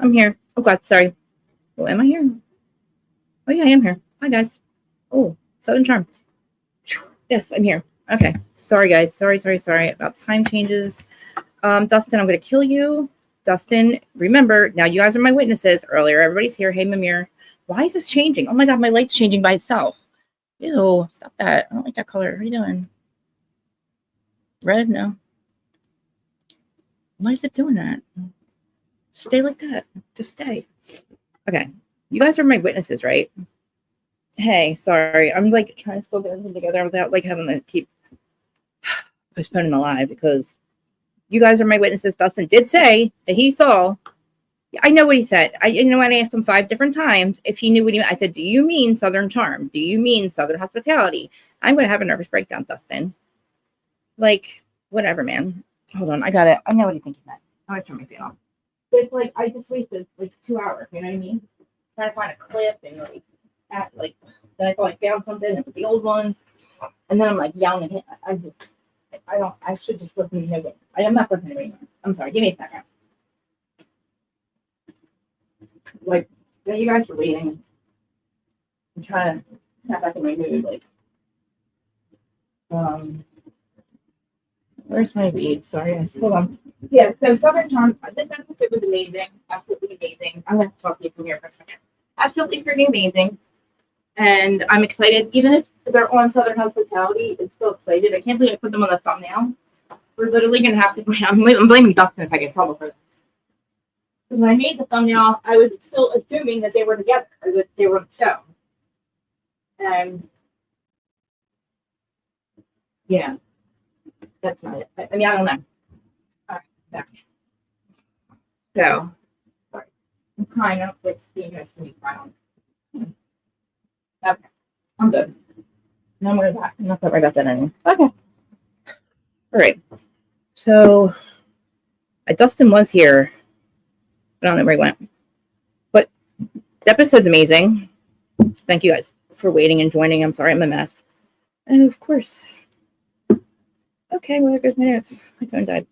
I'm here. Oh God, sorry. Oh, am I here? Oh yeah, I am here. Hi guys. Oh, Southertn Charm. Yes, I'm here. Okay. Sorry guys. Sorry about time changes. Dustin, I'm gonna kill you. Dustin, remember, now you guys are my witnesses. Earlier, everybody's here. Hey Mimir. Why is this changing? Oh my God, my light's changing by itself. Ew, stop that. I don't like that color. What are you doing? Red? No. Why is it doing that? Stay like that. Just stay. Okay. You guys are my witnesses, right? Hey, sorry. I'm like trying to still get everything together without like having to keep postponing the live because you guys are my witnesses. Dustin did say that he saw. I know what he said. I asked him 5 different times if he knew what he meant. I said, do you mean Southertn Charm? Do you mean Southern Hospitality? I'm going to have a nervous breakdown, Dustin. Like, whatever, man. Hold on. I got it. I know what you think he meant. I'm going to turn my fan off. But it's like, I just wasted like 2 hours. You know what I mean? Trying to find a clip and like, then I thought I found something and put the old one. And then I'm like yelling at him. I should just listen to him. I am not listening anymore. I'm sorry. Give me a second. Like, you guys were waiting. I'm trying to snap back in my mood. Like, where's my read? Sorry, guys. Hold on. Yeah, so Southertn Charm, this episode was amazing. Absolutely amazing. I'm going to talk to you from here for a second. Absolutely freaking amazing. And I'm excited. Even if they're on Southern Hospitality, it's still excited. I can't believe I put them on the thumbnail. We're literally going to have to, I'm blaming Dustin if I get in trouble for this. When I made the thumbnail, I was still assuming that they were together, or that they were on the show. And yeah, that's not it. I mean, I don't know. All right, back. So, sorry. I'm crying up like Steve has to be crying. Okay, I'm good. No more of that. I'm not that worried about that anymore. Okay. All right. So, Dustin was here. I don't know where he went. But the episode's amazing. Thank you guys for waiting and joining. I'm sorry I'm a mess. And of course. Okay, well, there goes my notes. My phone died.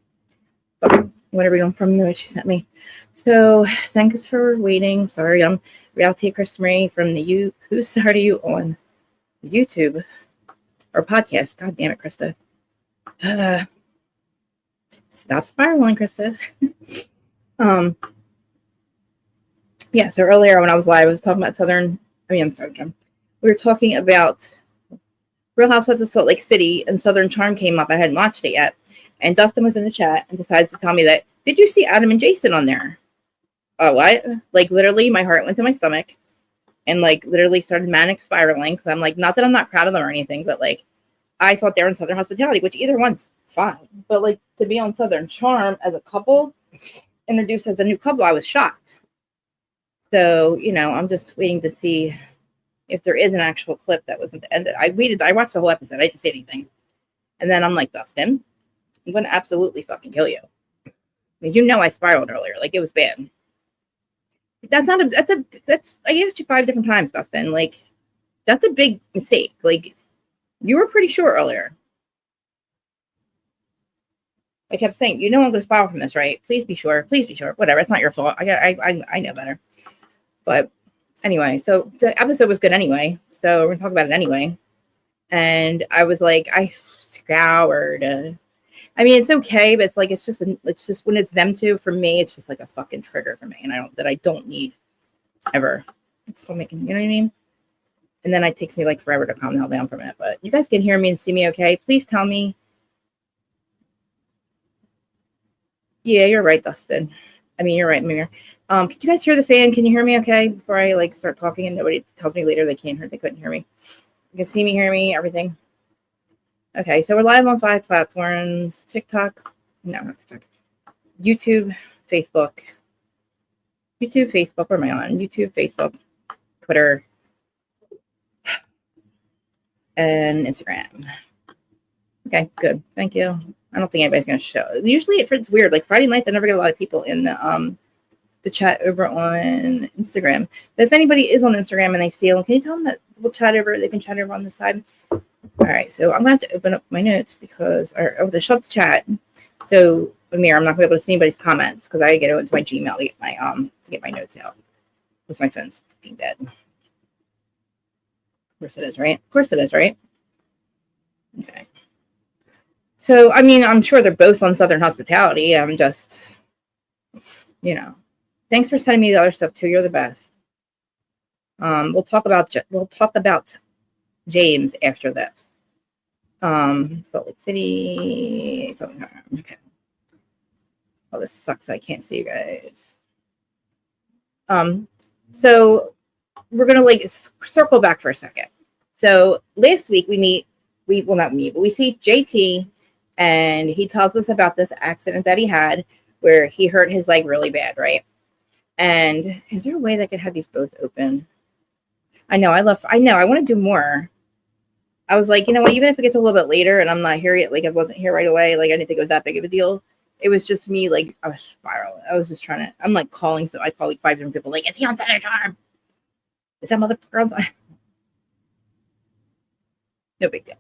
Okay, whatever you want from the notes you sent me. So thanks for waiting. Sorry, I'm Reality Chris Marie from the Who Started You on YouTube or podcast. God damn it, Krista. Stop spiraling, Krista. Yeah, so earlier when I was live, I was talking about Southertn. We were talking about Real Housewives of Salt Lake City, and Southertn Charm came up. I hadn't watched it yet. And Dustin was in the chat and decides to tell me that, did you see Adam and Jason on there? Oh, what? Like, literally, my heart went to my stomach and, like, literally started manic spiraling. Because I'm like, not that I'm not proud of them or anything, but, like, I thought they were in Southern Hospitality, which either one's fine. But, like, to be on Southertn Charm as a couple, introduced as a new couple, I was shocked. So, you know, I'm just waiting to see if there is an actual clip that wasn't ended. I watched the whole episode. I didn't say anything. And then I'm like, Dustin, I'm going to absolutely fucking kill you. You know I spiraled earlier. Like, it was bad. That's I asked you 5 different times, Dustin. Like, that's a big mistake. Like, you were pretty sure earlier. I kept saying, you know I'm going to spiral from this, right? Please be sure. Please be sure. Whatever. It's not your fault. I know better. But anyway, so the episode was good anyway. So we're going to talk about it anyway. And I was like, I scoured. I mean, it's okay, but it's like, it's just when it's them two, for me, it's just like a fucking trigger for me. And I don't need ever. It's still making, you know what I mean? And then it takes me like forever to calm the hell down from it. But you guys can hear me and see me okay. Please tell me. Yeah, you're right, Dustin. I mean, you're right, Mimir. Can you guys hear the fan? Can you hear me okay before I like start talking and nobody tells me later they couldn't hear me? You can see me, hear me, everything. Okay, so we're live on 5 platforms. TikTok, no, not TikTok. YouTube, Facebook. Where am I on? YouTube, Facebook, Twitter, and Instagram. Okay, good. Thank you. I don't think anybody's going to show. Usually it's weird. Like Friday nights, I never get a lot of people in the chat over on Instagram. But if anybody is on Instagram and they see them, can you tell them that we'll chat over? They can chat over on this side. All right, so I'm going to have to open up my notes because, or to shut the chat. So, Amir, I'm not going to be able to see anybody's comments because I get into my Gmail to get my to get my notes out because my phone's fucking dead. Of course it is, right? Of course it is, right? Okay. So, I mean, I'm sure they're both on Southern Hospitality. I'm just, thanks for sending me the other stuff too. You're the best. We'll talk about James after this. Salt Lake City. Okay. Oh, this sucks. I can't see you guys. So we're gonna circle back for a second. So last week we see JT, and he tells us about this accident that he had where he hurt his leg really bad, right? And is there a way that I could have these both open? I know. I want to do more. I was like, you know what? Even if it gets a little bit later and I'm not here yet, I wasn't here right away. I didn't think it was that big of a deal. It was just me. I was spiraling. I was just trying to. I'm calling. So I call 5 different people. Is he on Southertn Charm? Is that motherfucker on? No big deal.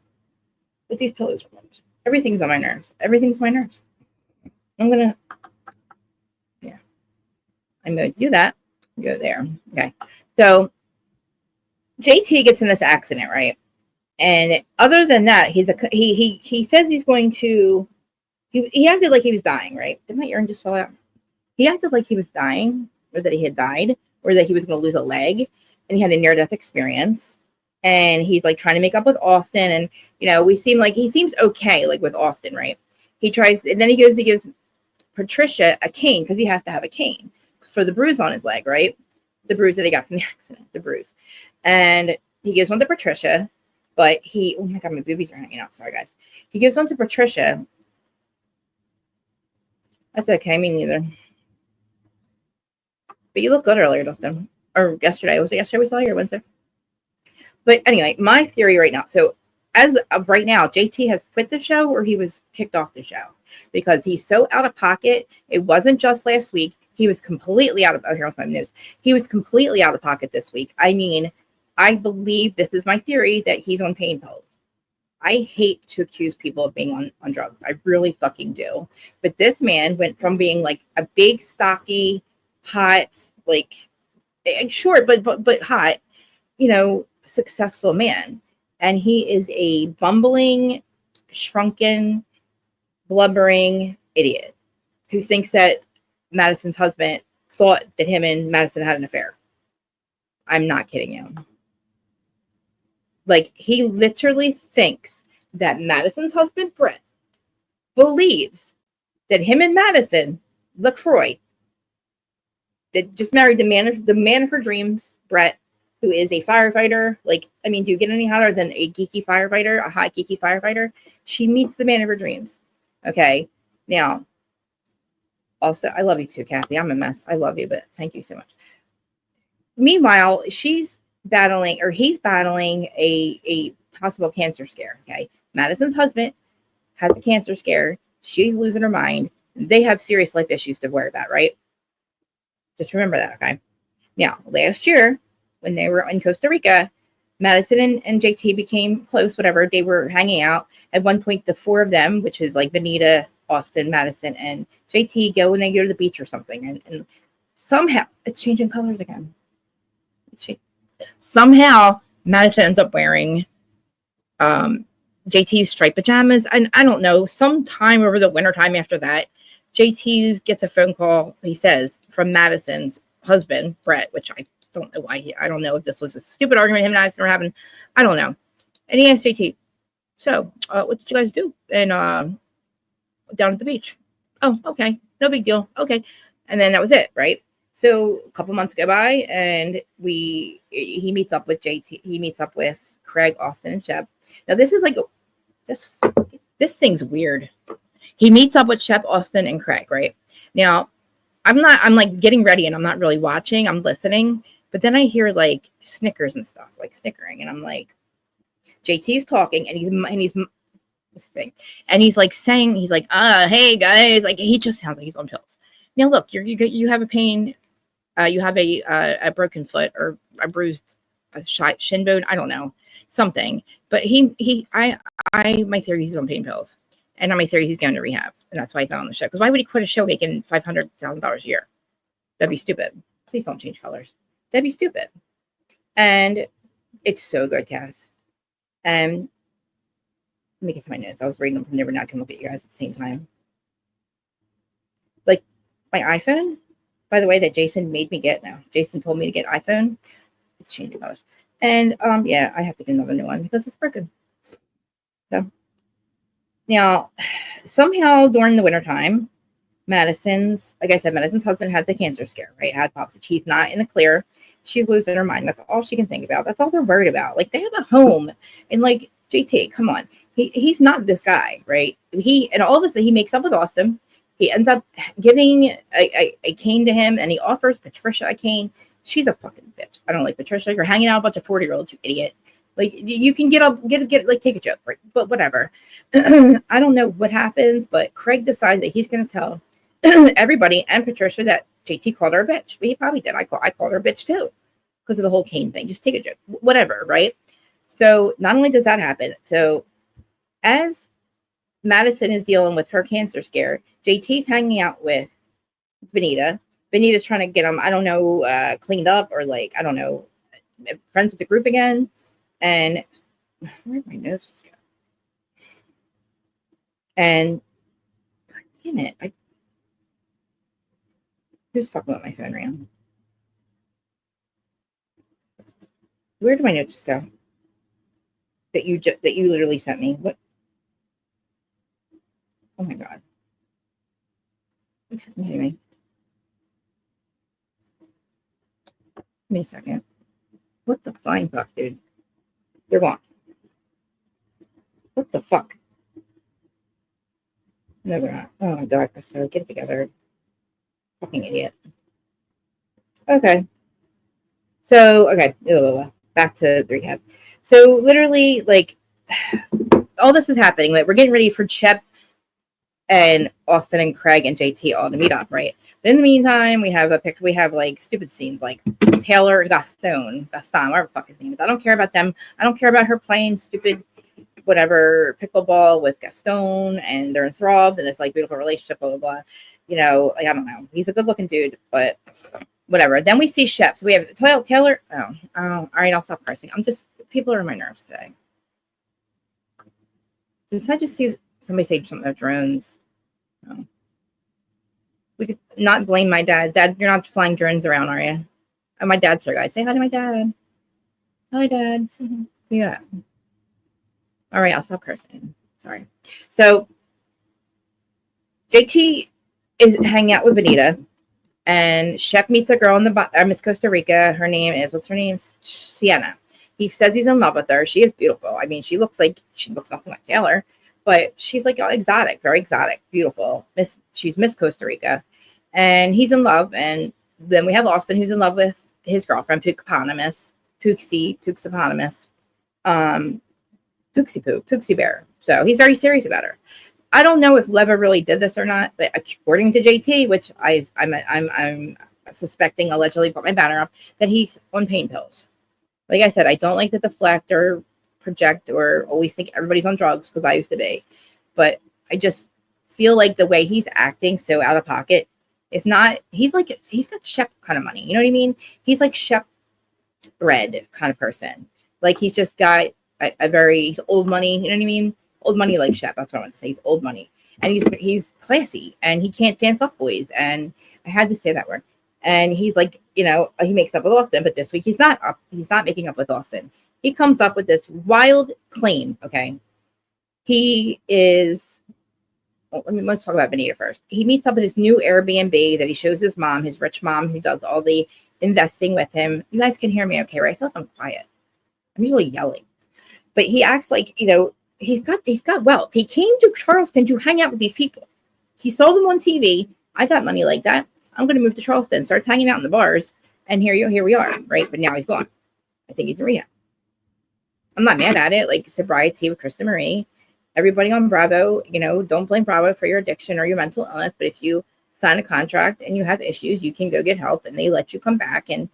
But these pillows are removed. Everything's on my nerves. Everything's my nerves. I'm going to do that. Go there. Okay. So JT gets in this accident, right? And other than that, he says he's going to, he acted like he was dying, right? Did my earring just fall out? He acted like he was dying, or that he had died, or that he was going to lose a leg, and he had a near-death experience. And he's trying to make up with Austin, and he seems okay with Austin, right? He tries, and then he gives Patricia a cane because he has to have a cane for the bruise on his leg, right? The bruise that he got from the accident, the bruise. And he gives one to Patricia, but oh my God, my boobies are hanging out. Sorry, guys. He gives one to Patricia. That's okay. Me neither. But you look good earlier, Dustin. Or yesterday. Was it yesterday we saw you or Wednesday? But anyway, my theory right now. So as of right now, JT has quit the show or he was kicked off the show because he's so out of pocket. It wasn't just last week. He was completely out of, here's my news. He was completely out of pocket this week. I mean, I believe, this is my theory, that he's on pain pills. I hate to accuse people of being on drugs. I really fucking do. But this man went from being a big, stocky, hot, short, but hot, successful man. And he is a bumbling, shrunken, blubbering idiot who thinks that Madison's husband thought that him and Madison had an affair. I'm not kidding you. He literally thinks that Madison's husband, Brett, believes that him and Madison, LaCroix, that just married the man of her dreams, Brett, who is a firefighter. Do you get any hotter than a geeky firefighter, a hot geeky firefighter? She meets the man of her dreams. Okay. Now, also, I love you too, Kathy. I'm a mess. I love you, but thank you so much. Meanwhile, he's battling a possible cancer scare. Okay. Madison's husband has a cancer scare. She's losing her mind. They have serious life issues to worry about, right? Just remember that. Okay. Now, last year, when they were in Costa Rica, Madison and JT became close, whatever. They were hanging out. At one point, the 4 of them, which is Vanita, Austin, Madison, and JT, go to the beach or something. And somehow, it's changing colors again. Somehow, Madison ends up wearing JT's striped pajamas. And I don't know, sometime over the wintertime after that, JT gets a phone call, he says, from Madison's husband, Brett, which I don't know why. I don't know if this was a stupid argument him and Madison were having. I don't know. And he asked JT, so what did you guys do? And down at the beach. Oh, okay. No big deal. Okay. And then that was it, right? So a couple months go by, and he meets up with JT. He meets up with Craig, Austin, and Shep. Now this is this thing's weird. He meets up with Shep, Austin, and Craig, right? Now, I'm getting ready, and I'm not really watching. I'm listening, but then I hear snickers and stuff, snickering, and I'm like, JT's talking, and he's this thing, and he's saying, he's hey guys, he just sounds like he's on pills. Now look, you have a pain, you have a broken foot or a bruised shin bone, I don't know, something, but my theory is he's on pain pills, and on my theory he's going to rehab, and that's why he's not on the show. Because why would he quit a show making $500,000 a year? That'd be stupid. Please don't change colors. That'd be stupid. And it's so good, Kath. And let me get to my notes. I was reading them from there, now I can look at you guys at the same time. Like my iPhone, by the way, that Jason made me get now. Jason told me to get iPhone. It's changing colors. And yeah, I have to get another new one because it's broken. So now somehow during the wintertime, Madison's husband had the cancer scare, right? Had pops. She's not in the clear. She's losing her mind. That's all she can think about. That's all they're worried about. Like, they have a home. And like, JT, come on. He's not this guy, right? And all of a sudden he makes up with Austin. He ends up giving a cane to him, and he offers Patricia a cane. She's a fucking bitch. I don't like Patricia. You're hanging out with a bunch of 40-year-olds, you idiot. Like, you can get like, take a joke, right? But whatever. I don't know what happens, but Craig decides that he's going to tell everybody and Patricia that JT called her a bitch. But he probably did. I called her a bitch too, because of the whole cane thing. Just take a joke, whatever, right? So not only does that happen, so as Madison is dealing with her cancer scare, JT's hanging out with Vanita. Vanita's trying to get him, I don't know, cleaned up, or like, I don't know, friends with the group again. And where'd my notes go? And God damn it, who's talking about my phone right now? Where did my notes just go? That you literally sent me. What? Oh my God. Anyway. Give me a second. What the flying fuck, dude? They're gone. What the fuck? No, they're not. Oh my God, Christo, get it together. Fucking idiot. Okay. So, okay. Back to the recap. So, literally, like, all this is happening. Like, we're getting ready for Shep and Austin and Craig and JT all to meet up, right? But in the meantime, we have like stupid scenes like Taylor and Gaston, whatever the fuck his name is. I don't care about them. I don't care about her playing stupid whatever pickleball with Gaston, and they're enthralled, and it's like beautiful relationship, blah blah blah. You know, like, I don't know. He's a good looking dude, but whatever. Then we see Shep. So we have Taylor. Oh, all right. I'll stop cursing. People are on my nerves today. Since I just see somebody say something about drones. No. We could not blame my dad. Dad, you're not flying drones around, are you? Oh, my dad's here, guys. Say hi to my dad. Hi, Dad. Yeah. All right, I'll stop cursing. Sorry. So, JT is hanging out with Vanita, and Shep meets a girl in Miss Costa Rica. Her name is, what's her name? Sienna. He says he's in love with her. She is beautiful. I mean, she looks nothing like Taylor, but she's like exotic, very exotic, beautiful. She's Miss Costa Rica, and he's in love. And then we have Austin, who's in love with his girlfriend, Pooksy Bear. So he's very serious about her. I don't know if Leva really did this or not, but according to JT, which I'm suspecting allegedly put my banner up, that he's on pain pills. Like I said, I don't like to deflect or project or always think everybody's on drugs, because I used to be. But I just feel like the way he's acting so out of pocket is not, he's got Shep kind of money. You know what I mean? He's like Shep bread kind of person. Like, he's just got he's old money. You know what I mean? Old money like Shep. That's what I want to say. He's old money. And he's classy, and he can't stand fuckboys. And I had to say that word. And he's like, you know, he makes up with Austin, but this week he's not making up with Austin. He comes up with this wild claim, okay? He is, let's talk about Benita first. He meets up with his new Airbnb that he shows his mom, his rich mom, who does all the investing with him. You guys can hear me okay, right? I feel like I'm quiet. I'm usually yelling. But he acts like, you know, he's got wealth. He came to Charleston to hang out with these people. He saw them on TV. I got money like that. I'm going to move to Charleston, starts hanging out in the bars, and here we are, right? But now he's gone. I think he's in rehab. I'm not mad at it. Like, sobriety with Krista Marie. Everybody on Bravo, you know, don't blame Bravo for your addiction or your mental illness. But if you sign a contract and you have issues, you can go get help, and they let you come back. And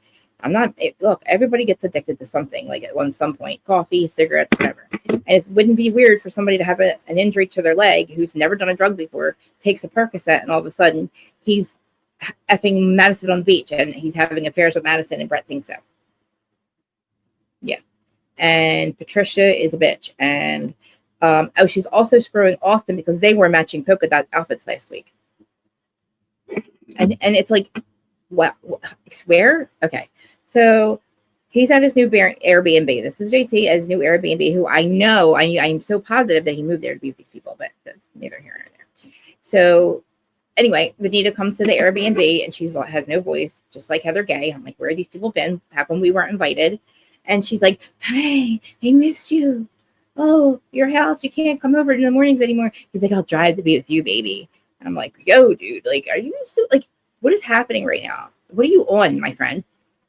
look, everybody gets addicted to something, like at some point, coffee, cigarettes, whatever. And it wouldn't be weird for somebody to have an injury to their leg who's never done a drug before, takes a Percocet, and all of a sudden he's effing Madison on the beach, and he's having affairs with Madison, and Brett thinks so. Yeah. And Patricia is a bitch. And she's also screwing Austin because they were matching polka dot outfits last week. And it's like, what? Where? Okay. So he's at his new Airbnb. This is JT at his new Airbnb, who I know, I'm so positive that he moved there to be with these people, but that's neither here nor there. So anyway, Vanita comes to the Airbnb, and she has no voice, just like Heather Gay. I'm like, where have these people been? How come we weren't invited? And she's like, hey, I missed you. Oh, your house, you can't come over in the mornings anymore. He's like, I'll drive to be with you, baby. And I'm like, yo, dude, like, are you so, like, what is happening right now? What are you on, my friend?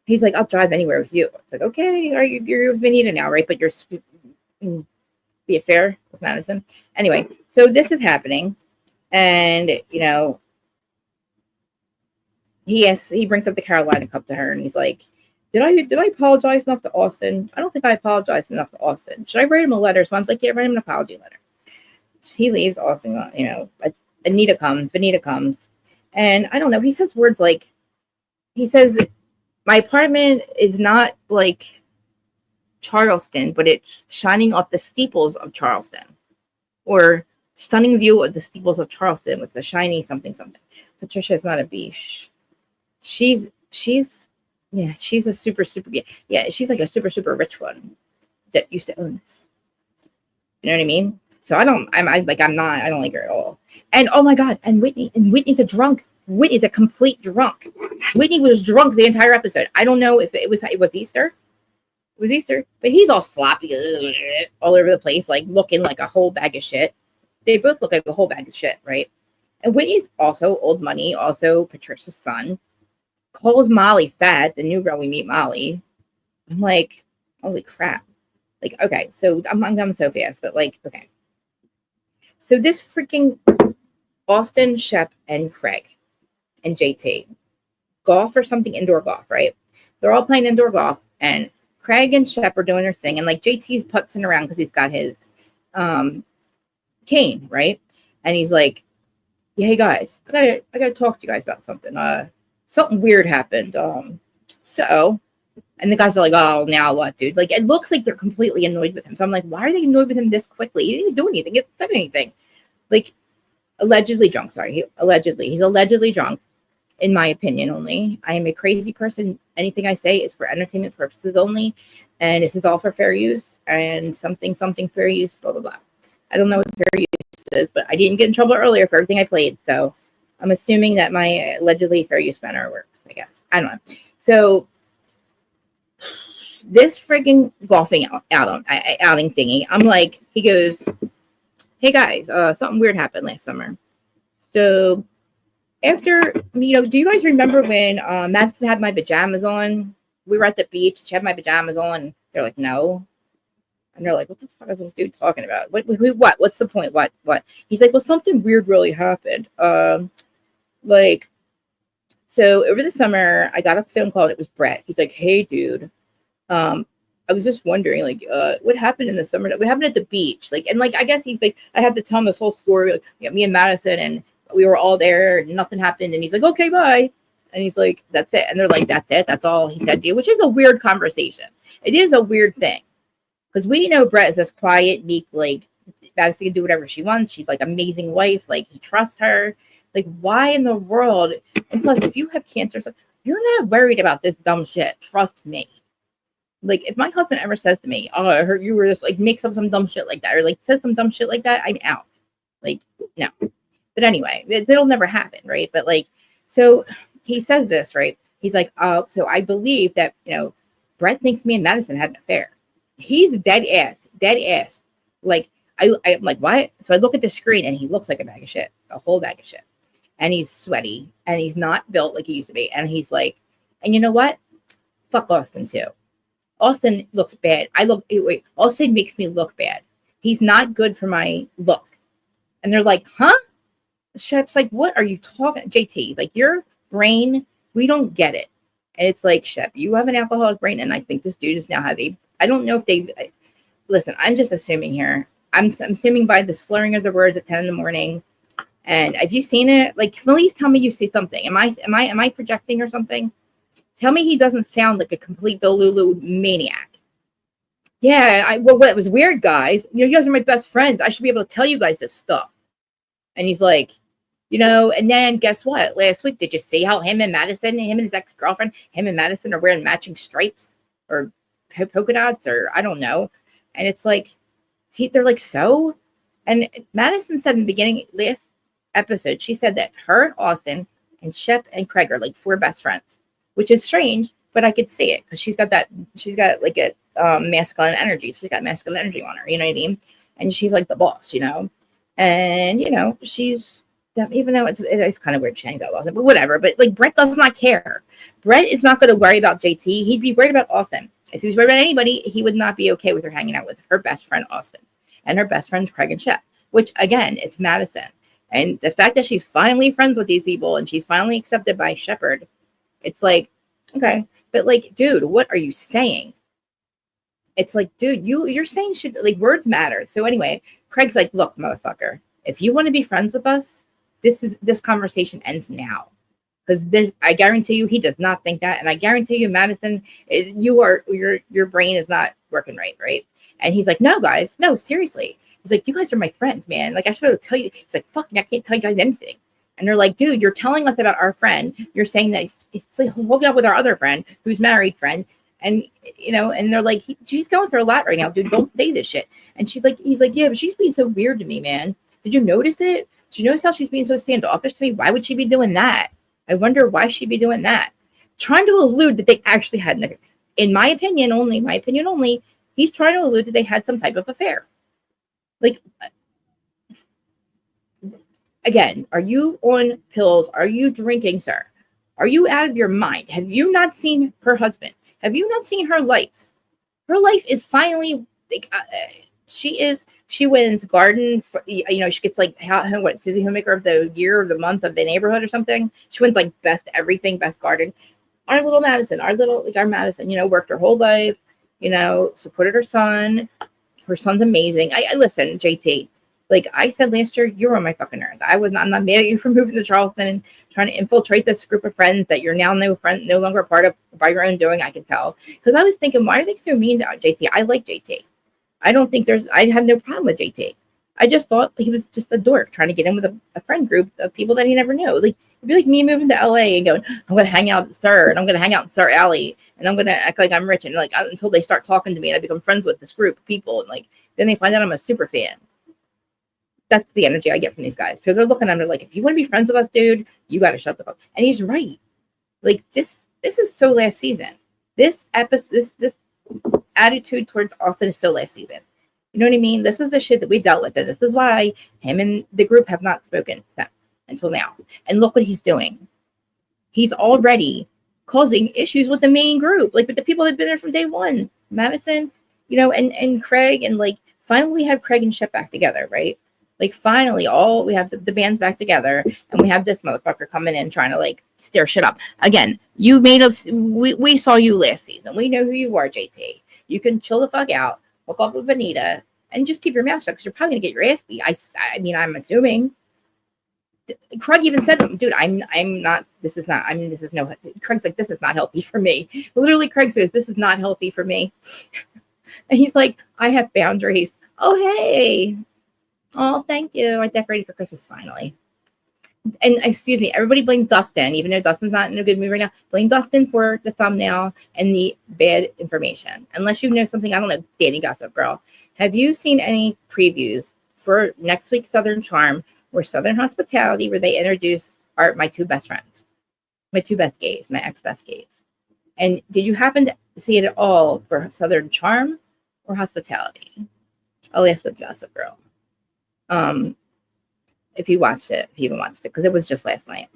He's like, I'll drive anywhere with you. It's like, okay, you're with Vanita now, right? But you're the affair with Madison. Anyway, so this is happening. And, you know, he brings up the Carolina Cup to her, and he's like, did I apologize enough to Austin? I don't think I apologized enough to Austin. Should I write him a letter? So I'm like, yeah, write him an apology letter. He leaves. Austin, you know, Vanita comes. And I don't know, he says words like, he says, my apartment is not like Charleston, but it's shining off the steeples of Charleston. Or stunning view of the steeples of Charleston with the shiny something. Patricia's not a beach. She's a super, yeah, she's like a super rich one that used to own this. You know what I mean? So I don't like her at all. And oh my God, and Whitney's a drunk. Whitney's a complete drunk. Whitney was drunk the entire episode. I don't know if it was Easter. It was Easter, but he's all sloppy all over the place, like looking like a whole bag of shit. They both look like a whole bag of shit, right? And Whitney's also old money, also Patricia's son. Calls Molly fat, the new girl we meet, Molly. I'm like, holy crap. Like, okay, so I'm going so fast, but like, okay. So this freaking Austin, Shep, and Craig and JT golf or something, indoor golf, right? They're all playing indoor golf, and Craig and Shep are doing their thing, and like JT's putzing around because he's got his cane, right? And he's like, yeah, hey guys, I gotta talk to you guys about something. Something weird happened. So, and the guys are like, oh, now what, dude? Like, it looks like they're completely annoyed with him. So I'm like, why are they annoyed with him this quickly? He didn't do anything. He hasn't said anything. Like, allegedly drunk. Sorry, he's allegedly drunk. In my opinion, only. I am a crazy person. Anything I say is for entertainment purposes only, and this is all for fair use and something fair use. Blah blah blah. I don't know what fair use is, but I didn't get in trouble earlier for everything I played, so I'm assuming that my allegedly fair use banner works, I guess. I don't know. So this frigging golfing outing thingy, I'm like, he goes, hey guys, something weird happened last summer. So after, you know, do you guys remember when Madison had my pajamas on? We were at the beach. She had my pajamas on. They're like, no. And they're like, what the fuck is this dude talking about? What? What's the point? What? He's like, well, something weird really happened. Like, so over the summer, I got a phone call. And it was Brett. He's like, hey, dude. I was just wondering, like, what happened in the summer? What happened at the beach? Like, and like, I guess he's like, I have to tell him this whole story. Like, yeah, me and Madison, and we were all there, and nothing happened. And he's like, okay, bye. And he's like, that's it. And they're like, that's it. That's all he said to you, which is a weird conversation. It is a weird thing. Because we know Brett is this quiet, meek, like, Madison can do whatever she wants. She's like amazing wife. Like, he trusts her. Like, why in the world? And plus, if you have cancer, you're not worried about this dumb shit. Trust me. Like, if my husband ever says to me, oh, I heard you were just, like, makes up some dumb shit like that, or, like, says some dumb shit like that, I'm out. Like, no. But anyway, it'll never happen, right? But, like, so he says this, right? He's like, oh, so I believe that, you know, Brett thinks me and Madison had an affair. He's dead ass. Like, I'm like, what? So I look at the screen, and he looks like a bag of shit, a whole bag of shit. And he's sweaty, and he's not built like he used to be. And he's like, and you know what? Fuck Austin, too. Austin looks bad. Austin makes me look bad. He's not good for my look. And they're like, huh? Shep's like, what are you talking? JT's like, your brain, we don't get it. And it's like, Shep, you have an alcoholic brain, and I think this dude is now having, I don't know if they've, listen, I'm just assuming here. I'm assuming by the slurring of the words at 10 in the morning And have you seen it? Like, please tell me you see something. Am I projecting or something? Tell me he doesn't sound like a complete Delulu maniac. Yeah, well, it was weird, guys. You guys are my best friends. I should be able to tell you guys this stuff. And he's like, and then guess what? Last week, did you see how him and his ex-girlfriend, him and Madison are wearing matching stripes or polka dots or I don't know. And it's like, they're like, so? And Madison said in the beginning, last episode, she said that her and Austin and Shep and Craig are like 4 best friends, which is strange, but I could see it because she's got like a masculine energy. She's got masculine energy on her, you know what I mean? And she's like the boss, and she's, even though it's kind of weird she hangs out with Austin, but whatever. But like, Brett does not care. Brett is not going to worry about JT. He'd be worried about Austin. If he was worried about anybody, he would not be okay with her hanging out with her best friend Austin and her best friends Craig and Shep, which again, it's Madison. And the fact that she's finally friends with these people and she's finally accepted by Shepard, it's like, okay, but like, dude, what are you saying? It's like, dude, you're saying shit, like, words matter. So anyway, Craig's like, look, motherfucker, if you want to be friends with us, this conversation ends now. Because I guarantee you, he does not think that. And I guarantee you, Madison, your brain is not working right? And he's like, no, guys, no, seriously. He's like, you guys are my friends, man. Like, I should tell you. He's like, fuck, I can't tell you guys anything. And they're like, dude, you're telling us about our friend. You're saying that he's like hooking up with our other friend, who's married friend. And, and they're like, she's going through a lot right now, dude. Don't say this shit. And he's like, yeah, but she's being so weird to me, man. Did you notice it? Did you notice how she's being so standoffish to me? Why would she be doing that? I wonder why she'd be doing that. Trying to allude that they actually had, in my opinion only, he's trying to allude that they had some type of affair. Like, again, are you on pills? Are you drinking, sir? Are you out of your mind? Have you not seen her husband? Have you not seen her life? Her life is finally, like, she wins garden, she gets like, Susie Homemaker of the year or the month of the neighborhood or something. She wins like best everything, best garden. Our little Madison, our Madison, worked her whole life, supported her son. Her son's amazing. I listen, JT, like I said last year, you were on my fucking nerves. I'm not mad at you for moving to Charleston and trying to infiltrate this group of friends that you're now no longer a part of by your own doing. I can tell, because I was thinking, why are they so mean to JT? I like JT. I don't think I have no problem with JT. I just thought he was just a dork trying to get in with a friend group of people that he never knew. Like, it'd be like me moving to LA and going, I'm going to hang out with Sir, and I'm going to hang out in Sir Alley, and I'm going to act like I'm rich, and like until they start talking to me and I become friends with this group of people, and like then they find out I'm a super fan. That's the energy I get from these guys. So they're looking at me like, if you want to be friends with us, dude, you got to shut the fuck. And he's right. Like, this is so last season. This episode, this attitude towards Austin is so last season. You know what I mean? This is the shit that we dealt with, and this is why him and the group have not spoken since until now. And look what he's doing. He's already causing issues with the main group, like with the people that have been there from day one. Madison, and Craig, and like finally we have Craig and Shep back together, right? Like finally, we have the band's back together, and we have this motherfucker coming in trying to like stir shit up. Again, you made us. We saw you last season. We know who you are, JT. You can chill the fuck out, hook up with Anita, and just keep your mouth shut because you're probably gonna get your ass beat. I mean, I'm assuming. Craig even said, dude, I'm not. This is no. Craig's like, this is not healthy for me. Literally, Craig says, this is not healthy for me. And he's like, I have boundaries. Oh, hey. Oh, thank you. I decorated for Christmas finally. And excuse me, everybody blame Dustin, even though Dustin's not in a good mood right now. Blame Dustin for the thumbnail and the bad information. Unless you know something, I don't know, Danny Gossip Girl. Have you seen any previews for next week's Southertn Charm or Southern Hospitality where they introduce my 2 best friends, my 2 best gays, my ex-best gays? And did you happen to see it at all for Southertn Charm or Hospitality? I'll ask the Gossip Girl. If you watched it, if you even watched it, because it was just last night.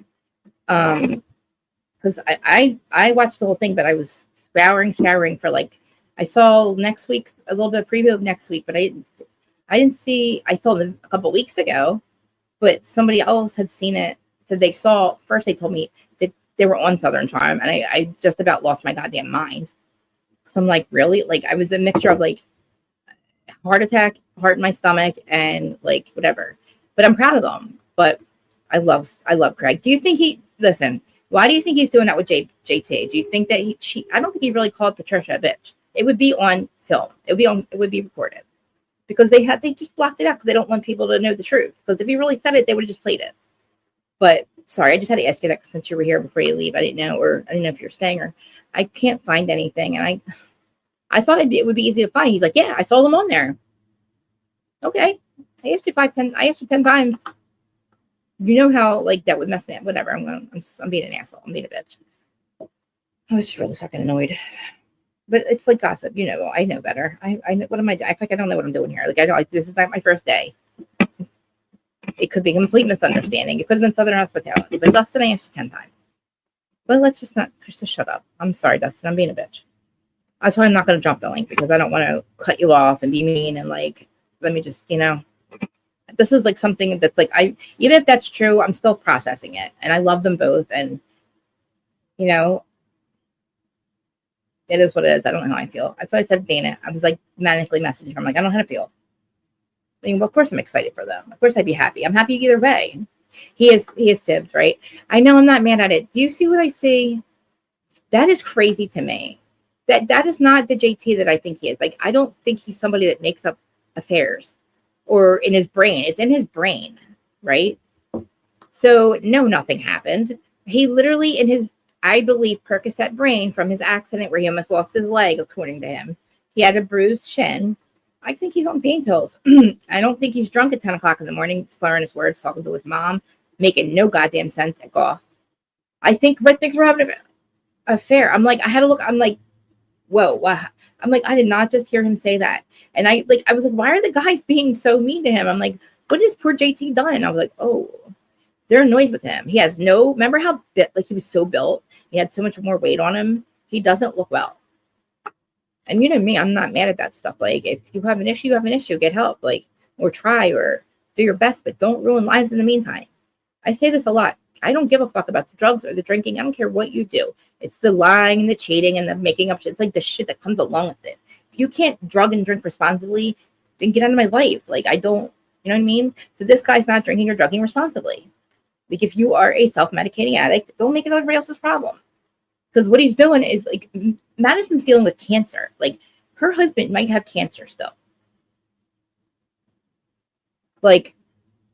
Because I watched the whole thing, but I was scouring for like, I saw next week, a little bit of preview of next week, but I didn't see, I saw them a couple weeks ago, but somebody else had seen it, said they saw, first they told me that they were on Southertn Charm, and I just about lost my goddamn mind. So I'm like, really? Like, I was a mixture of like heart attack, heart in my stomach, and like whatever. But I'm proud of them. But I love Craig. Do you think listen, why do you think he's doing that with JT? Do you think that I don't think he really called Patricia a bitch. It would be on film. It would be recorded. Because they just blocked it out because they don't want people to know the truth. Because if he really said it, they would have just played it. But sorry, I just had to ask you that since you were here before you leave. I didn't know if you're staying, or I can't find anything. And I thought it would be easy to find. He's like, yeah, I saw them on there. Okay. I asked you 10 times. You know how like that would mess me up. Whatever. I'm being an asshole. I'm being a bitch. I was just really fucking annoyed. But it's like gossip, I know better. I know what am I doing? I feel like I don't know what I'm doing here. Like I don't like this is not my first day. It could be a complete misunderstanding. It could have been Southern hospitality. But Dustin, I asked you 10 times. But let's just shut up. I'm sorry, Dustin. I'm being a bitch. That's why I'm not going to drop the link because I don't want to cut you off and be mean and like let me just, this is like something that's like even if that's true, I'm still processing it. And I love them both. And it is what it is. I don't know how I feel. That's why I said Dana. I was like manically messaging her. I'm like, I don't know how to feel. I mean, well, of course I'm excited for them. Of course I'd be happy. I'm happy either way. He is fibbed, right? I know I'm not mad at it. Do you see what I see? That is crazy to me. That is not the JT that I think he is. Like, I don't think he's somebody that makes up affairs or in his brain. It's in his brain, right? So no, nothing happened. He literally in his, I believe, Percocet brain from his accident where he almost lost his leg, according to him. He had a bruised shin. I think he's on pain pills. I don't think he's drunk at 10 o'clock in the morning, slurring his words, talking to his mom, making no goddamn sense at golf. I think Red thinks we're having an affair. I'm like, I had to look. I'm like, whoa. Wow. I'm like, I did not just hear him say that. And I was like, why are the guys being so mean to him? I'm like, what has poor JT done? I was like, oh, they're annoyed with him. He has remember how he was so built? He had so much more weight on him. He doesn't look well. And you know me, I'm not mad at that stuff. Like, if you have an issue, you have an issue. Get help, or try, or do your best, but don't ruin lives in the meantime. I say this a lot. I don't give a fuck about the drugs or the drinking. I don't care what you do. It's the lying and the cheating and the making up shit. It's like the shit that comes along with it. If you can't drug and drink responsibly, then get out of my life. Like, I don't, you know what I mean? So this guy's not drinking or drugging responsibly. Like, if you are a self-medicating addict, don't make it everybody else's problem. Because what he's doing is, like, Madison's dealing with cancer. Like, her husband might have cancer still. Like,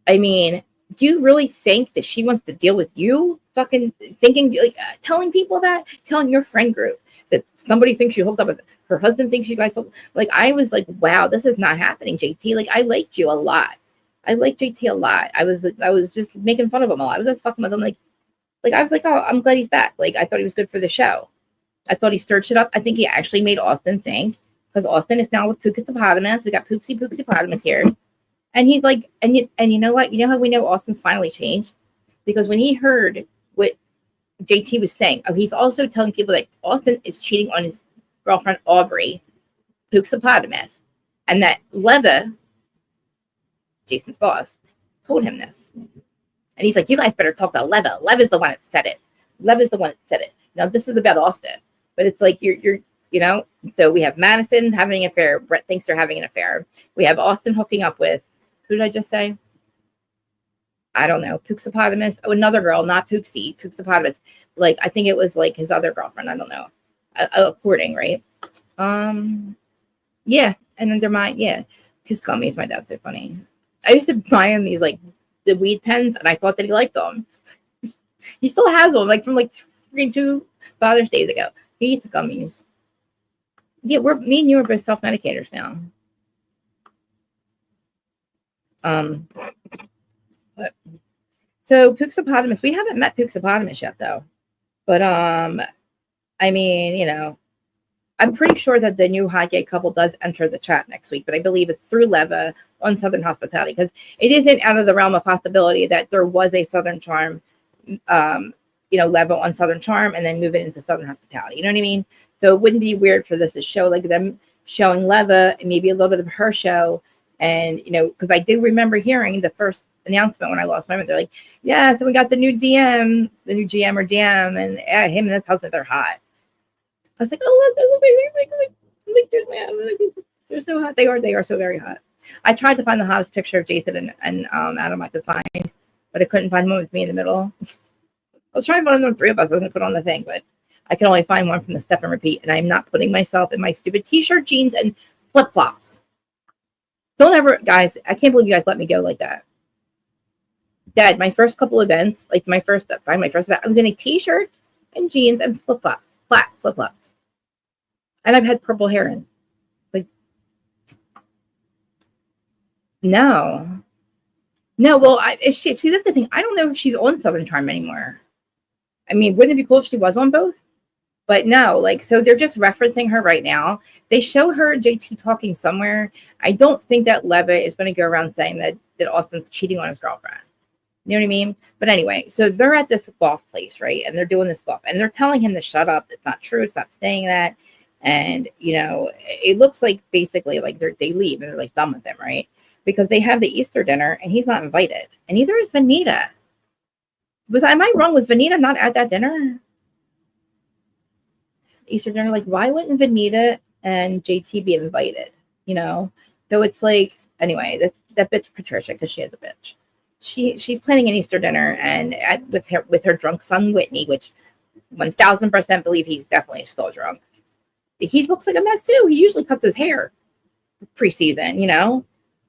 I mean, do you really think that she wants to deal with you? Fucking thinking, like, telling people that? Telling your friend group that somebody thinks you hooked up with her husband thinks you guys hooked. Like, I was like, wow, this is not happening, JT. Like, I liked you a lot. I liked JT a lot. I was just making fun of him a lot. I was just fucking with him. Like I was like, oh, I'm glad he's back. Like, I thought he was good for the show. I thought he stirred shit up. I think he actually made Austin think, because Austin is now with Pookasopotamus. We got Pooksie here. And he's like, and you know what? You know how we know Austin's finally changed? Because when he heard what JT was saying, he's also telling people that Austin is cheating on his girlfriend, Aubrey, Pookasopotamus, and that Leva, Jason's boss, told him this. And he's like, you guys better talk to Leva. Leva's the one that said it. Leva's the one that said it. Now, this is about Austin. But it's like, you're so we have Madison having an affair. Brett thinks they're having an affair. We have Austin hooking up with, who did I just say? I don't know. Pookasopotamus. Oh, another girl, not Pooksie. Pookasopotamus. Like, I think it was like his other girlfriend. I don't know. According, right? Yeah. And then they're mine. Yeah. His gummies. My dad's so funny. I used to buy him these, like, the weed pens, and I thought that he liked them. He still has them, like, from, like, 2 Father's Days ago. He eats gummies. Yeah, me and you are both self-medicators now. But, so Pookasopotamus, we haven't met Pookasopotamus yet, though. But, I mean, I'm pretty sure that the new hot gay couple does enter the chat next week, but I believe it's through Leva on Southern Hospitality, because it isn't out of the realm of possibility that there was a Southertn Charm, Leva on Southertn Charm and then move it into Southern Hospitality. You know what I mean? So it wouldn't be weird for this to show like them showing Leva and maybe a little bit of her show. And, because I do remember hearing the first announcement when I lost my mind. They're like, yeah, so we got the new GM or DM, and him and his husband, they're hot. I was like, oh, look, dude, man, they're so hot. They are so very hot. I tried to find the hottest picture of Jason and Adam I could find, but I couldn't find one with me in the middle. I was trying to find the 3 of us. I was going to put on the thing, but I can only find one from the Step and Repeat, and I'm not putting myself in my stupid t-shirt, jeans, and flip-flops. Don't ever, guys, I can't believe you guys let me go like that. Dad, my first couple events, like my first event, I was in a t-shirt and jeans and flip-flops, flat flip-flops. And I've had purple hair in. Like, no. No, well, see, that's the thing. I don't know if she's on Southertn Charm anymore. I mean, wouldn't it be cool if she was on both? But no, like, so they're just referencing her right now. They show her JT talking somewhere. I don't think that Levitt is going to go around saying that Austin's cheating on his girlfriend. You know what I mean? But anyway, so they're at this golf place, right? And they're doing this golf. And they're telling him to shut up. It's not true. Stop saying that. And, you know, it looks like basically like they leave and they're like done with him, right? Because they have the Easter dinner and he's not invited. And neither is Vanita. Am I wrong? Was Vanita not at that dinner? Easter dinner? Like, why wouldn't Vanita and JT be invited? You know? So it's like, anyway, that bitch Patricia, because she is a bitch. She's planning an Easter dinner and with her drunk son Whitney, which 1000% believe he's definitely still drunk. He looks like a mess too. He usually cuts his hair preseason, you know,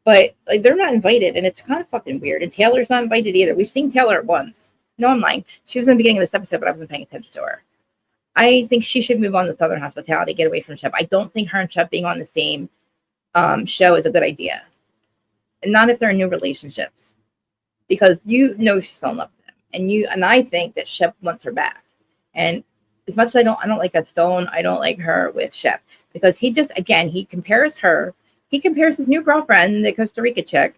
but like they're not invited, and it's kind of fucking weird. And Taylor's not invited either. We've seen Taylor once. No, I'm lying. She was in the beginning of this episode, but I wasn't paying attention to her. I think she should move on to Southern Hospitality, get away from Shep. I don't think her and Shep being on the same show is a good idea, and not if they're in new relationships. Because you know she's still in love with him. And I think that Shep wants her back. And as much as I don't like that Stone, I don't like her with Shep. Because he compares his new girlfriend, the Costa Rica chick,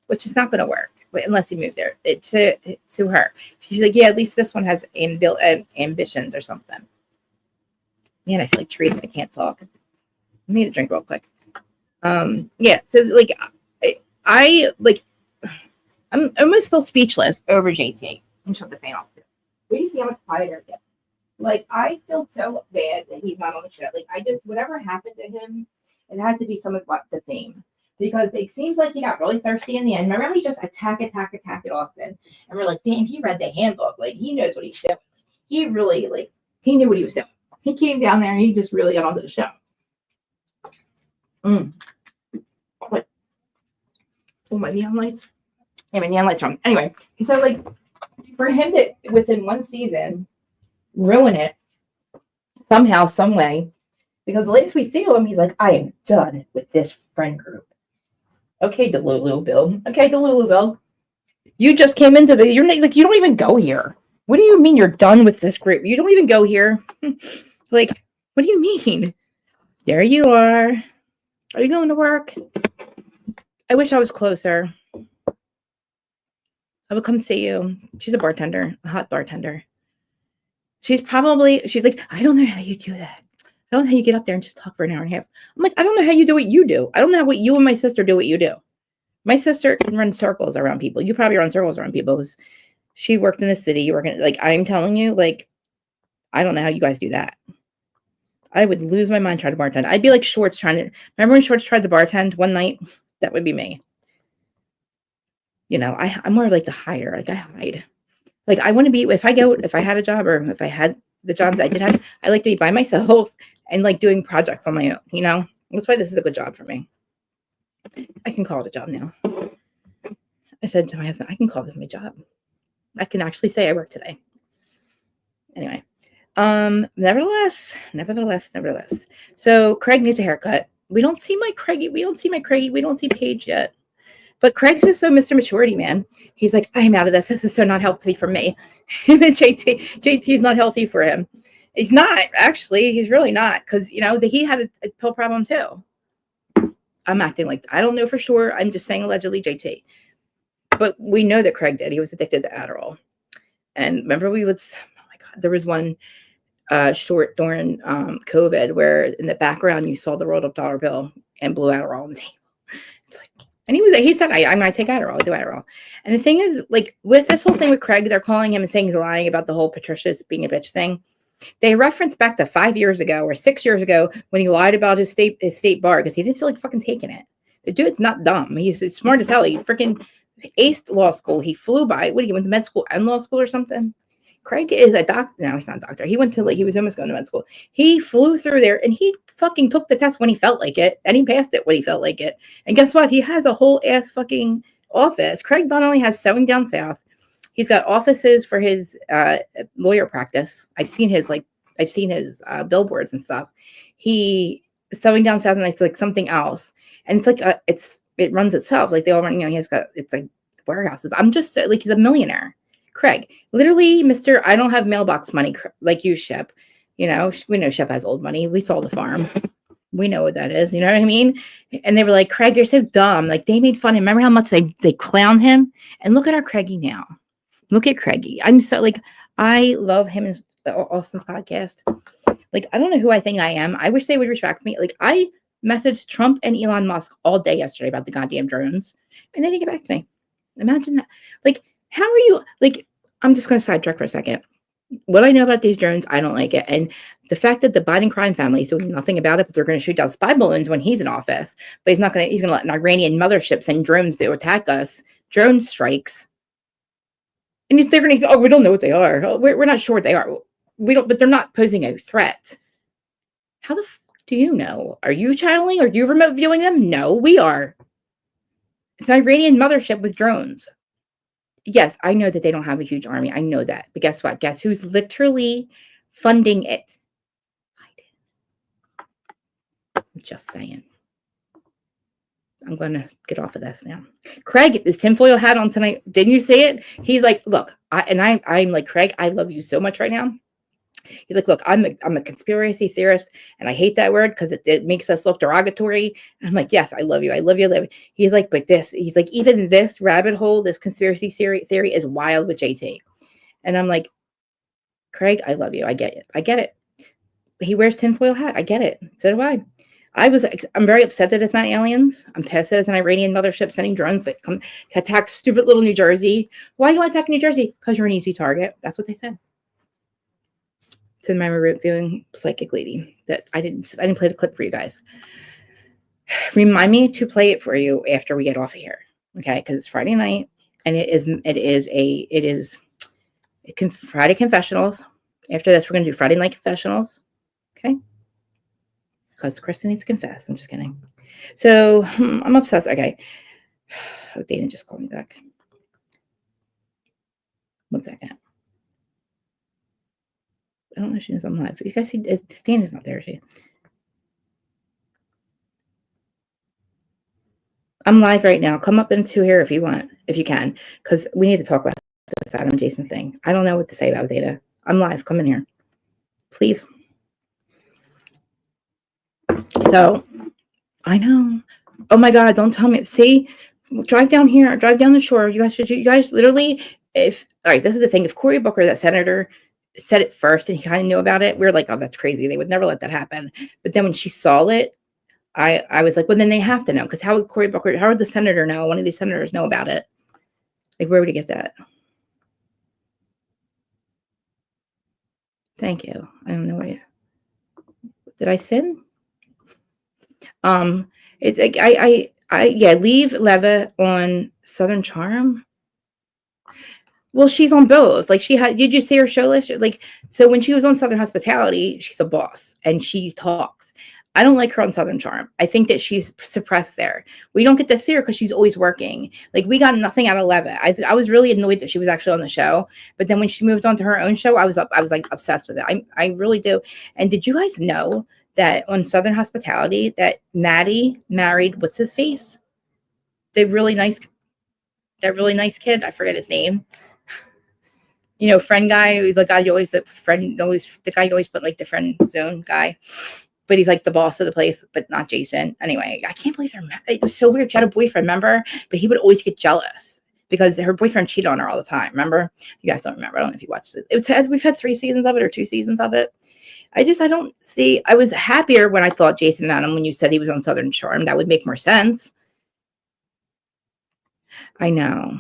which is not going to work unless he moves there, to her. She's like, yeah, at least this one has ambitions or something. Man, I feel like Teresa, I can't talk. I need a drink real quick. Yeah, so like, I'm almost still speechless over JT. Let me shut the fan off too. Where do you see how much quieter it gets? Like, I feel so bad that he's not on the show. Like, whatever happened to him, it had to be some of the fame. Because it seems like he got really thirsty in the end. Remember, he just attack at Austin. And we're like, damn, he read the handbook. Like, he knows what he's doing. He really, like, he knew what he was doing. He came down there and he just really got onto the show. Oh, my neon lights. Yeah, my neon lights on. Anyway, so like for him to within one season ruin it somehow, some way, because the latest we see of him, he's like, I am done with this friend group. Okay, Delulu Bill. Okay, Delulu Bill. You just came into you're like, you don't even go here. What do you mean you're done with this group? You don't even go here. Like, what do you mean? There you are. Are you going to work? I wish I was closer. I would come see you. She's a bartender, a hot bartender. She's like, I don't know how you do that. I don't know how you get up there and just talk for an hour and a half. I'm like, I don't know how you do what you do. I don't know what you and my sister do what you do. My sister can run circles around people. You probably run circles around people. She worked in the city. You work in, like, I'm telling you, like, I don't know how you guys do that. I would lose my mind trying to bartend. I'd be like Schwartz remember when Schwartz tried to bartend one night? That would be me. You know, I'm more like the hider. Like, I hide. Like, I want to be, if I had a job, or if I had the jobs I did have, I like to be by myself and like doing projects on my own, you know? That's why this is a good job for me. I can call it a job now. I said to my husband, I can call this my job. I can actually say I work today. Anyway, nevertheless. So Craig needs a haircut. We don't see my Craigie. We don't see Paige yet. But Craig's just so Mr. Maturity, man. He's like, I'm out of this. This is so not healthy for me. And JT is not healthy for him. He's not, actually. He's really not. Because, you know, he had a pill problem, too. I'm acting like, I don't know for sure. I'm just saying allegedly JT. But we know that Craig did. He was addicted to Adderall. And remember, oh my God, there was one short during COVID where in the background you saw the rolled up dollar bill and blue Adderall on the table. It's like, and he said, I might take Adderall. I do Adderall. And the thing is, like, with this whole thing with Craig, they're calling him and saying he's lying about the whole Patricia's being a bitch thing. They reference back to 5 years ago or 6 years ago when he lied about his state bar because he didn't feel like fucking taking it. The dude's not dumb. He's smart as hell. He freaking aced law school. He flew by. What, he went to med school and law school or something? Craig is a doctor. No, he's not a doctor. He went to, like, he was almost going to med school. He flew through there and he fucking took the test when he felt like it, and he passed it when he felt like it. And guess what? He has a whole ass fucking office. Craig not only has Sewing Down South, he's got offices for his lawyer practice. I've seen his billboards and stuff. He Sewing Down South, and it's like something else, and it's like it runs itself. Like, they all run. You know, he has got, it's like warehouses. I'm just like, he's a millionaire. Craig, literally, Mr. I don't have mailbox money like you, Shep. You know, we know Shep has old money. We sold the farm. We know what that is. You know what I mean? And they were like, Craig, you're so dumb. Like, they made fun of him. Remember how much they clown him? And look at our Craigie now. Look at Craigie. I'm so, like, I love him and Austin's podcast. Like, I don't know who I think I am. I wish they would respect me. Like, I messaged Trump and Elon Musk all day yesterday about the goddamn drones, and they didn't get back to me. Imagine that. Like, how are you? Like, I'm just going to sidetrack for a second. What I know about these drones, I don't like it. And the fact that the Biden crime family is doing nothing about it, but they're going to shoot down spy balloons when he's in office, but he's going to let an Iranian mothership send drones to attack us, drone strikes. And they're going to say, oh, we don't know what they are. Oh, we're not sure what they are. We don't, but they're not posing a threat. How the fuck do you know? Are you channeling? Are you remote viewing them? No, we are. It's an Iranian mothership with drones. Yes, I know that they don't have a huge army. I know that. But guess what? Guess who's literally funding it? Biden. I'm just saying. I'm going to get off of this now. Craig, this tinfoil hat on tonight. Didn't you see it? He's like, look, I'm like, Craig, I love you so much right now. He's like, look, I'm a conspiracy theorist, and I hate that word because it makes us look derogatory. And I'm like, yes, I love you. I love you. I love you. He's like, but he's like, even this rabbit hole, this conspiracy theory is wild with JT. And I'm like, Craig, I love you. I get it. I get it. He wears tinfoil hat. I get it. So do I. I'm very upset that it's not aliens. I'm pissed that it's an Iranian mothership sending drones that come attack stupid little New Jersey. Why you want to attack New Jersey? Because you're an easy target. That's what they said. To my remote viewing psychic lady that I didn't play the clip for you guys. Remind me to play it for you after we get off of here, okay? Because it's Friday night, and it is Friday confessionals. After this, we're gonna do Friday night confessionals, okay? Because Kristen needs to confess. I'm just kidding. So I'm obsessed. Okay, oh, Dana just called me back. 1 second. I don't know if she knows I'm live. You guys see, Dana's not there, is she? I'm live right now. Come up into here if you want, if you can, because we need to talk about this Adam Jason thing. I don't know what to say about Dana. I'm live. Come in here, please. So, I know. Oh my God! Don't tell me. See, drive down here. Drive down the shore. You guys literally. All right, this is the thing. If Cory Booker, that senator, said it first and he kind of knew about it, we were like, oh, that's crazy. They would never let that happen. But then when she saw it, I was like, well, then they have to know, because how would Cory Booker, how would the senator know? One of these senators know about it? Like, where would he get that? Thank you. I don't know where. Did I sin? It's like yeah, leave Leva on Southertn Charm. Well, she's on both. Like, did you see her show list? Like, so when she was on Southern Hospitality, she's a boss and she talks. I don't like her on Southertn Charm. I think that she's suppressed there. We don't get to see her because she's always working. Like, we got nothing out of Leva. I was really annoyed that she was actually on the show. But then when she moved on to her own show, I was like obsessed with it. I really do. And did you guys know that on Southern Hospitality that Maddie married what's his face? That really nice kid. I forget his name. You know, friend guy, the guy you always put like the friend zone guy, but he's like the boss of the place, but not Jason. Anyway, I can't believe it was so weird. She had a boyfriend, remember? But he would always get jealous because her boyfriend cheated on her all the time. Remember? You guys don't remember. I don't know if you watched it. We've had 3 seasons of it or 2 seasons of it. I was happier when I thought Jason and Adam, when you said he was on Southertn Charm, that would make more sense. I know.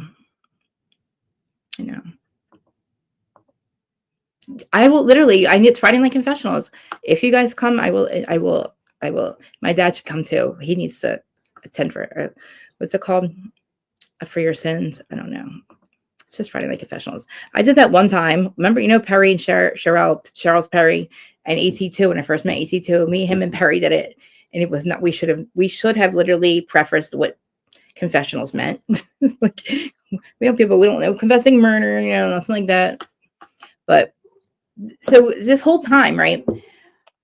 I will literally, I need Friday night confessionals. If you guys come, I will. My dad should come too. He needs to attend for, what's it called? for your sins. I don't know. It's just Friday Night Confessionals. I did that one time. Remember, Perry and Cheryl's Perry and AT2. When I first met AT2, me, him, and Perry did it, and it was not. We should have literally prefaced what confessionals meant. Like, we have people we don't know confessing murder, nothing like that. But so this whole time, right?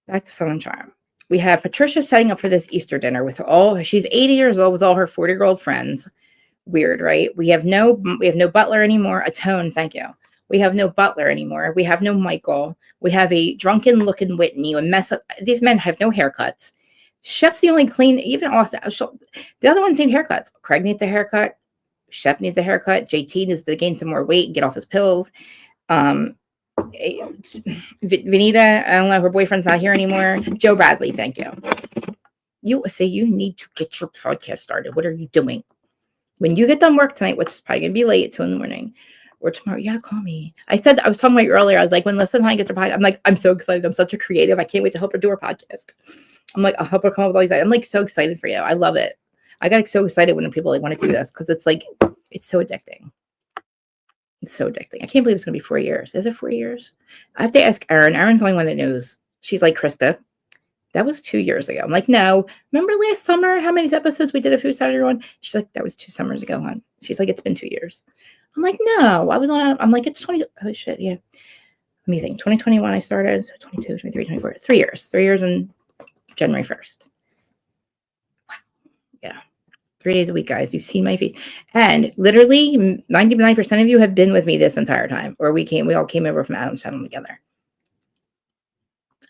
Back to Southertn Charm. We have Patricia setting up for this Easter dinner with she's 80 years old with all her 40-year-old friends. Weird, right? We have no butler anymore. Atone, thank you. We have no butler anymore. We have no Michael. We have a drunken looking Whitney and mess up. These men have no haircuts. Shep's the only clean, even Austin. The other ones need haircuts. Craig needs a haircut. Shep needs a haircut. JT needs to gain some more weight and get off his pills. Vanita, I don't know, her boyfriend's not here anymore. Joe Bradley, thank you. You say you need to get your podcast started. What are you doing? When you get done work tonight, which is probably going to be late, 2 a.m, or tomorrow, you got to call me. I was talking about you earlier. I was like, when Lisa and I get their podcast, I'm like, I'm so excited. I'm such a creative. I can't wait to help her do her podcast. I'm like, I'll help her come up with all these ideas. I'm like so excited for you. I love it. I got so excited when people want to do this because it's like, it's so addicting. It's so addicting. I can't believe it's going to be 4 years. Is it 4 years? I have to ask Erin. Erin's the only one that knows. She's like, Krista, that was 2 years ago. I'm like, no. Remember last summer how many episodes we did a Food Saturday one? She's like, that was 2 summers ago, hon. She's like, it's been 2 years. I'm like, no. I was on. I'm like, it's 20. Oh shit, yeah. Let me think. 2021 I started. So 22, 23, 24. 3 years. 3 years and January 1st. Wow. Yeah. 3 days a week, guys. You've seen my face. And literally 99% of you have been with me this entire time. Or we all came over from Adam's channel together.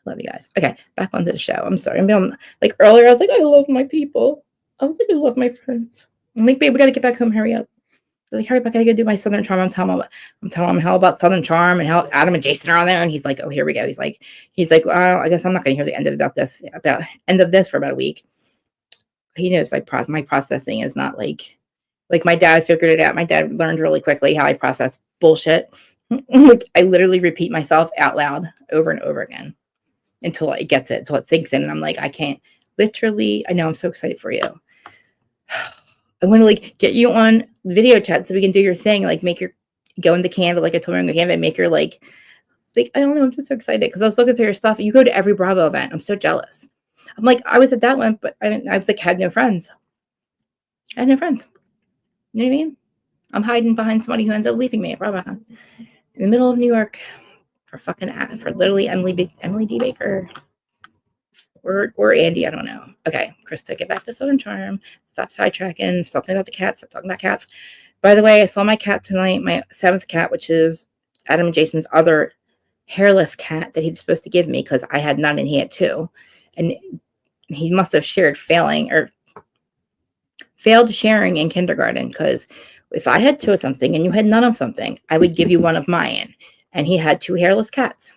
Love you guys. Okay, back onto the show. I'm sorry. I'm like earlier, I was like, I love my people. I was like, I love my friends. I'm like, babe, we gotta get back home. Hurry up. I was like, hurry up, I gotta go do my Southertn Charm. I'm telling him how about Southertn Charm and how Adam and Jason are on there. And he's like, oh, here we go. He's like, well, I guess I'm not gonna hear the end of this for about a week. He knows like my processing is not like my dad figured it out. My dad learned really quickly how I process bullshit. Like I literally repeat myself out loud over and over again. Until it sinks in. And I'm like, I can't literally, I know I'm so excited for you. I want to like get you on video chat so we can do your thing. Like go in the Canva, like I told you in the Canva, and make your like, I don't know. I'm just so excited because I was looking through your stuff. You go to every Bravo event. I'm so jealous. I'm like, I was at that one, but I was like, had no friends. I had no friends. You know what I mean? I'm hiding behind somebody who ended up leaving me at BravoCon in the middle of New York. For literally Emily D. Baker or Andy, I don't know. Okay, Krista, get back to Southertn Charm. Stop sidetracking. Stop talking about the cats. Stop talking about cats. By the way, I saw my cat tonight, my 7th cat, which is Adam and Jason's other hairless cat that he's supposed to give me because I had none and he had 2. And he must have failed sharing in kindergarten because if I had 2 of something and you had none of something, I would give you one of mine. And he had 2 hairless cats.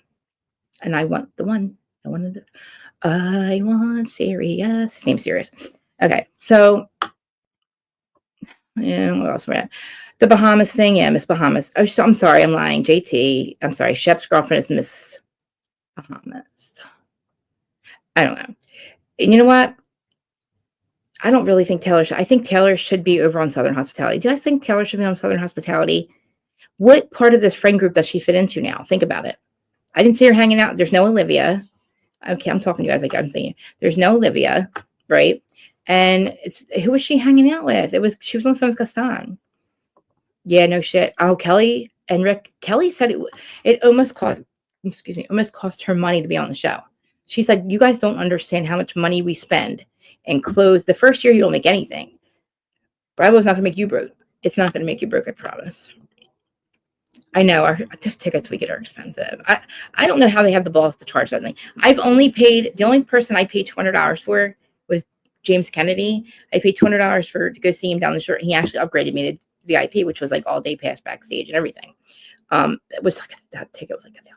And I want the one. I want Sirius. His name's Sirius. Okay, so yeah, what else we're at? The Bahamas thing, yeah, Miss Bahamas. Oh, so I'm sorry, I'm lying. JT, I'm sorry. Shep's girlfriend is Miss Bahamas. I don't know. And you know what? I don't really think I think Taylor should be over on Southertn Hospitality. Do you guys think Taylor should be on Southertn Hospitality? What part of this friend group does she fit into now? Think about it. I didn't see her hanging out. There's no Olivia. Okay, I'm talking to you guys like I'm saying. There's no Olivia, right? And who was she hanging out with? She was on the phone with Gaston. Yeah, no shit. Oh, Kelly and Rick. Kelly said it almost cost her money to be on the show. She's like, you guys don't understand how much money we spend and clothes. The first year you don't make anything. Bravo's not gonna make you broke. It's not gonna make you broke, I promise. I know those tickets we get are expensive. I don't know how they have the balls to charge that thing. The only person I paid $200 for was James Kennedy. I paid $200 to go see him down the shore, and he actually upgraded me to VIP, which was like all day pass backstage and everything. It was like that ticket was like $1,000,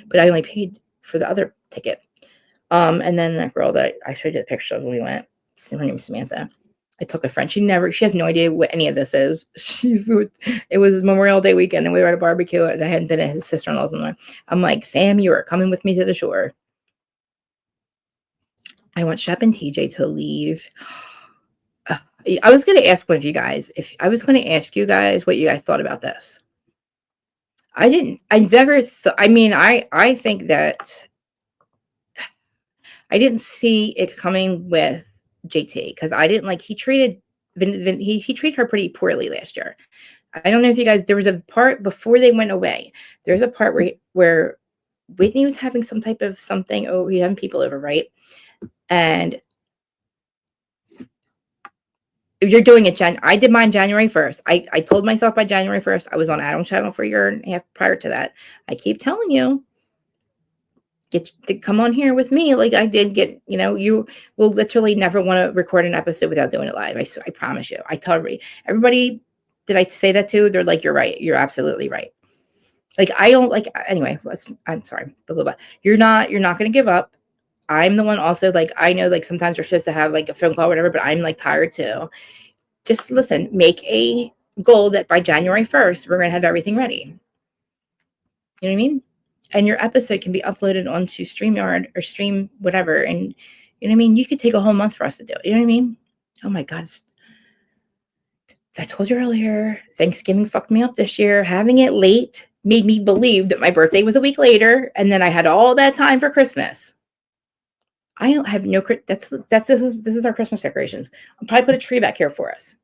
but I only paid for the other ticket. And then that girl that I showed you the picture of when we went, her name is Samantha. I took a friend. She has no idea what any of this is. It was Memorial Day weekend and we were at a barbecue and I hadn't been at his sister-in-law's. And I'm like, Sam, you are coming with me to the shore. I want Shep and TJ to leave. I was going to ask one of you guys, if I was going to ask you guys what you guys thought about this. I never thought, I mean, I think that I didn't see it coming with JT because I didn't like, he treated, he treated her pretty poorly last year. I don't know if you guys, there was a part before they went away. There's a part where Whitney was having some type of something. Oh, we having people over, right? And you're doing it, I did mine January 1st. I told myself by January 1st, I was on Adam's channel for a year and a half prior to that. I keep telling you, get to come on here with me. Like I did get, you will literally never want to record an episode without doing it live. I promise you. I tell everybody, did I say that too? They're like, you're right. You're absolutely right. Like, I don't like, anyway, I'm sorry, blah, blah, blah. You're not going to give up. I'm the one also, like, I know, like, sometimes we're supposed to have like a phone call or whatever, but I'm like tired too. Just listen, make a goal that by January 1st, we're going to have everything ready. You know what I mean? And your episode can be uploaded onto StreamYard or Stream whatever. And you know what I mean? You could take a whole month for us to do it. You know what I mean? Oh my God. As I told you earlier, Thanksgiving fucked me up this year. Having it late made me believe that my birthday was a week later. And then I had all that time for Christmas. I don't have no, this is our Christmas decorations. I'll probably put a tree back here for us.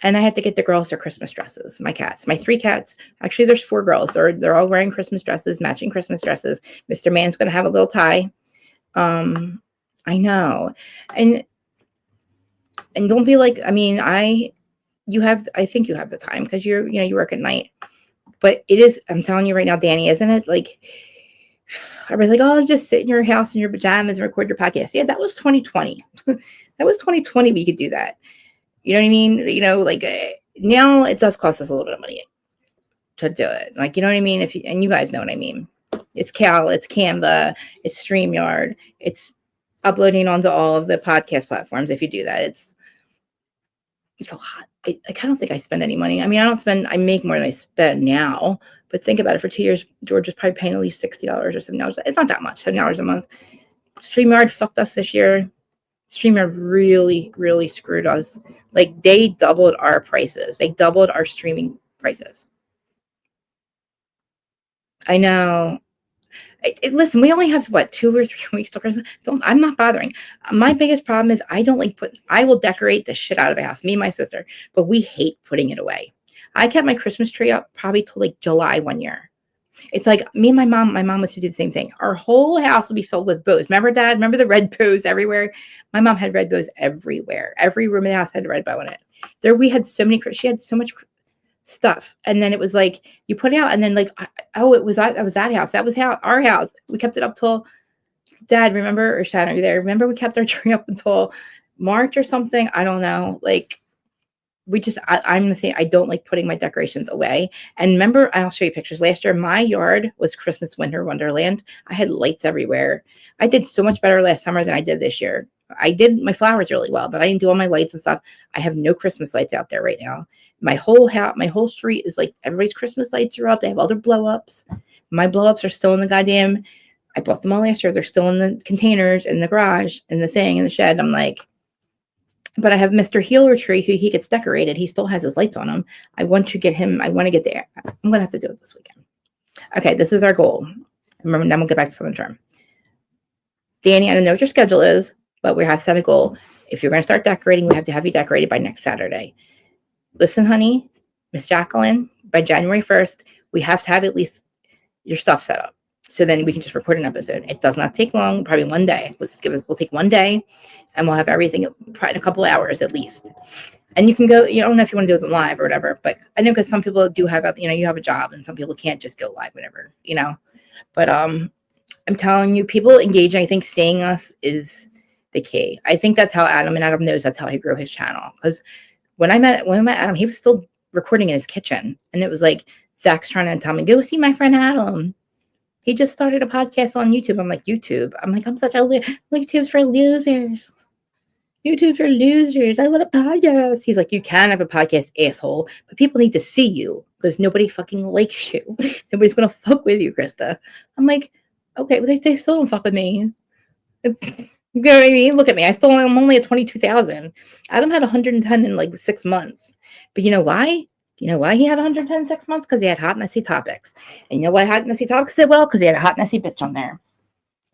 And I have to get the girls their Christmas dresses. My cats, my 3 cats. Actually, there's 4 girls. They're all wearing Christmas dresses, matching Christmas dresses. Mr. Man's going to have a little tie. I know. And don't be like, I mean, I think you have the time because you work at night. But it is, I'm telling you right now, Danny, isn't it? Like, everybody's like, oh, just sit in your house in your pajamas and record your podcast. Yeah, that was 2020. That was 2020. We could do that. You know what I mean? Like now it does cost us a little bit of money to do it. Like, you know what I mean? And you guys know what I mean. It's Cal, it's Canva, it's StreamYard, it's uploading onto all of the podcast platforms. If you do that, it's a lot. I kind of think I spend any money. I mean, I make more than I spend now, but think about it. For 2 years, George is probably paying at least $60 or $70. It's not that much, $70 a month. StreamYard fucked us this year. StreamYard really, really screwed us. Like, they doubled our prices. They doubled our streaming prices. I know. Listen, we only have, 2 or 3 weeks till Christmas. I'm not bothering. My biggest problem is I don't like I will decorate the shit out of a house, me and my sister, but we hate putting it away. I kept my Christmas tree up probably till like July one year. It's like me and my mom was to do the same thing. Our whole house would be filled with bows. Remember, Dad? Remember the red bows everywhere? My mom had red bows everywhere. Every room in the house had a red bow in it. We had so many, she had so much stuff. And then it was like, you put it out and then like, oh, that was that house. That was our house. We kept it up till, Dad, remember, or Shannon, are you there? Remember we kept our tree up until March or something? I don't know. Like, I'm the same. I don't like putting my decorations away. And remember, I'll show you pictures. Last year, my yard was Christmas Winter Wonderland. I had lights everywhere. I did so much better last summer than I did this year. I did my flowers really well, but I didn't do all my lights and stuff. I have no Christmas lights out there right now. My whole house, my whole street is like everybody's Christmas lights are up. They have all their blow ups. My blow ups are still in the goddamn. I bought them all last year. They're still in the containers in the garage, in the thing, in the shed. I'm like, but I have Mr. Healer Tree who he gets decorated. He still has his lights on him. I want to get there. I'm going to have to do it this weekend. Okay, this is our goal. Remember, then we'll get back to Southertn Charm. Danny, I don't know what your schedule is, but we have set a goal. If you're going to start decorating, we have to have you decorated by next Saturday. Listen, honey, Miss Jacqueline, by January 1st, we have to have at least your stuff set up. So then we can just record an episode. It does not take long, probably one day. We'll take one day and we'll have everything probably in a couple of hours at least. And you can go, you don't know if you want to do it live or whatever, but I know because some people do have, you have a job and some people can't just go live, whatever, But I'm telling you, people engaging, I think seeing us is the key. I think that's how Adam knows that's how he grew his channel. Because when I met Adam, he was still recording in his kitchen. And it was like, Zach's trying to tell me, go see my friend Adam. He just started a podcast on YouTube. I'm like, YouTube? I'm like, I'm such a YouTube's for losers. YouTube's for losers. I want a podcast. He's like, you can have a podcast, asshole, but people need to see you because nobody fucking likes you. Nobody's going to fuck with you, Krista. I'm like, okay, well, they still don't fuck with me. You know what I mean? Look at me. I'm only at 22,000. Adam had 110 in like 6 months. But you know why? You know why he had 110 in 6 months? Because he had hot, messy topics. And you know why hot, messy topics did well? Because he had a hot, messy bitch on there.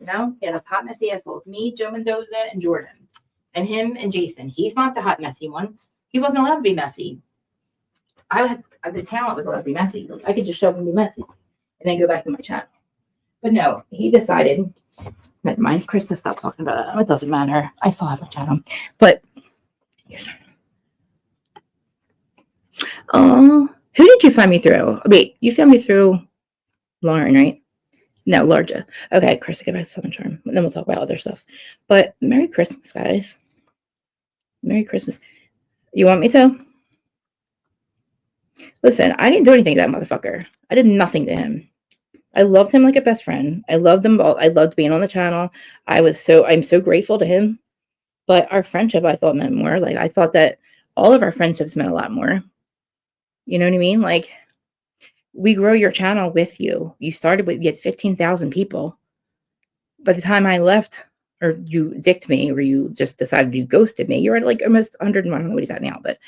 You know? He had us hot, messy assholes. Me, Joe Mendoza, and Jordan. And him and Jason. He's not the hot, messy one. He wasn't allowed to be messy. The talent was allowed to be messy. Like, I could just show up and be messy. And then go back to my channel. But no, he decided. Never mind. Krista, stop talking about it. It doesn't matter. I still have my channel. But who did you find me through? Wait, you found me through Lauren, right? No, Larja. Okay, Krista, get back to Southertn Charm. And then we'll talk about other stuff. But Merry Christmas, guys. Merry Christmas. You want me to? Listen, I didn't do anything to that motherfucker. I did nothing to him. I loved him like a best friend. I loved them both. I loved being on the channel. I'm so grateful to him. But our friendship, I thought, meant more. Like, I thought that all of our friendships meant a lot more. You know what I mean? Like, we grow your channel with you. You had 15,000 people. By the time I left, or you dicked me, or you just decided you ghosted me, you're at like almost 100. I don't know what he's at now, but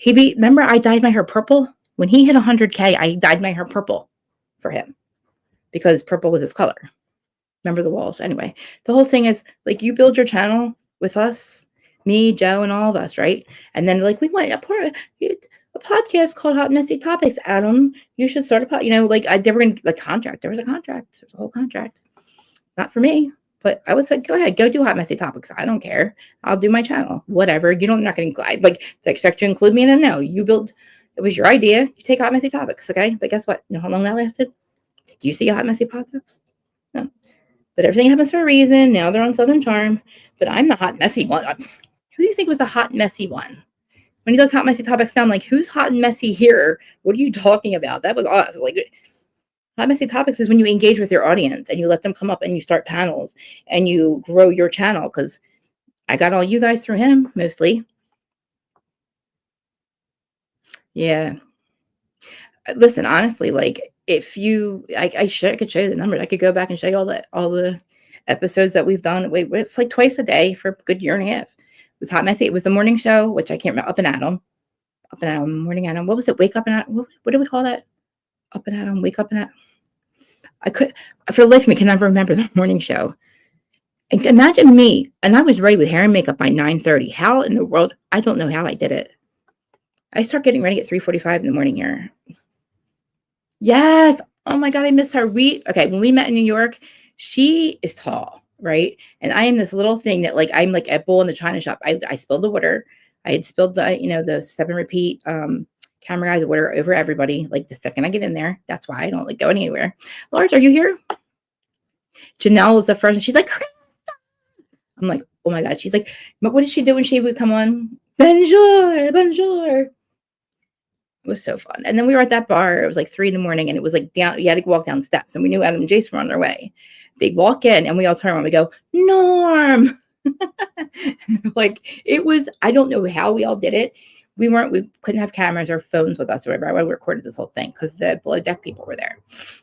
remember I dyed my hair purple? When he hit 100K, I dyed my hair purple for him. Because purple was his color. Remember the walls. Anyway, the whole thing is, like, you build your channel with us, me, Joe, and all of us, right? And then, like, we want a podcast called Hot Messy Topics. Adam, you should start a podcast. You know, like, they were going to, like, contract. There was a contract. There's a whole contract. Not for me. But I was like, go ahead, go do Hot Messy Topics. I don't care. I'll do my channel. Whatever. I'm not going to, like, to expect you to include me in it. No, it was your idea. You take Hot Messy Topics, okay? But guess what? You know how long that lasted? Did you see Hot Messy Topics? No. But everything happens for a reason. Now they're on Southertn Charm. But I'm the hot, messy one. Who do you think was the hot, messy one? When he does Hot Messy Topics now, I'm like, who's hot and messy here? What are you talking about? That was us. Like, Hot Messy Topics is when you engage with your audience and you let them come up and you start panels and you grow your channel. Because I got all you guys through him, mostly. Yeah. Listen, honestly, like, if I could show you the numbers. I could go back and show you all the episodes that we've done. It's like twice a day for a good year and a half. It was Hot Messy. It was the morning show, which I can't remember. Up and Adam, Morning Adam. What was it? Wake Up and Adam. What do we call that? Up and Adam, Wake Up and Adam. I could, for the life of me, can never remember the morning show. And imagine me, and I was ready with hair and makeup by 9:30. How in the world? I don't know how I did it. I start getting ready at 3:45 in the morning here. Yes. Oh my God, I miss her. When we met in New York, she is tall, right? And I am this little thing that, like, I'm like a bull in the china shop. I spilled the water. I had spilled the step and repeat camera guys water over everybody. Like, the second I get in there, that's why I don't like go anywhere. Large, are you here? Janelle was the first, and she's like, I'm like, oh my God. She's like, but what did she do when she would come on? Bonjour, bonjour. It was so fun. And then we were at that bar. It was like 3 a.m. and it was like down, you had to walk down steps. And we knew Adam and Jason were on their way. They walk in and we all turn around and we go, Norm. Like, it was, I don't know how we all did it. We couldn't have cameras or phones with us or whatever. I recorded this whole thing because the below deck people were there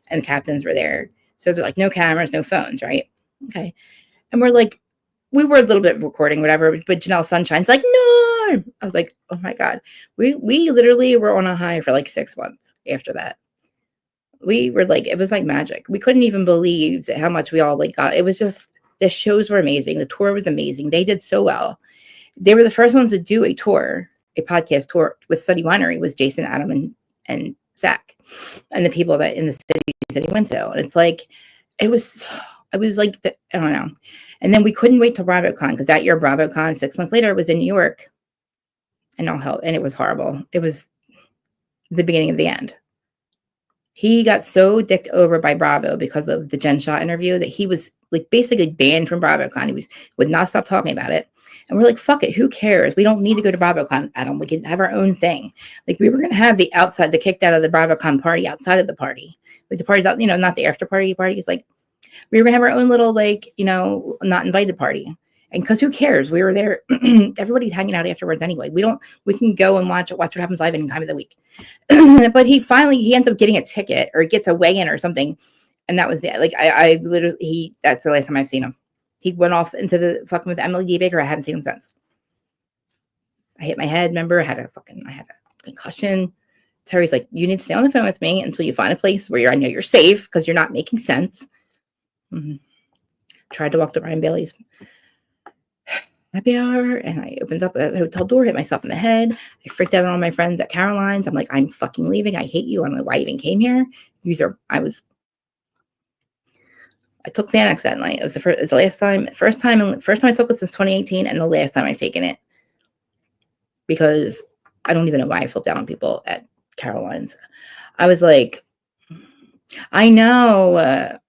and the captains were there. So they're like, no cameras, no phones, right? Okay. And we're like, we were a little bit recording, whatever, but Janelle Sunshine's like, no. I was like, oh my God. We literally were on a high for like 6 months after that. We were like, it was like magic. We couldn't even believe how much we all like got. It was just, the shows were amazing. The tour was amazing. They did so well. They were the first ones to do a podcast tour with Study Winery was Jason, Adam, and Zach, and the people that in the cities that he went to. And it's like, it was like, I don't know. And then we couldn't wait till BravoCon because that year BravoCon, 6 months later, was in New York. And it was horrible. It was the beginning of the end. He got so dicked over by Bravo because of the Jen Shah interview that he was like basically banned from BravoCon. He would not stop talking about it. And we're like, fuck it, who cares? We don't need to go to BravoCon, Adam. We can have our own thing. Like, we were going to have the kicked out of the BravoCon party outside of the party. Like, the party's out, not the after party. It's like, we were going to have our own little, like, not invited party. And because who cares? We were there. Everybody's hanging out afterwards anyway. We can go and watch what happens live any time of the week. But he ends up getting a ticket or gets a weigh-in or something. And that was it. Like, I literally, that's the last time I've seen him. He went off into the fucking with Emily D. Baker. I haven't seen him since. I hit my head. Remember, I had a concussion. Terry's like, you need to stay on the phone with me until you find a place where I know you're safe because you're not making sense. Tried to walk to Ryan Bailey's happy hour, and I opened up a hotel door, hit myself in the head. I freaked out on all my friends at Caroline's. I'm like, I'm fucking leaving. I hate you. I don't know why I even came here. I took Xanax that night. It was first time I took it since 2018, and the last time I've taken it, because I don't even know why I flipped out on people at Caroline's. I was like, I know.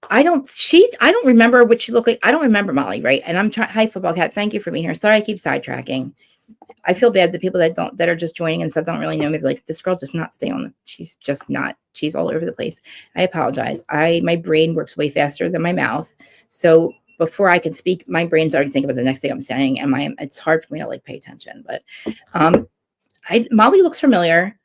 I don't remember what she looked like. I don't remember Molly, right? And I'm trying. Hi, Football Cat. Thank you for being here. Sorry, I keep sidetracking. I feel bad. The people that are just joining and stuff don't really know me. They're like, this girl does not stay on. She's just not. She's all over the place. I apologize. My brain works way faster than my mouth. So before I can speak, my brain's already thinking about the next thing I'm saying, and it's hard for me to like pay attention. But Molly looks familiar.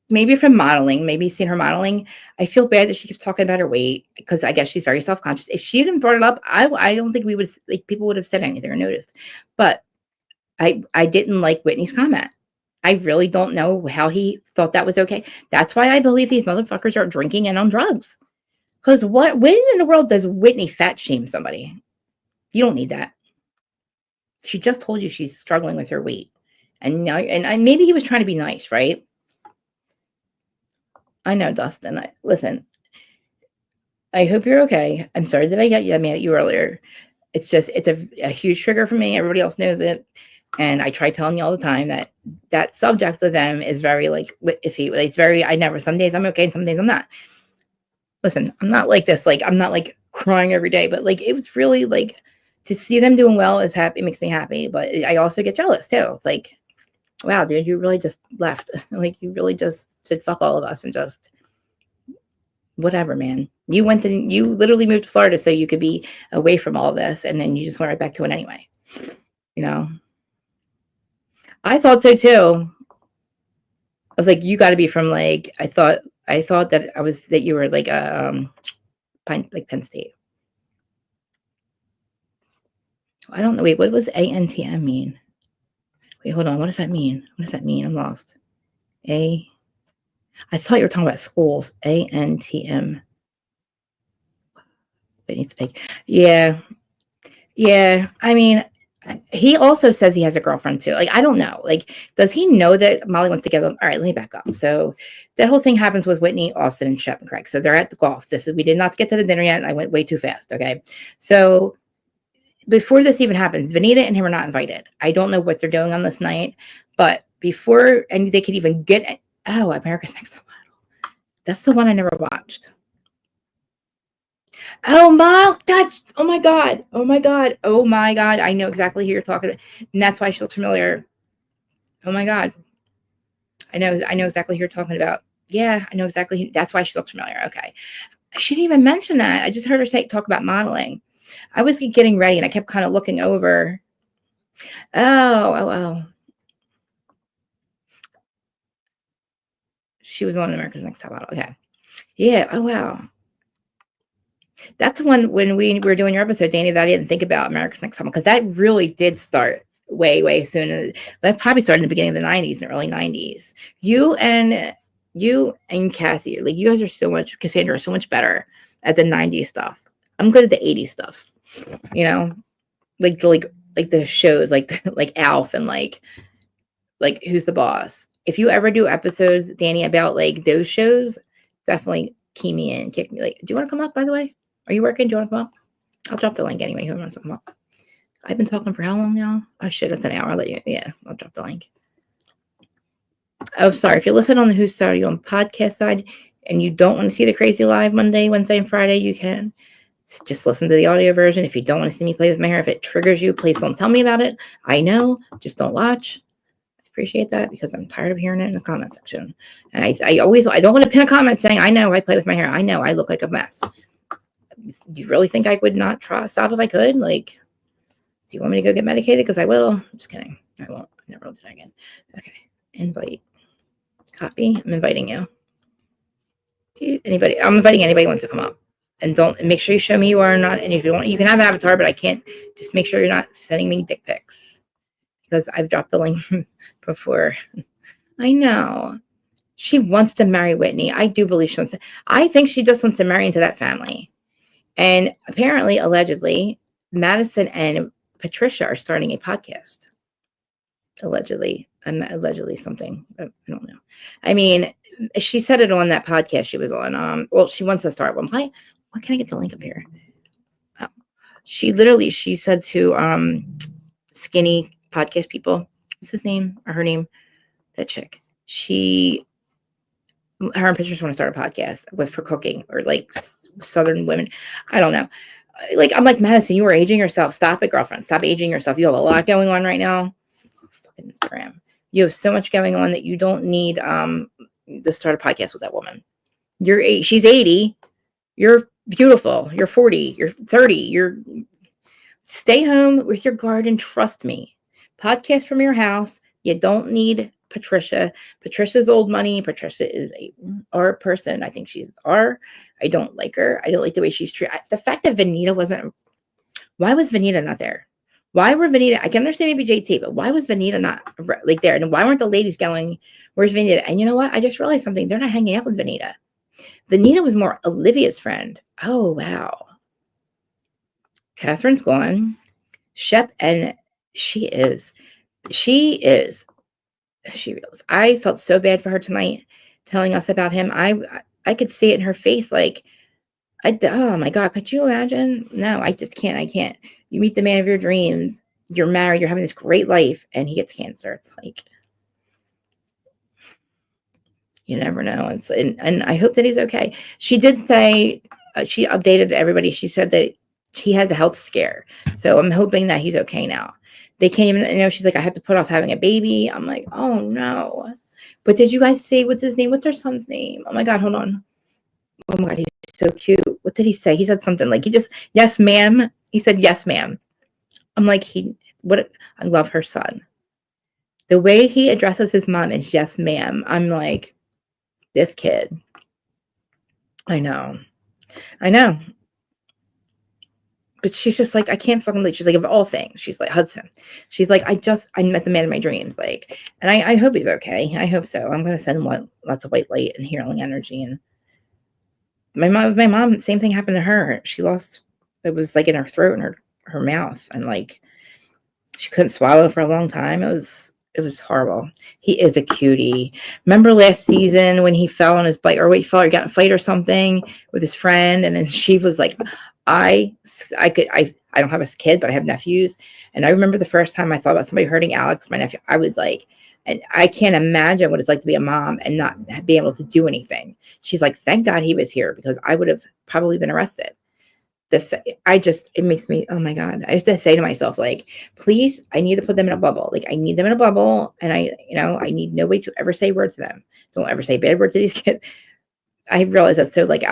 Maybe from modeling, maybe seen her modeling. I feel bad that she keeps talking about her weight because I guess she's very self-conscious. If she didn't brought it up, I don't think we would like people would have said anything or noticed. But I didn't like Whitney's comment. I really don't know how he thought that was okay. That's why I believe these motherfuckers are drinking and on drugs. Because when in the world does Whitney fat shame somebody? You don't need that. She just told you she's struggling with her weight, and now maybe he was trying to be nice, right? I know, Dustin. Listen, I hope you're okay. I'm sorry that I got mad at you earlier. It's a huge trigger for me. Everybody else knows it. And I try telling you all the time that subject of them is very like iffy. It's very, some days I'm okay and some days I'm not. Listen, I'm not like this. Like, I'm not like crying every day, but like, it was really like to see them doing well is happy. It makes me happy, but I also get jealous too. It's like, wow, dude, you really just left. Like, you really just said fuck all of us and just whatever, man. You literally moved to Florida so you could be away from all of this, and then you just went right back to it anyway. You know, I thought so too. I was like, you got to be from like, I thought that you were like Penn State. I don't know. Wait, what was ANTM mean? Wait, hold on. What does that mean? What does that mean? I'm lost. I thought you were talking about schools. ANTM. It needs to pick. Yeah. I mean, he also says he has a girlfriend too. Like, I don't know. Like, does he know that Molly wants to give him? All right, let me back up. So that whole thing happens with Whitney, Austin, and Shep and Craig. So they're at the golf. We did not get to the dinner yet. I went way too fast. Okay. So before this even happens, Vanita and him are not invited. I don't know what they're doing on this night, but before and they could even get America's Next Top Model. That's the one I never watched. Oh my God. I know exactly who you're talking about. And that's why she looks familiar. Oh my God. I know exactly who you're talking about. Yeah, I know exactly. That's why she looks familiar. Okay. She didn't even mention that. I just heard her talk about modeling. I was getting ready and I kept kind of looking over. Oh. She was on America's Next Top Model. Okay. Yeah. Oh, wow. That's one when we were doing your episode, Danny, that I didn't think about America's Next Top Model, because that really did start way soon. That probably started in the beginning of the 90s and early 90s. You and Cassie, like, you guys are so much, Cassandra, are so much better at the 90s stuff. I'm good at the 80s stuff. You know, like the shows like Alf and like Who's the Boss. If you ever do episodes, Danny, about like those shows, definitely key me in, kick me. Like, do you want to come up, by the way? Are you working? Do you want to come up? I'll drop the link anyway. Who wants to come up? I've been talking for how long now? Oh shit, it's an hour. I'll drop the link. Oh, sorry. If you listen on the Who's Side, you on podcast side, and you don't want to see the crazy live Monday, Wednesday, and Friday, you can just listen to the audio version. If you don't want to see me play with my hair, if it triggers you, please don't tell me about it. I know, just don't watch. I appreciate that because I'm tired of hearing it in the comment section. And I don't want to pin a comment saying, I know I play with my hair. I know I look like a mess. Do you really think I would not stop if I could? Like, do you want me to go get medicated? Because I will. I'm just kidding. I won't. I never will do that again. Okay. Invite. Copy. I'm inviting you. I'm inviting anybody who wants to come up. And don't make sure you show me you are not. And if you want, you can have an avatar, but I can't. Just make sure you're not sending me dick pics because I've dropped the link before. I know she wants to marry Whitney. I do believe she wants to. I think she just wants to marry into that family. And apparently, allegedly, Madison and Patricia are starting a podcast. Allegedly, allegedly something. I don't know. I mean, she said it on that podcast she was on. Well, she wants to start one. Why can I get the link up here? Oh. She said to skinny podcast people, what's his name or her name? That chick. Her and Patricia want to start a podcast for cooking or like Southern women. I don't know. Like, I'm like, Madison, you are aging yourself. Stop it, girlfriend. Stop aging yourself. You have a lot going on right now. Fucking Instagram. You have so much going on that you don't need to start a podcast with that woman. She's 80. You're beautiful. You're 40. You're 30. Stay home with your garden. Trust me. Podcast from your house. You don't need Patricia. Patricia's old money. Patricia is our person. I think she's our. I don't like her. I don't like the way she's treated. The fact that Vanita wasn't. Why was Vanita not there? Why were Vanita? I can understand maybe JT, but why was Vanita not like there? And why weren't the ladies going? Where's Vanita? And you know what? I just realized something. They're not hanging out with Vanita. Vanita was more Olivia's friend. Oh wow. Catherine's gone. Shep, and she is. I felt so bad for her tonight, telling us about him. I could see it in her face, like, oh my God, could you imagine? No, I just can't. I can't. You meet the man of your dreams. You're married. You're having this great life, and he gets cancer. It's like, you never know. And I hope that he's okay. She did say, she updated everybody. She said that he had a health scare. So I'm hoping that he's okay now. They can't even, she's like, I have to put off having a baby. I'm like, oh no. But did you guys see, what's his name? What's our son's name? Oh my God, hold on. Oh my God, he's so cute. What did he say? He said something like, yes, ma'am. He said, yes, ma'am. I'm like, I love her son. The way he addresses his mom is yes, ma'am. I'm like, this kid. I know. But she's just like, I can't fucking believe. She's like, of all things, she's like, Hudson. She's like, I met the man of my dreams. Like, and I hope he's okay. I hope so. I'm going to send him lots of white light and healing energy. And my mom, same thing happened to her. She lost, it was like in her throat and her mouth. And like, she couldn't swallow for a long time. It was horrible. He is a cutie. Remember last season when he fell on his bike, or he got in a fight or something with his friend, and then she was like, I don't have a kid, but I have nephews. And I remember the first time I thought about somebody hurting Alex, my nephew, I was like, and I can't imagine what it's like to be a mom and not be able to do anything. She's like, thank God he was here, because I would have probably been arrested. It makes me, oh my God. I used to say to myself, like, please, I need to put them in a bubble. Like, I need them in a bubble. And I need nobody to ever say a word to them. Don't ever say a bad word to these kids. I realize that. So like,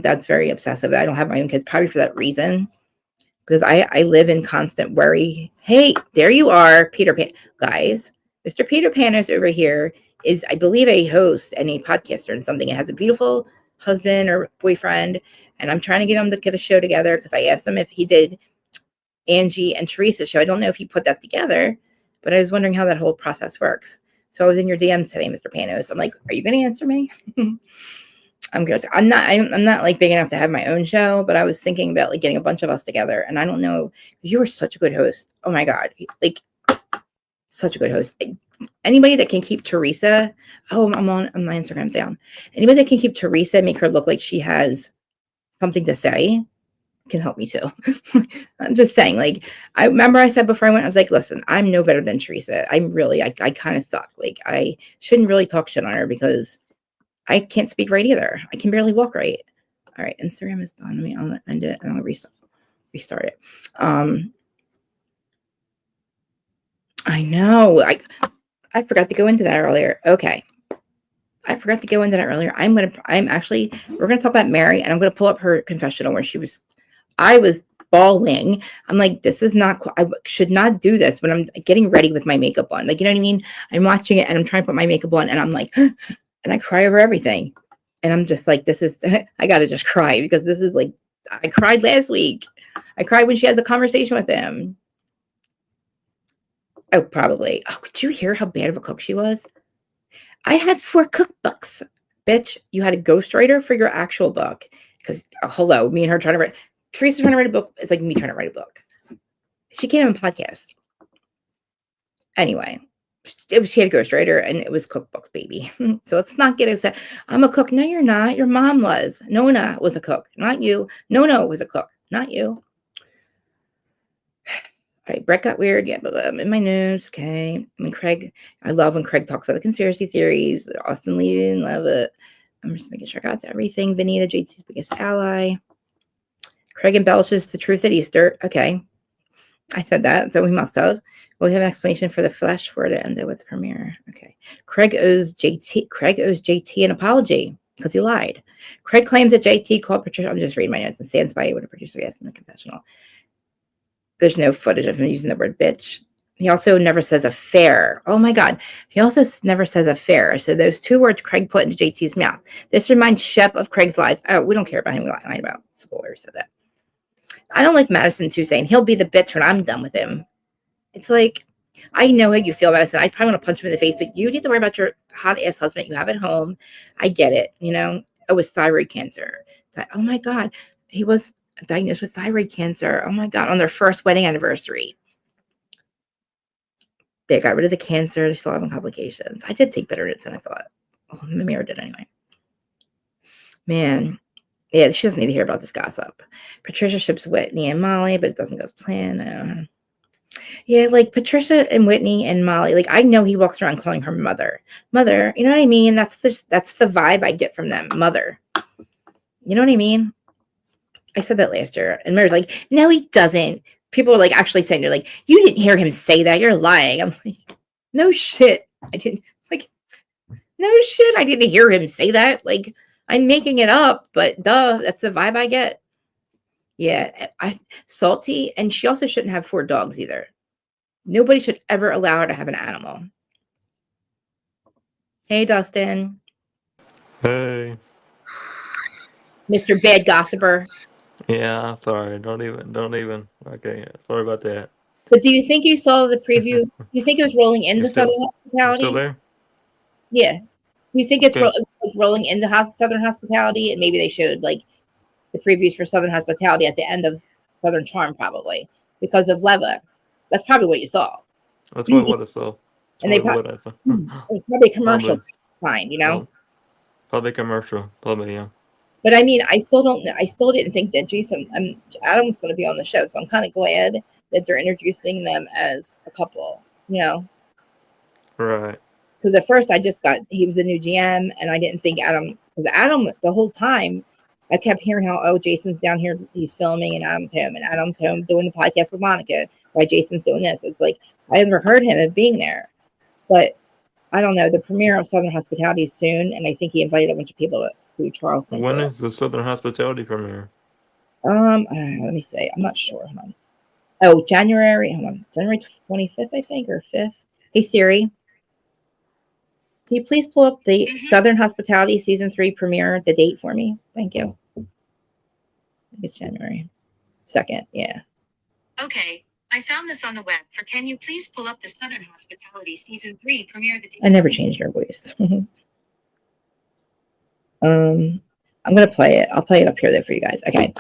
that's very obsessive. I don't have my own kids probably for that reason, because I live in constant worry. Hey, there you are, Peter Pan. Guys, Mr. Peter Panos over here is, I believe, a host and a podcaster and something. It has a beautiful husband or boyfriend. And I'm trying to get him to get a show together, because I asked him if he did Angie and Teresa's show. I don't know if he put that together, but I was wondering how that whole process works. So I was in your DMs today, Mr. Panos. I'm like, are you going to answer me? I'm not like big enough to have my own show, but I was thinking about like getting a bunch of us together. And I don't know, because you were such a good host. Oh my God. Like, such a good host. Anybody that can keep Teresa, I'm on my Instagram down. Anybody that can keep Teresa, make her look like she has something to say, can help me too. I'm just saying, like, I remember I said before I went, I was like, listen, I'm no better than Teresa. I'm really, I kind of suck. Like, I shouldn't really talk shit on her, because I can't speak right either. I can barely walk right. All right, Instagram is done. I'll end it and I'll restart it. I know. I forgot to go into that earlier. Okay. I forgot to go into that earlier. We're going to talk about Mary, and I'm going to pull up her confessional where I was bawling. I'm like, this is not, I should not do this when I'm getting ready with my makeup on. Like, you know what I mean? I'm watching it and I'm trying to put my makeup on, and I'm like, and I cry over everything. And I'm just like, I got to just cry, because this is like I cried last week. I cried when she had the conversation with him. Oh, probably. Oh, did you hear how bad of a cook she was? I had 4 cookbooks. Bitch, you had a ghostwriter for your actual book. Because, hello, me and her trying to write. Teresa trying to write a book. It's like me trying to write a book. She can't have a podcast. Anyway, she had a ghostwriter, and it was cookbooks, baby. So let's not get upset. I'm a cook. No, you're not. Your mom was. Nona was a cook, not you. Nona was a cook, not you. All right, Brett got weird. Yeah, but in my news. Okay. Craig, I love when Craig talks about the conspiracy theories. Austin leaving, love it. I'm just making sure I got to everything. Vanita, JT's biggest ally. Craig embellishes the truth at Easter. Okay. I said that, so we must have. We have an explanation for the flesh for it ended with the premiere. Okay. Craig owes JT an apology because he lied. Craig claims that JT called Patricia. I'm just reading my notes and stands by what a producer asked in the confessional. There's no footage of him using the word bitch. He also never says affair. Oh my God. He also never says affair. So those 2 words Craig put into JT's mouth. This reminds Shep of Craig's lies. Oh, we don't care about him lying about school or said that. I don't like Madison too saying he'll be the bitch when I'm done with him. It's like, I know how you feel, Madison. I probably want to punch him in the face, but you need to worry about your hot ass husband you have at home. I get it. It was thyroid cancer. Oh my God. He was diagnosed with thyroid cancer. Oh my God. On their first wedding anniversary. They got rid of the cancer. They're still having complications. I did take better notes than I thought. Oh, Mira did anyway. Man. Yeah, she doesn't need to hear about this gossip. Patricia ships Whitney and Molly, but it doesn't go as planned. Yeah, like Patricia and Whitney and Molly. Like, I know he walks around calling her mother. Mother, you know what I mean? That's the vibe I get from them. Mother. You know what I mean? I said that last year. And Mary's like, no, he doesn't. People are like actually saying, you're like, you didn't hear him say that. You're lying. I'm like, no shit. I didn't. Like, no shit. I didn't hear him say that. Like, I'm making it up, but duh, that's the vibe I get. Yeah, salty. And she also shouldn't have 4 dogs either. Nobody should ever allow her to have an animal. Hey, Dustin. Hey. Mr. Bad Gossiper. Yeah, sorry. Don't even. Okay, sorry about that. But do you think you saw the preview? Do you think it was rolling into Southern You still Hospitality? there? Yeah. Do you think it's Okay. rolling into Southern Hospitality? And maybe they showed like the previews for Southern Hospitality at the end of Southertn Charm, probably because of Leva. That's probably what you saw. That's what I saw. That's And they what I saw. it was probably a commercial. Probably. Fine, Probably commercial. Probably, yeah. But I mean, I still don't know. I still didn't think that Jason and Adam was going to be on the show. So I'm kind of glad that they're introducing them as a couple, Right. Because at first he was a new GM and I didn't think Adam, because Adam, the whole time, I kept hearing how, Jason's down here, he's filming and Adam's home doing the podcast with Monica, while Jason's doing this. It's like, I never heard him of being there. But I don't know. The premiere of Southern Hospitality is soon. And I think he invited a bunch of people to Charleston. When is the Southern Hospitality premiere? Let me see. I'm not sure. Hold on. Oh, January 25th, I think, or 5th. Hey, Siri, can you please pull up the Southern Hospitality Season 3 premiere, the date for me? Thank you. I think it's January 2nd. Yeah. Okay. I found this on the web. Can you please pull up the Southern Hospitality Season 3 premiere, the date? I never changed your voice. I'm going to play it. I'll play it up here there for you guys. Okay.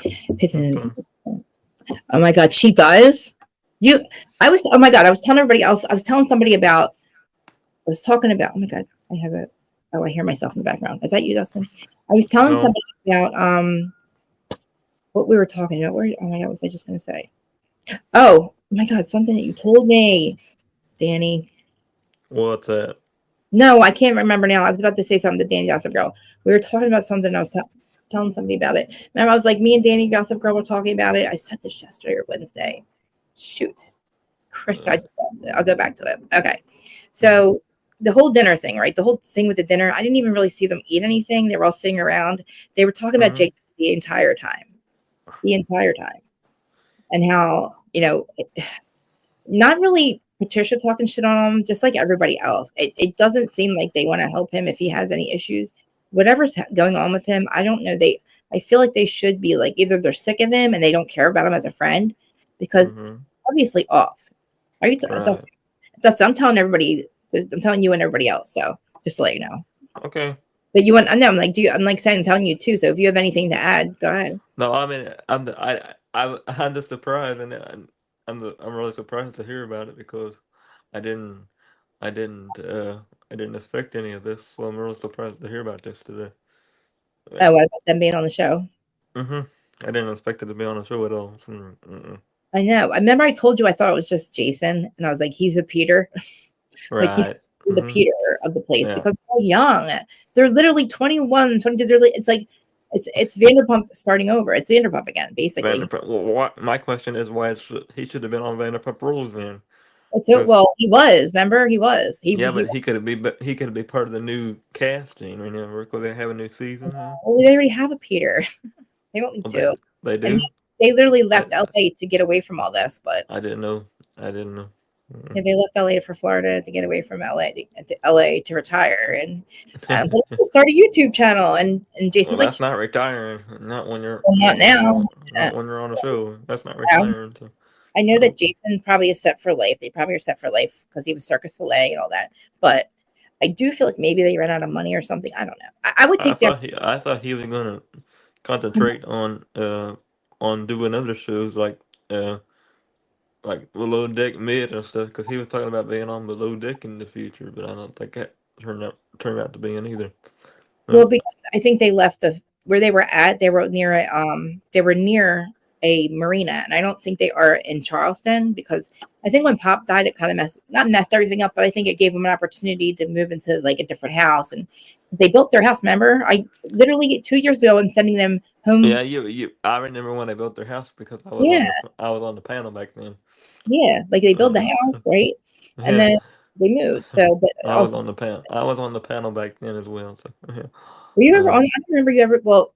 Oh my God, she does. Oh my God, I was telling everybody else. I was telling somebody about. I was talking about. Oh my God, I have a. Oh, I hear myself in the background. Is that you, Dustin? I was telling somebody about what we were talking about. Oh my God, what was I just going to say? Oh my God, something that you told me, Danny. What's that? No, I can't remember now. I was about to say something to Danny Gossip Girl. We were talking about something. I was telling somebody about it. Remember, I was like, me and Danny Gossip Girl were talking about it. I said this yesterday or Wednesday. Shoot. Chris, I just lost it. I'll go back to it. Okay. So the whole dinner thing, right? The whole thing with the dinner, I didn't even really see them eat anything. They were all sitting around. They were talking about Jake the entire time. And how, not really Patricia talking shit on him, just like everybody else. It doesn't seem like they want to help him if he has any issues. Whatever's going on with him, I don't know. I feel like they should be like either they're sick of him and they don't care about him as a friend because obviously off. Are you? Right. That's I'm telling everybody. I'm telling you and everybody else. So just to let you know. Okay. But you want? I know. I'm like, I'm like saying, telling you too. So if you have anything to add, go ahead. No, I mean, I'm just surprised, and I'm really surprised to hear about it because I didn't I didn't I didn't expect any of this, so I'm really surprised to hear about this today. Oh, what about them being on the show? I didn't expect it to be on the show at all. So, I know. I remember I told you I thought it was just Jason, and I was like, he's a Peter. Like he's right. the Peter of the place Yeah. because they're young. They're literally 21, 22. They're it's like it's Vanderpump starting over. It's Vanderpump again, basically. Vanderpump. Well, my question is why he should have been on Vanderpump Rules then? Well, he was. Remember, he was. Yeah, but he could be part of the new casting. Remember, because they have a new season. Huh? Well, they already have a Peter. They don't need to. They do. And they literally left LA to get away from all this. But I didn't know. Yeah, they left LA for Florida to get away from LA to retire and start a YouTube channel. And Jason, well, that's not retiring. Not when you're. Not now. Not when you're on a show. That's not retiring. So. I know that Jason probably is set for life. They probably are set for life because he was Circus Soleil and all that. But I do feel like maybe they ran out of money or something. I don't know. I would take I thought he was going to concentrate on doing other shows like Below Deck Mid and stuff because he was talking about being on Below Deck in the future, but I don't think that turned out to be in either. Well, because I think they left where they were at. They were near a marina, and I don't think they are in Charleston because I think when Pop died, it kind of messed everything up, but I think it gave them an opportunity to move into like a different house, and they built their house. Remember, I literally 2 years ago, I'm sending them home. Yeah, I remember when they built their house because I was on the panel back then. Yeah, like they built the house, right? Yeah. And then they moved. So, but I was on the panel. I was on the panel back then as well. So, yeah. Were you ever on? I don't remember you ever. Well,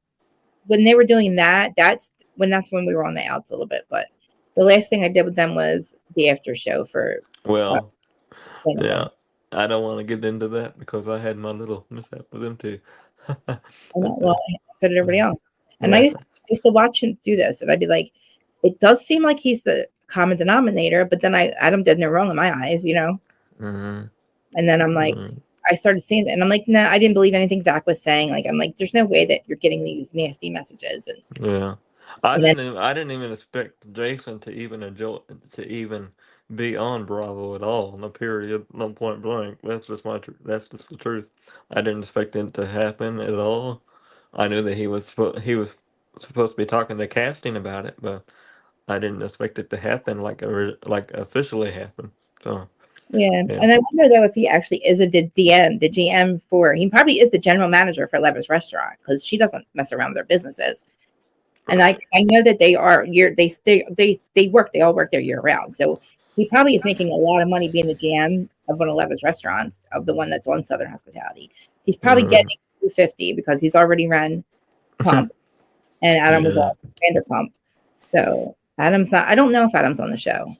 when they were doing that, that's when we were on the outs a little bit. But the last thing I did with them was the after show for. Well, yeah, I don't want to get into that because I had my little mishap with them too. Well, so did everybody else. And I used to watch him do this, and I'd be like, it does seem like he's the common denominator, but then Adam did no wrong in my eyes, you know. Mm-hmm. And then I'm like. I started seeing it and I'm like, no, I didn't believe anything Zach was saying. Like, I'm like, there's no way that you're getting these nasty messages. And yeah, I didn't even expect Jason to even be on Bravo at all. No period. No point blank. That's just the truth. I didn't expect it to happen at all. I knew that he was supposed to be talking to casting about it, but I didn't expect it to happen like officially happen. So. Yeah. And I wonder though if he actually is the GM for. He probably is the general manager for Leva's restaurant because she doesn't mess around with their businesses. And I know that they are they all work there year round. So he probably is making a lot of money being the GM of one of Leva's restaurants, of the one that's on Southern Hospitality. He's probably getting $250 because he's already run Pump, and Adam was on Vanderpump. So Adam's not. I don't know if Adam's on the show.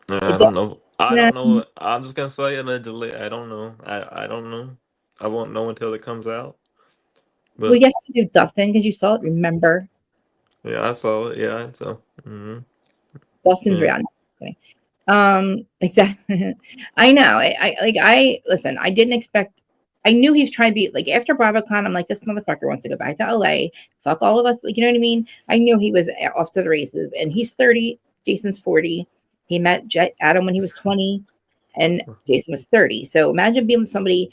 I don't know. I don't know. I'm just gonna say allegedly. I don't know. I don't know. I won't know until it comes out. But, well, you have to do Dustin because you saw it. Remember? Yeah, I saw it. Yeah, so. Dustin's real. Exactly. I know. I listen. I didn't expect. I knew he was trying to be like after BravoCon. I'm like, this motherfucker wants to go back to LA. Fuck all of us. Like, you know what I mean? I knew he was off to the races, and he's 30. Jason's 40. He met Adam when he was 20, and Jason was 30. So imagine being with somebody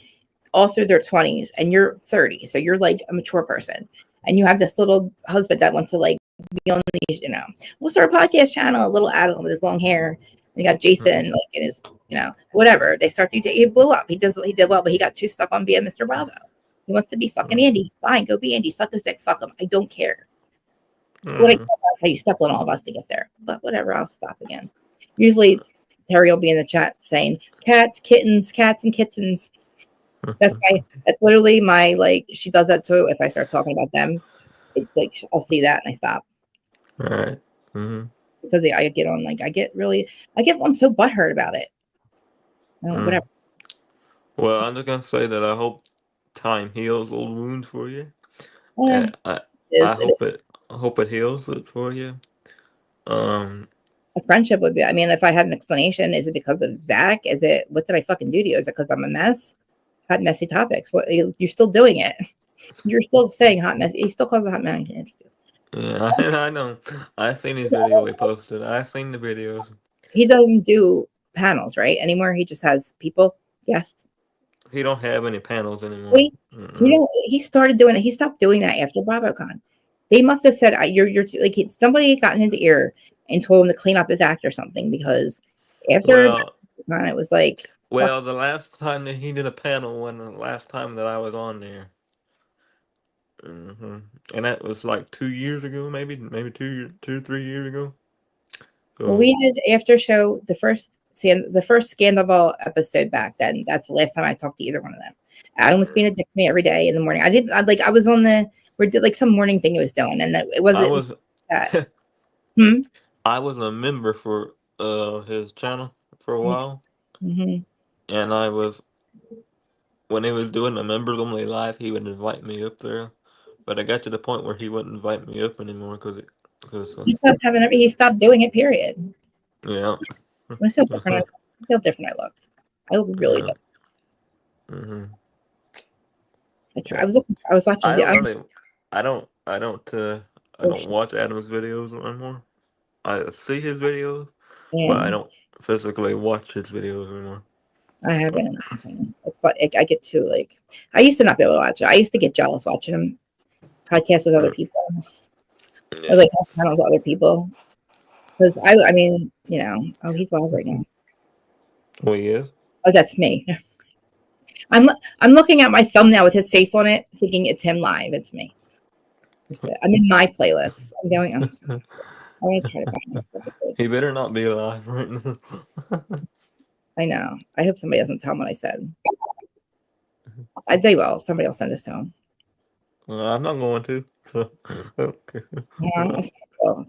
all through their 20s, and you're 30. So you're like a mature person, and you have this little husband that wants to like be on these, you know, we'll start a podcast channel. A little Adam with his long hair. And you got Jason like in his, you know, whatever. They start to he blew up. He does what he did well, but he got too stuck on being Mr. Bravo. He wants to be fucking Andy. Fine, go be Andy. Suck his dick. Fuck him. I don't care. What I know about how you stepped on all of us to get there. But whatever, I'll stop again. Usually Terry will be in the chat saying cats, kittens, cats and kittens. That's literally my like she does that too if I start talking about them. It's like I'll see that and I stop. All right. Because I get on like I'm so butthurt about it. Whatever. Well, I'm just gonna say that I hope time heals old wounds for you. I hope it heals it for you. A friendship would be. I mean, if I had an explanation, is it because of Zach? Is it what did I fucking do to you? Is it because I'm a mess? Hot messy topics. What you're still doing it? You're still saying hot messy. He still calls it hot messy. Yeah, I know. I seen his video he posted. I seen the videos. He doesn't do panels right anymore. He just has people. Yes. He don't have any panels anymore. Wait, he started doing it. He stopped doing that after BravoCon. They must have said you're like somebody got in his ear and told him to clean up his act or something because after BravoCon, it was like. Well, the last time that he did a panel, the last time that I was on there, and that was like 2 years ago, maybe 3 years ago. So, well, we did after show the first Scandal episode back then. That's the last time I talked to either one of them. Adam was being a dick to me every day in the morning. I was on we did like some morning thing he was doing, and it wasn't. I was a member for his channel for a while. Mm-hmm. And I was, when he was doing the members only live, he would invite me up there. But I got to the point where he wouldn't invite me up anymore because he stopped doing it. Period. Yeah. I feel different. I looked. I look really different. Mm-hmm. I was watching. I don't watch Adam's videos anymore. I see his videos, but I don't physically watch his videos anymore. I haven't, but I get too I used to not be able to watch it. I used to get jealous watching him podcast with other people, or like panels with other people. Because I mean, he's live right now. Oh, he is. Oh, that's me. I'm looking at my thumbnail with his face on it, thinking it's him live. It's me. I'm in my playlist. I'm going. I'm gonna try to find it. He better not be live right now. I know. I hope somebody doesn't tell him what I said. They will. Somebody will send this to him. I'm not going to. Okay.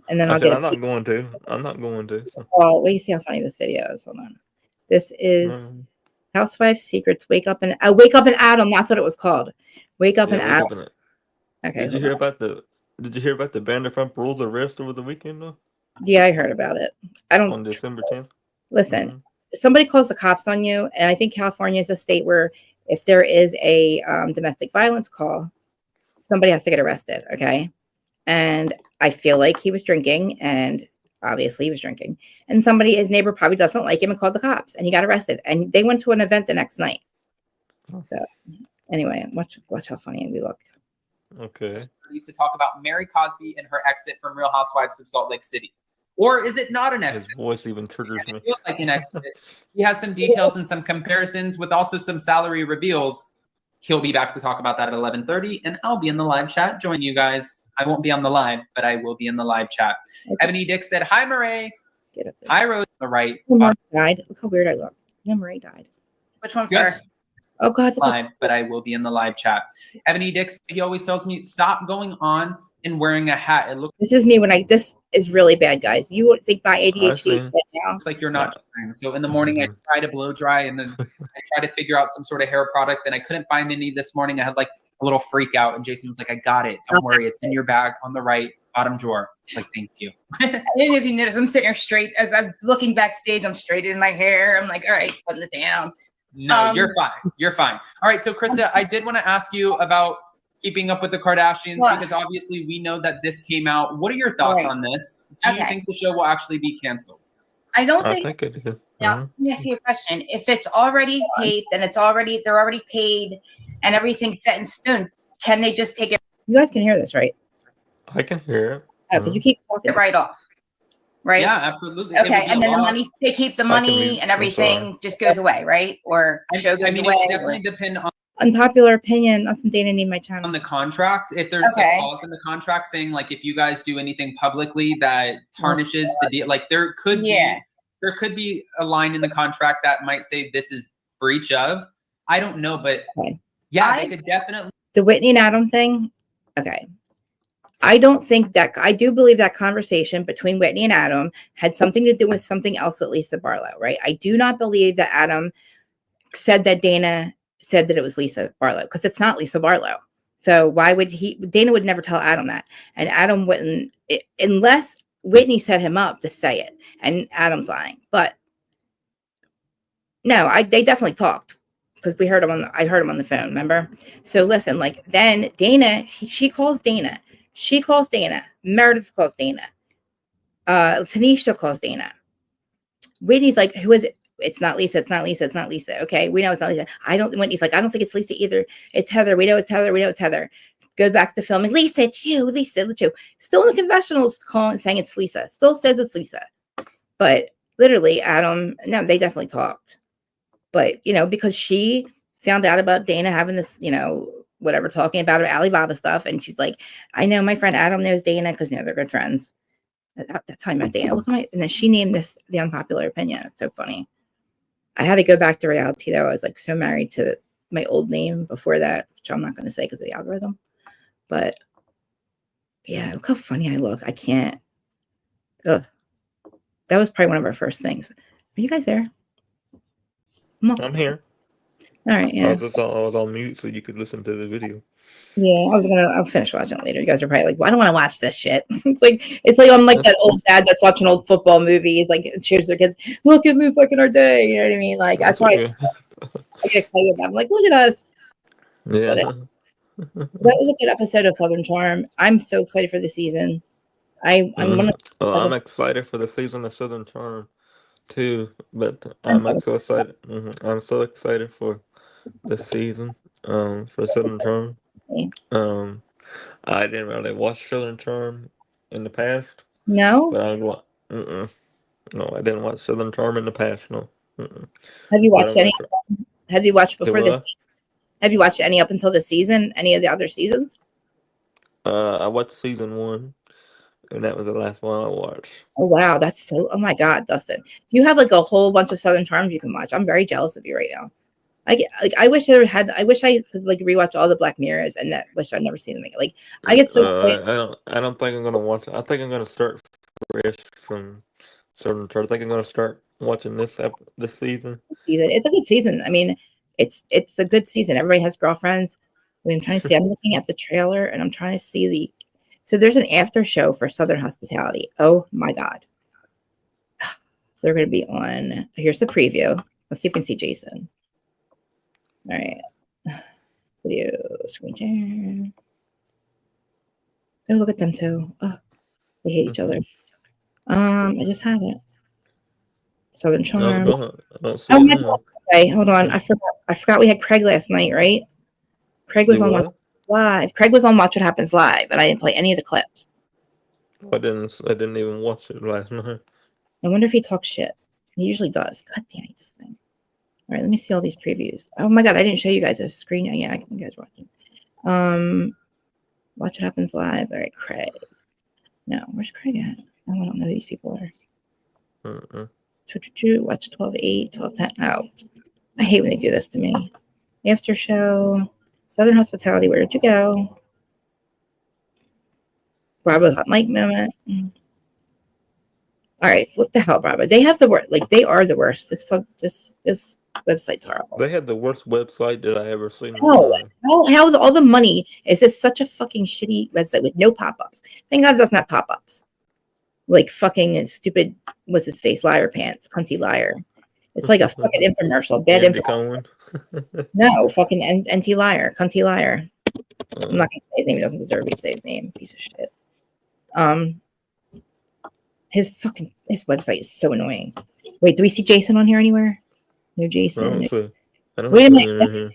And then I'm not going to. I'm not going to. Well, wait, you see how funny this video is. Hold on. This is Housewife Secrets. Wake Up and Adam. That's what it was called. Wake Up and Adam. Okay. Did you hear about the Vanderpump Rules arrest over the weekend though? Yeah, I heard about it. On December 10th. Listen, somebody calls the cops on you, and I think California is a state where if there is a domestic violence call, somebody has to get arrested. Okay, and I feel like he was drinking, and obviously he was drinking, and his neighbor probably doesn't like him and called the cops, and he got arrested, and they went to an event the next night. So anyway, watch how funny we look. Okay. To talk about Mary Cosby and her exit from Real Housewives of Salt Lake City. Or is it not an exit? His voice even triggers me. It feels like an exit. He has some details and some comparisons with also some salary reveals. He'll be back to talk about that at 11:30, and I'll be in the live chat joining you guys. I won't be on the live, but I will be in the live chat. Okay. Ebony Dick said, "Hi, Murray. Hi, Rose." On the right. Died. Look how weird I look. Yeah, Murray died. Which one first? Oh God, live, but I will be in the live chat. Ebony Dix, he always tells me, stop going on and wearing a hat. This is me this is really bad, guys. You would think my ADHD right now. It's like you're not trying. So in the morning, I try to blow dry, and then I try to figure out some sort of hair product, and I couldn't find any this morning. I had like a little freak out, and Jason was like, I got it. Don't worry. It's in your bag on the right bottom drawer. Like, thank you. I don't know if you noticed, I'm sitting here straight. As I'm looking backstage, I'm straight in my hair. I'm like, all right, putting it down. No, you're fine. You're fine. All right. So, Krista, I did want to ask you about keeping up with the Kardashians because obviously we know that this came out. What are your thoughts on this? Do you think the show will actually be canceled? I think it is. Yeah. Let me ask you a question. If it's already taped and they're already paid and everything's set in stone, can they just take it? You guys can hear this, right? I can hear it. Oh, could you keep talking right off? Right? Yeah, absolutely. Okay, and then the money, they keep the money and everything just goes away, right? Or show goes away. It definitely depend on unpopular opinion. That's something I need my channel. On the contract, if there's a clause in the contract saying like if you guys do anything publicly that tarnishes the deal, like there could be a line in the contract that might say this is breach of. I don't know, but they could definitely. The Whitney and Adam thing. Okay. I do believe that conversation between Whitney and Adam had something to do with something else with Lisa Barlow, right? I do not believe that Adam said that Dana said that it was Lisa Barlow because it's not Lisa Barlow. So why would Dana would never tell Adam that. And Adam wouldn't, unless Whitney set him up to say it. And Adam's lying. But no, they definitely talked. Because I heard him on the phone, remember? So listen, like then Dana, she calls Dana. She calls Dana. Meredith calls Dana. Tanisha calls Dana. Whitney's like, who is it? It's not Lisa. It's not Lisa. It's not Lisa. Okay. We know it's not Lisa. Whitney's like, I don't think it's Lisa either. It's Heather. We know it's Heather. We know it's Heather. Go back to filming. Lisa, it's you. Lisa, it's you. Still in the confessionals calling, saying it's Lisa. Still says it's Lisa. But literally, Adam, no, they definitely talked. But, because she found out about Dana having this, whatever, talking about her Alibaba stuff. And she's like, I know my friend Adam knows Dana because, they're good friends. That's how I met Dana. Look at and then she named this the unpopular opinion. It's so funny. I had to go back to reality, though. I was like so married to my old name before that, which I'm not going to say because of the algorithm. But yeah, look how funny I look. I can't. Ugh. That was probably one of our first things. Are you guys there? I'm here. All right, yeah. I was on mute so you could listen to the video. Yeah, I'll finish watching it later. You guys are probably like, well, I don't want to watch this shit. it's like I'm like that old dad that's watching old football movies, like cheers their kids. Look at me fucking our day. You know what I mean? Like that's why I get excited about. I'm like, look at us. Yeah. That was a good episode of Southern Charm. I'm so excited for the season. I'm excited for the season of Southern Charm too, but I'm I'm so excited. I'm so excited for the season for Southern Charm. I didn't really watch Southern Charm in the past. No, but no, I didn't watch Southern Charm in the past. No. Have you watched any? Have you watched before this? Have you watched any up until this season? Any of the other seasons? I watched season 1, and that was the last one I watched. Oh wow, that's so. Oh my God, Dustin, you have like a whole bunch of Southern Charms you can watch. I'm very jealous of you right now. I wish I wish I could like rewatch all the Black Mirrors, and that wish I'd never seen them again. Like I get so excited. I don't think I'm gonna watch it. I think I'm gonna start fresh from Southern Charm. I think I'm gonna start watching this season. It's a good season. I mean, it's a good season. Everybody has girlfriends. I'm trying to see. I'm looking at the trailer, and I'm trying to see So there's an after show for Southern Hospitality. Oh my God, they're going to be on. Here's the preview. Let's see if we can see Jason. All right. Video screen share. Oh, look at them too. Oh, they hate each other. I just had it. Southern Charm. No, I don't see it now. Okay, hold on. I forgot we had Craig last night, right? Craig was on Watch Live. Craig was on Watch What Happens Live, but I didn't play any of the clips. I didn't even watch it last night. I wonder if he talks shit. He usually does. God damn it, this thing. All right, let me see all these previews. Oh my God, I didn't show you guys a screen. Yeah, I can you guys watching. Watch What Happens Live. All right, Craig. No, where's Craig at? I don't know who these people are. Watch 12/8, 12/10. Oh, I hate when they do this to me. After show, Southern Hospitality. Where did you go? Bravo's Hot Mic Moment. All right, what the hell, Bravo? They have the worst. Like they are the worst. This website's horrible. They had the worst website that I ever seen. How all the money is this such a fucking shitty website with no pop-ups? Thank God it doesn't have pop-ups. Like fucking stupid, what's his face? Liar pants, cunty liar. It's like a fucking infomercial. Bad infomercial. No, fucking NT liar, cunty liar. I'm not gonna say his name. He doesn't deserve me to say his name. Piece of shit. His website is so annoying. Wait, do we see Jason on here anywhere? No Jason. Wait a minute.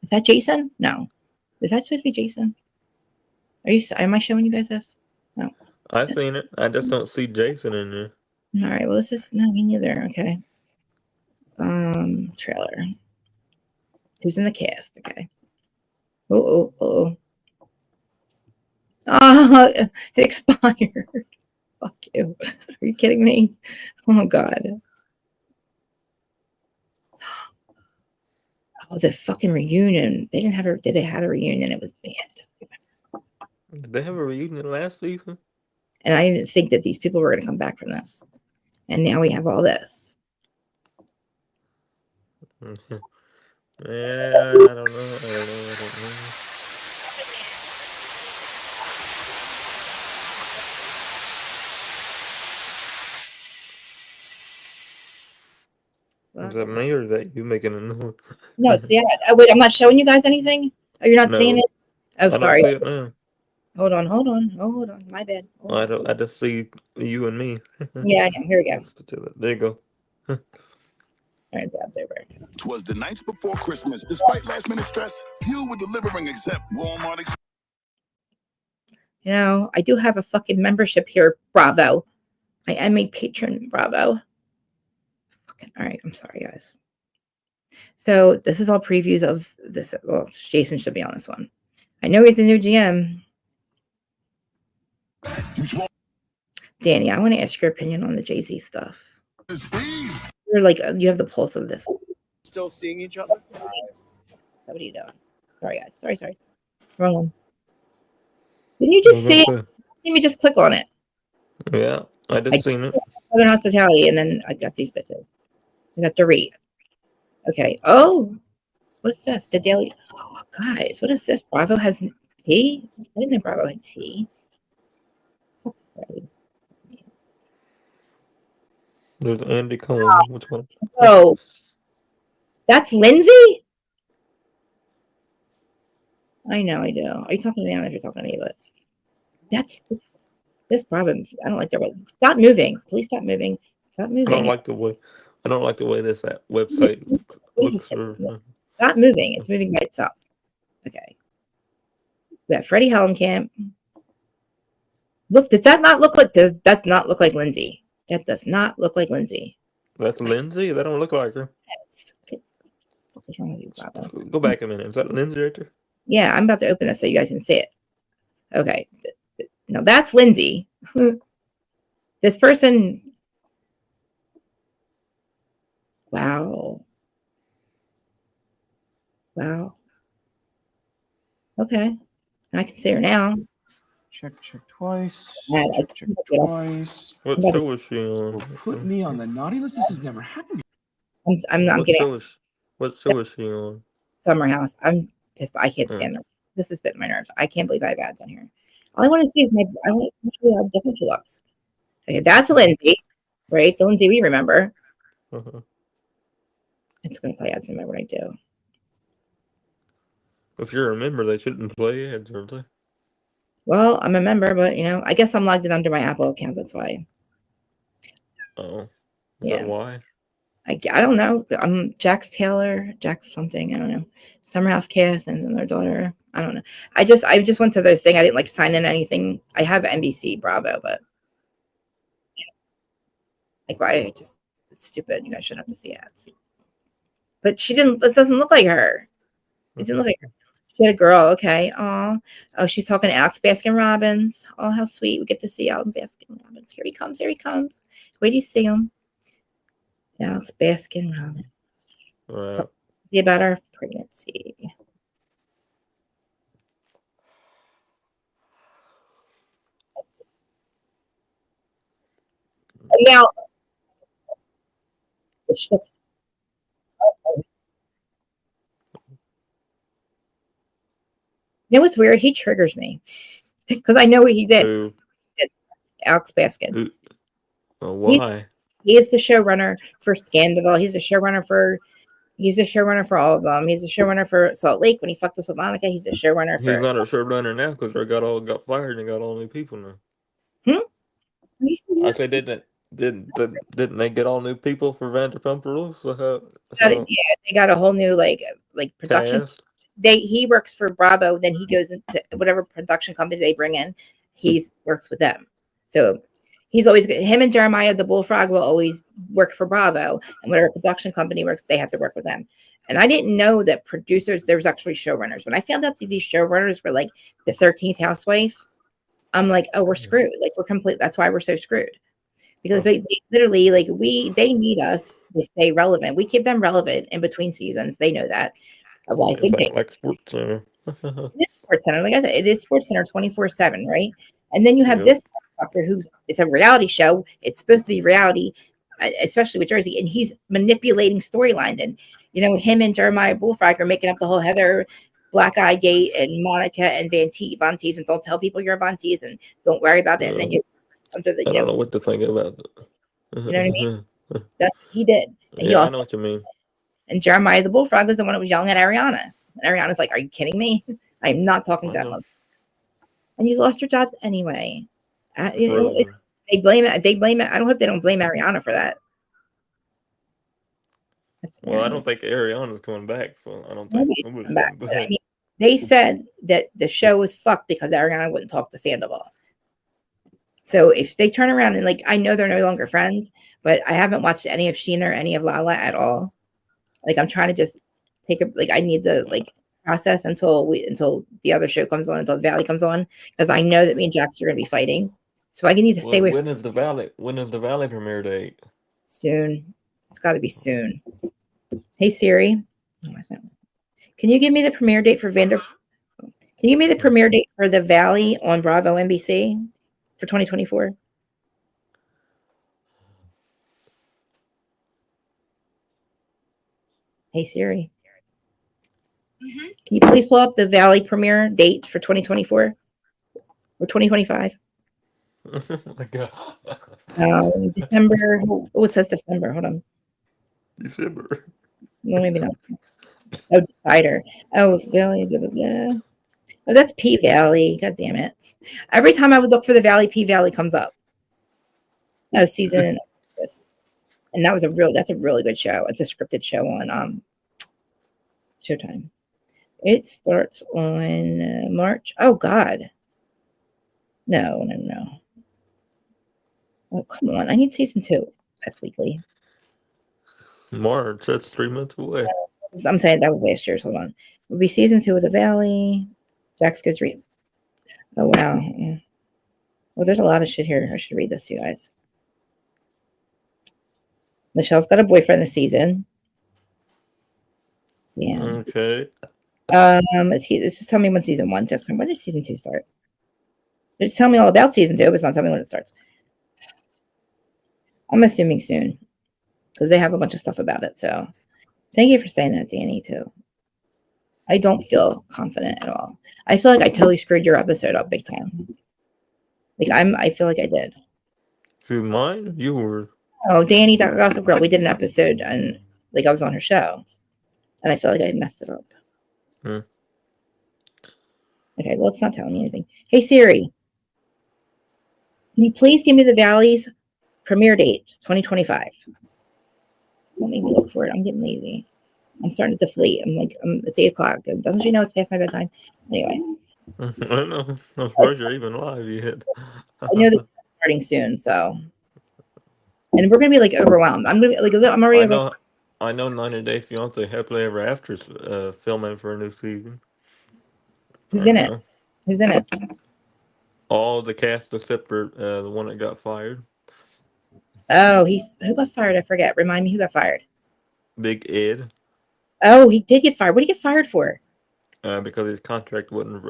Is that Jason? No. Is that supposed to be Jason? Am I showing you guys this? No. I've seen it. I just don't see Jason in there. All right. Well, no, me neither. Okay. Trailer. Who's in the cast? Okay. Oh. It expired. Fuck you. Are you kidding me? Oh God. Oh, the fucking reunion. They didn't have a. Did they had a reunion? It was bad. Did they have a reunion last season? And I didn't think that these people were going to come back from this. And now we have all this. Yeah, I don't know. Is that me or is that you making a noise? No, it's the ad. Oh, wait, I'm not showing you guys anything? Oh, you're not seeing No, it? Oh, I don't sorry. see it now. Hold on. My bad. Hold on. I just see you and me. Yeah, I know. Here we go. There you go. All right, that's over. 'Twas the nights before Christmas. Despite last-minute stress, few were delivering except Walmart Express. You know, I do have a fucking membership here, Bravo. I am a patron, Bravo. Fucking, all right, I'm sorry, guys. So this is all previews of this. Well, Jason should be on this one. I know he's the new GM. Danny, I want to ask your opinion on the Jay-Z stuff. You're like, you have the pulse of this. Still seeing each other? What are you doing? Sorry, guys. Sorry. Wrong one. Didn't you just see it? See me just click on it. Yeah, I just seen it. Southern Hospitality, and then I got these bitches. I got the read. Okay. Oh, what's this? The daily. Oh, guys, what is this? Bravo has tea? I didn't know Bravo had tea. There's Andy Cohen. Which one? Oh, that's Lindsay? I know, I do. Are you talking to me? I don't know if you're talking to me, but that's this Bravo. I don't like their way. Stop moving. Please stop moving. Stop moving. I don't like the way this website looks. Stop moving. It's moving by itself. Okay. We got Freddie Hellenkamp. Look, does that not look like Lindsay? That does not look like Lindsay. That's Lindsay? That don't look like her. Yes. What's wrong with you, Bravo? Go back a minute. Is that Lindsay right there? Yeah, I'm about to open this so you guys can see it. Okay. Now that's Lindsay. This person. Wow. Okay. I can see her now. Check twice. Yeah, Check twice. What show was she on? Put me on the naughty list. This has never happened. I'm getting What show is she on? Summer House. I'm pissed. I can't stand her. This is spitting my nerves. I can't believe I have ads on here. All I want to see is I want to see how different she looks. Okay, that's Lindsay, right? The Lindsay we remember. It's going to play ads no matter what I do. If you're a member, they shouldn't play ads, aren't they? Well, I'm a member, but I guess I'm logged in under my Apple account. That's why. Oh, yeah. That why? I don't know. I'm Jax Taylor, Jax something. I don't know. Summerhouse Cast and their daughter. I don't know. I just went to their thing. I didn't sign in anything. I have NBC Bravo, but why? It's stupid. You guys shouldn't have to see ads. But she didn't. It doesn't look like her. It didn't look like her. She had a girl. Okay. Oh, she's talking to Alex Baskin-Robbins. Oh, how sweet. We get to see Alex Baskin-Robbins. Here he comes. Where do you see him? Alex Baskin-Robbins. Right. See about our pregnancy. Now, which looks. You know what's weird? He triggers me because I know what he did. Alex Baskin. Why? He is the showrunner for Scandal. He's the showrunner for all of them. He's the showrunner for Salt Lake when he fucked us with Monica. He's the showrunner. He's not a showrunner now because they got fired and got all new people now. I say didn't they get all new people for Vanderpump Rules? Yeah, they got a whole new like production. Cast? He works for Bravo, then he goes into whatever production company they bring in. He works with them. So he's always good. Him and Jeremiah the Bullfrog will always work for Bravo, and whatever production company works, they have to work with them. And I didn't know that producers, there was actually showrunners. When I found out that these showrunners were like the 13th housewife, I'm like, oh, we're screwed. We're complete. That's why we're so screwed. Because they literally, they need us to stay relevant. We keep them relevant in between seasons. They know that. Well, I think like Sports Center. It is Sports Center. Like I said, it is Sports Center 24/7, right? And then you have this fucker it's a reality show. It's supposed to be reality, especially with Jersey, and he's manipulating storylines. And him and Jeremiah Bullfrog are making up the whole Heather Black Eye Gate and Monica and Von Teese, and don't tell people you're Von Teese and don't worry about it. And then you under the I don't know what to think about it. You know what I mean? That he did. And he Yeah, I also know what you mean. and Jeremiah the Bullfrog was the one that was yelling at Ariana. And Ariana's like, "Are you kidding me? I'm not talking I to that know. mother." And you lost your jobs anyway. You know, Further. they blame it. They blame it. I don't hope they don't blame Ariana for that. That's Well, I don't think Ariana's coming back, so I don't think nobody's nobody's coming back. coming But, back. I mean, they said that the show was fucked because Ariana wouldn't talk to Sandoval. So if they turn around and like, I know they're no longer friends, but I haven't watched any of Sheena or any of Lala at all. Like I'm trying to just take a like I need to like process until the other show comes on, until Valley comes on, because I know that me and Jax are gonna be fighting. So I need to stay away When is the Valley? When is the Valley premiere date? soon. It's got to be soon. Hey Siri, can you give me the premiere date for Can you give me the premiere date for the Valley on Bravo NBC for 2024? Hey Siri. Mm-hmm. Can you please pull up the Valley premiere date for 2024 or 2025? Oh my God. December. Oh, it says December. Hold on. December. No, maybe not. Oh, Decider. Oh, Valley. Blah, blah, blah. Oh, that's P Valley. God damn it. Every time I would look for the Valley, P Valley comes up. Oh, season. And that's a really good show. It's a scripted show on Showtime. It starts on March. Oh God. No. Oh, come on. I need season 2. That's weekly. March. That's 3 months away. I'm saying that was last year's. Hold on. It'll be season 2 of the Valley. Jax goes read. Oh wow. Yeah. Well, there's a lot of shit here. I should read this to you guys. Michelle's got a boyfriend this season. Yeah. Okay. It's just tell me when season 1 just when does season 2 start? They just tell me all about season 2, but it's not telling me when it starts. I'm assuming soon because they have a bunch of stuff about it. So thank you for saying that, Danny, too. I don't feel confident at all. I feel like I totally screwed your episode up big time. Like I feel like I did. Who mine? You were. Oh, Danny, that Gossip Girl. We did an episode and like I was on her show, and I feel like I messed it up. Hmm. Okay, well, it's not telling me anything. Hey Siri, can you please give me the Valley's premiere date, 2025? Don't make me look for it. I'm getting lazy. I'm starting to deflate. It's 8:00. Doesn't she know it's past my bedtime? Anyway. I know. I'm surprised you're even live yet. I know that it's starting soon, so. And we're gonna be like overwhelmed. I'm gonna be like, I'm already. I know 90 Day Fiance Happily Ever After's filming for a new season. Who's in it? Who's in it? All the cast except for the one that got fired. Oh, who got fired? I forget. Remind me who got fired. Big Ed. Oh, he did get fired. What did he get fired for? Because his contract wasn't.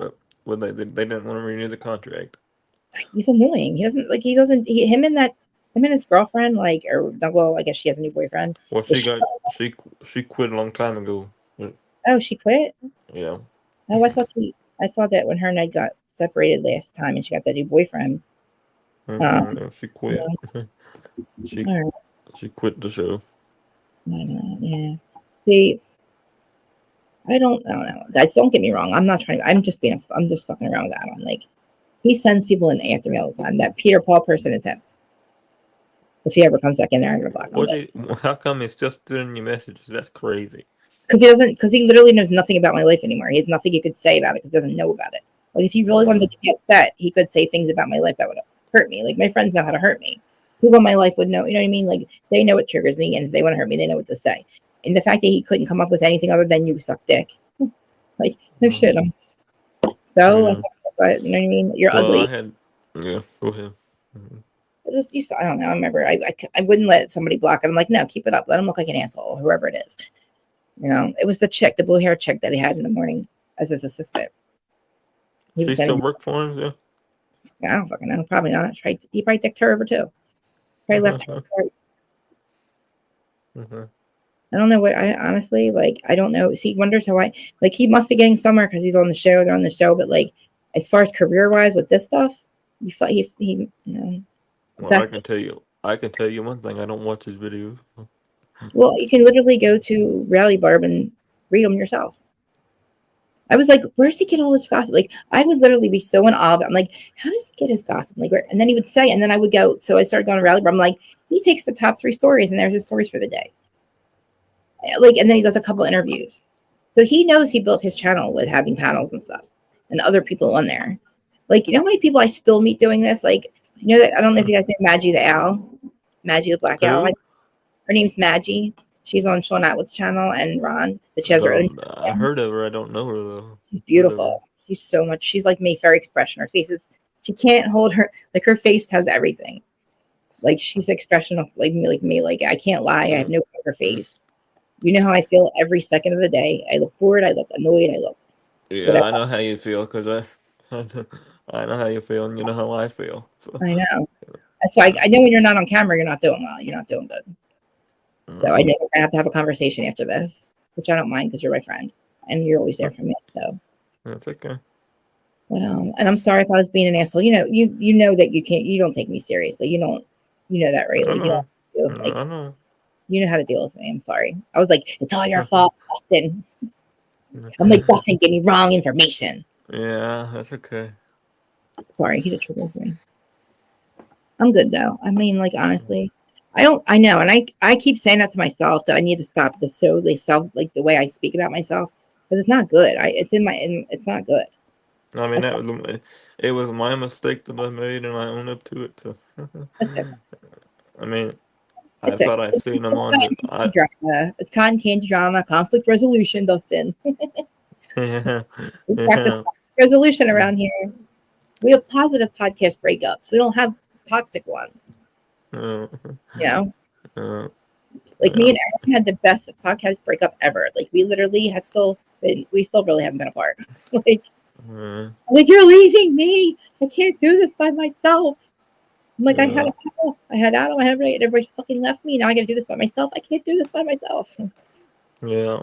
They didn't want to renew the contract. He's annoying. Him and his girlfriend, well, I guess she has a new boyfriend. Well, she quit a long time ago. Oh, she quit? Yeah. Oh, I thought that when her and Ed got separated last time and she got that new boyfriend. No, she quit. Yeah. She quit the show. Yeah. See, I don't know. Guys, don't get me wrong. I'm just fucking around with Adam. Like, he sends people in after me all the time. That Peter Paul person is him. If he ever comes back in there, I'm gonna block him. How come he's just sending you messages? That's crazy. Because he literally knows nothing about my life anymore. He has nothing he could say about it because he doesn't know about it. Like, if he really wanted to get upset, he could say things about my life that would hurt me. Like, my friends know how to hurt me. People in my life would know, you know what I mean? Like, they know what triggers me, and if they want to hurt me, they know what to say. And the fact that he couldn't come up with anything other than "you suck dick," like, no shit. So, but you know what I mean? You're ugly. Yeah, go ahead. I don't know. I remember I wouldn't let somebody block him. I'm like, no, keep it up. Let him look like an asshole, whoever it is. You know, it was the blue hair chick that he had in the morning as his assistant. She still work for him? Yeah. I don't fucking know. Probably not. He probably dicked her over too. Probably left her. I don't know what I honestly like. I don't know. See, he wonders how he must be getting somewhere because he's on the show. They're on the show, but like as far as career wise with this stuff, he you know. Well, I can tell you I can tell you one thing. I don't watch his videos. Well, you can literally go to Rally Barb and read them yourself. I was like, where's he get all this gossip? Like, I would literally be so in awe of it. I'm like, how does he get his gossip? Like, where? And then he would say, and then I would go. So I started going to Rally Barb. I'm like, he takes the top 3 stories, and there's his stories for the day. Like, and then he does a couple interviews. So he knows he built his channel with having panels and stuff, and other people on there. Like, you know how many people I still meet doing this? Like, you know that I don't know if you guys know Maggie the Owl, Maggie the Black Owl. Who? Her name's Maggie. She's on Sean Atwood's channel and Ron, but she has her own. I heard of her. I don't know her though. She's beautiful. She's so much. She's like me, fair expression. Her face is. She can't hold her. Like her face has everything. Like she's expression of like me. Like I can't lie. I have no poker face. You know how I feel every second of the day. I look bored. I look annoyed. I look. Yeah, whatever. I know how you feel because I know how you feel, and you know how I feel. So. I know. That's why I know when you're not on camera, you're not doing well. You're not doing good. So I know we're gonna have to have a conversation after this, which I don't mind because you're my friend and you're always there for me. So that's okay. But and I'm sorry if I was being an asshole. You know that you don't take me seriously. You know that, right? Like, I know. You know how to deal with me. I'm sorry. I was like, it's all your fault, Dustin. I'm like, Dustin gave me wrong information. Yeah, that's okay. Sorry, he just triggered me. I'm good though. I mean, like honestly, I know, and I keep saying that to myself that I need to stop this the way I speak about myself because it's not good. It's not good. I mean, it was my mistake that I made, and I own up to it. So, I mean, I thought I seen them on. It's cotton candy drama, conflict resolution, Dustin. Yeah. We practice resolution around here. We have positive podcast breakups. We don't have toxic ones. Like me and Aaron had the best podcast breakup ever. Like we literally we still really haven't been apart. Like you're leaving me. I can't do this by myself. I'm like, I had Adam, everybody fucking left me. Now I gotta do this by myself. I can't do this by myself. Yeah.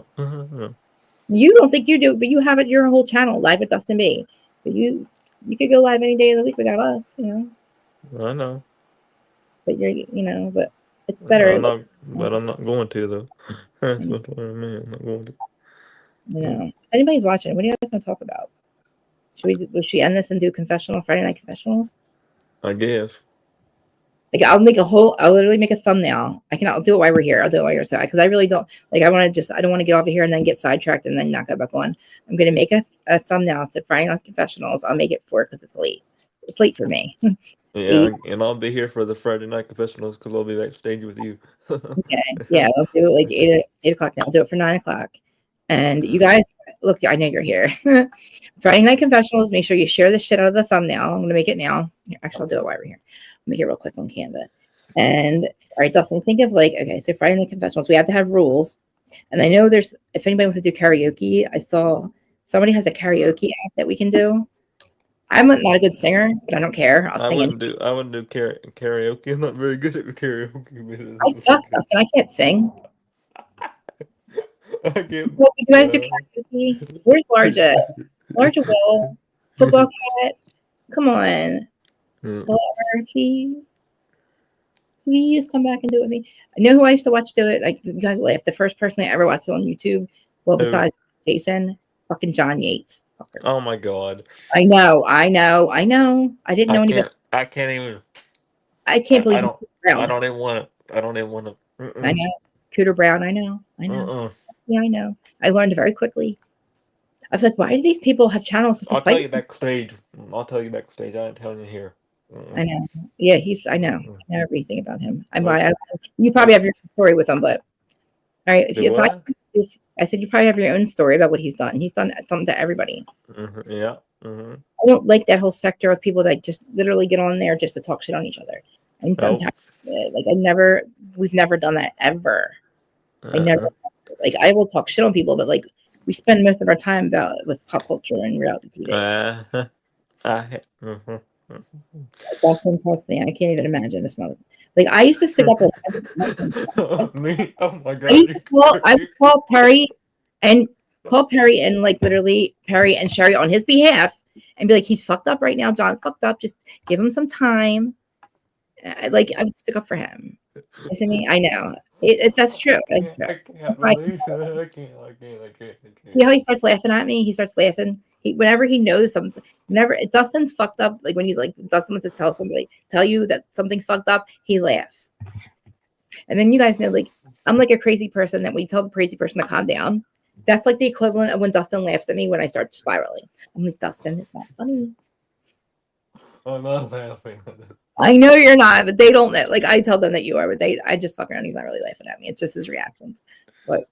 You don't think you do, but you have it your whole channel live with Dustin B. But you could go live any day of the week without us, I know. But but it's better. I'm not going to though. That's what I mean. I'm not going to. If anybody's watching, what do you guys want to talk about? Should we end this and do Friday night confessionals? I guess. Like I'll literally make a thumbnail. I'll do it while we're here. I'll do it while you're because I really don't like. I don't want to get off of here and then get sidetracked and then not go back on. I'm gonna make a thumbnail to Friday night confessionals. I'll make it 4 because it's late. It's late for me. Yeah, and I'll be here for the Friday night confessionals because I'll be backstage with you. Okay. Yeah, I'll do it like 8 o'clock now. I'll do it for 9 o'clock. And you guys, look, I know you're here. Friday night confessionals. Make sure you share the shit out of the thumbnail. I'm gonna make it now. Actually, I'll do it while we're here. Make it real quick on Canva. And all right, Dustin, think of so Friday night confessionals, we have to have rules. And I know if anybody wants to do karaoke, I saw somebody has a karaoke app that we can do. I'm not a good singer, but I don't care. I wouldn't do karaoke. I'm not very good at karaoke. I suck, Dustin. I can't sing. You guys do karaoke? Where's Larja? Larja Will. Football cat. Come on. Please come back and do it with me. I know who I used to watch do it. Like you guys laugh. The first person I ever watched on YouTube, well, besides Jason, fucking John Yates. Fucker. Oh my god. I know. I didn't know anybody. I can't even. I can't believe I don't even want to. I know. Cooter Brown. I know. Yeah, I know. I learned very quickly. I was like, why do these people have channels? I'll tell you backstage. I ain't telling you here. I know. Yeah, I know everything about him. You probably have your own story with him, but all right. I said you probably have your own story about what he's done. He's done something to everybody. Yeah. I don't like that whole sector of people that just literally get on there just to talk shit on each other. And sometimes, we've never done that ever. I never. Like I will talk shit on people, but like we spend most of our time with pop culture and reality TV. That's impressed me. I can't even imagine this mother. Like I used to stick up with me. Oh my god! I would call Perry and like literally Perry and Sherry on his behalf and be like, he's fucked up right now. John's fucked up. Just give him some time. Like I would stick up for him. Isn't he? I know. That's true. That's true. I can't believe it. I can't. See how he starts laughing at me? He starts laughing. Whenever he knows something, whenever Dustin's fucked up, like when he's like Dustin wants to tell you that something's fucked up, he laughs. And then you guys know, like I'm like a crazy person that we tell the crazy person to calm down. That's like the equivalent of when Dustin laughs at me when I start spiraling. I'm like, Dustin, it's not funny. I'm not laughing. I know you're not, but they don't know. Like I tell them that you are, but I just fuck around. He's not really laughing at me. It's just his reactions. But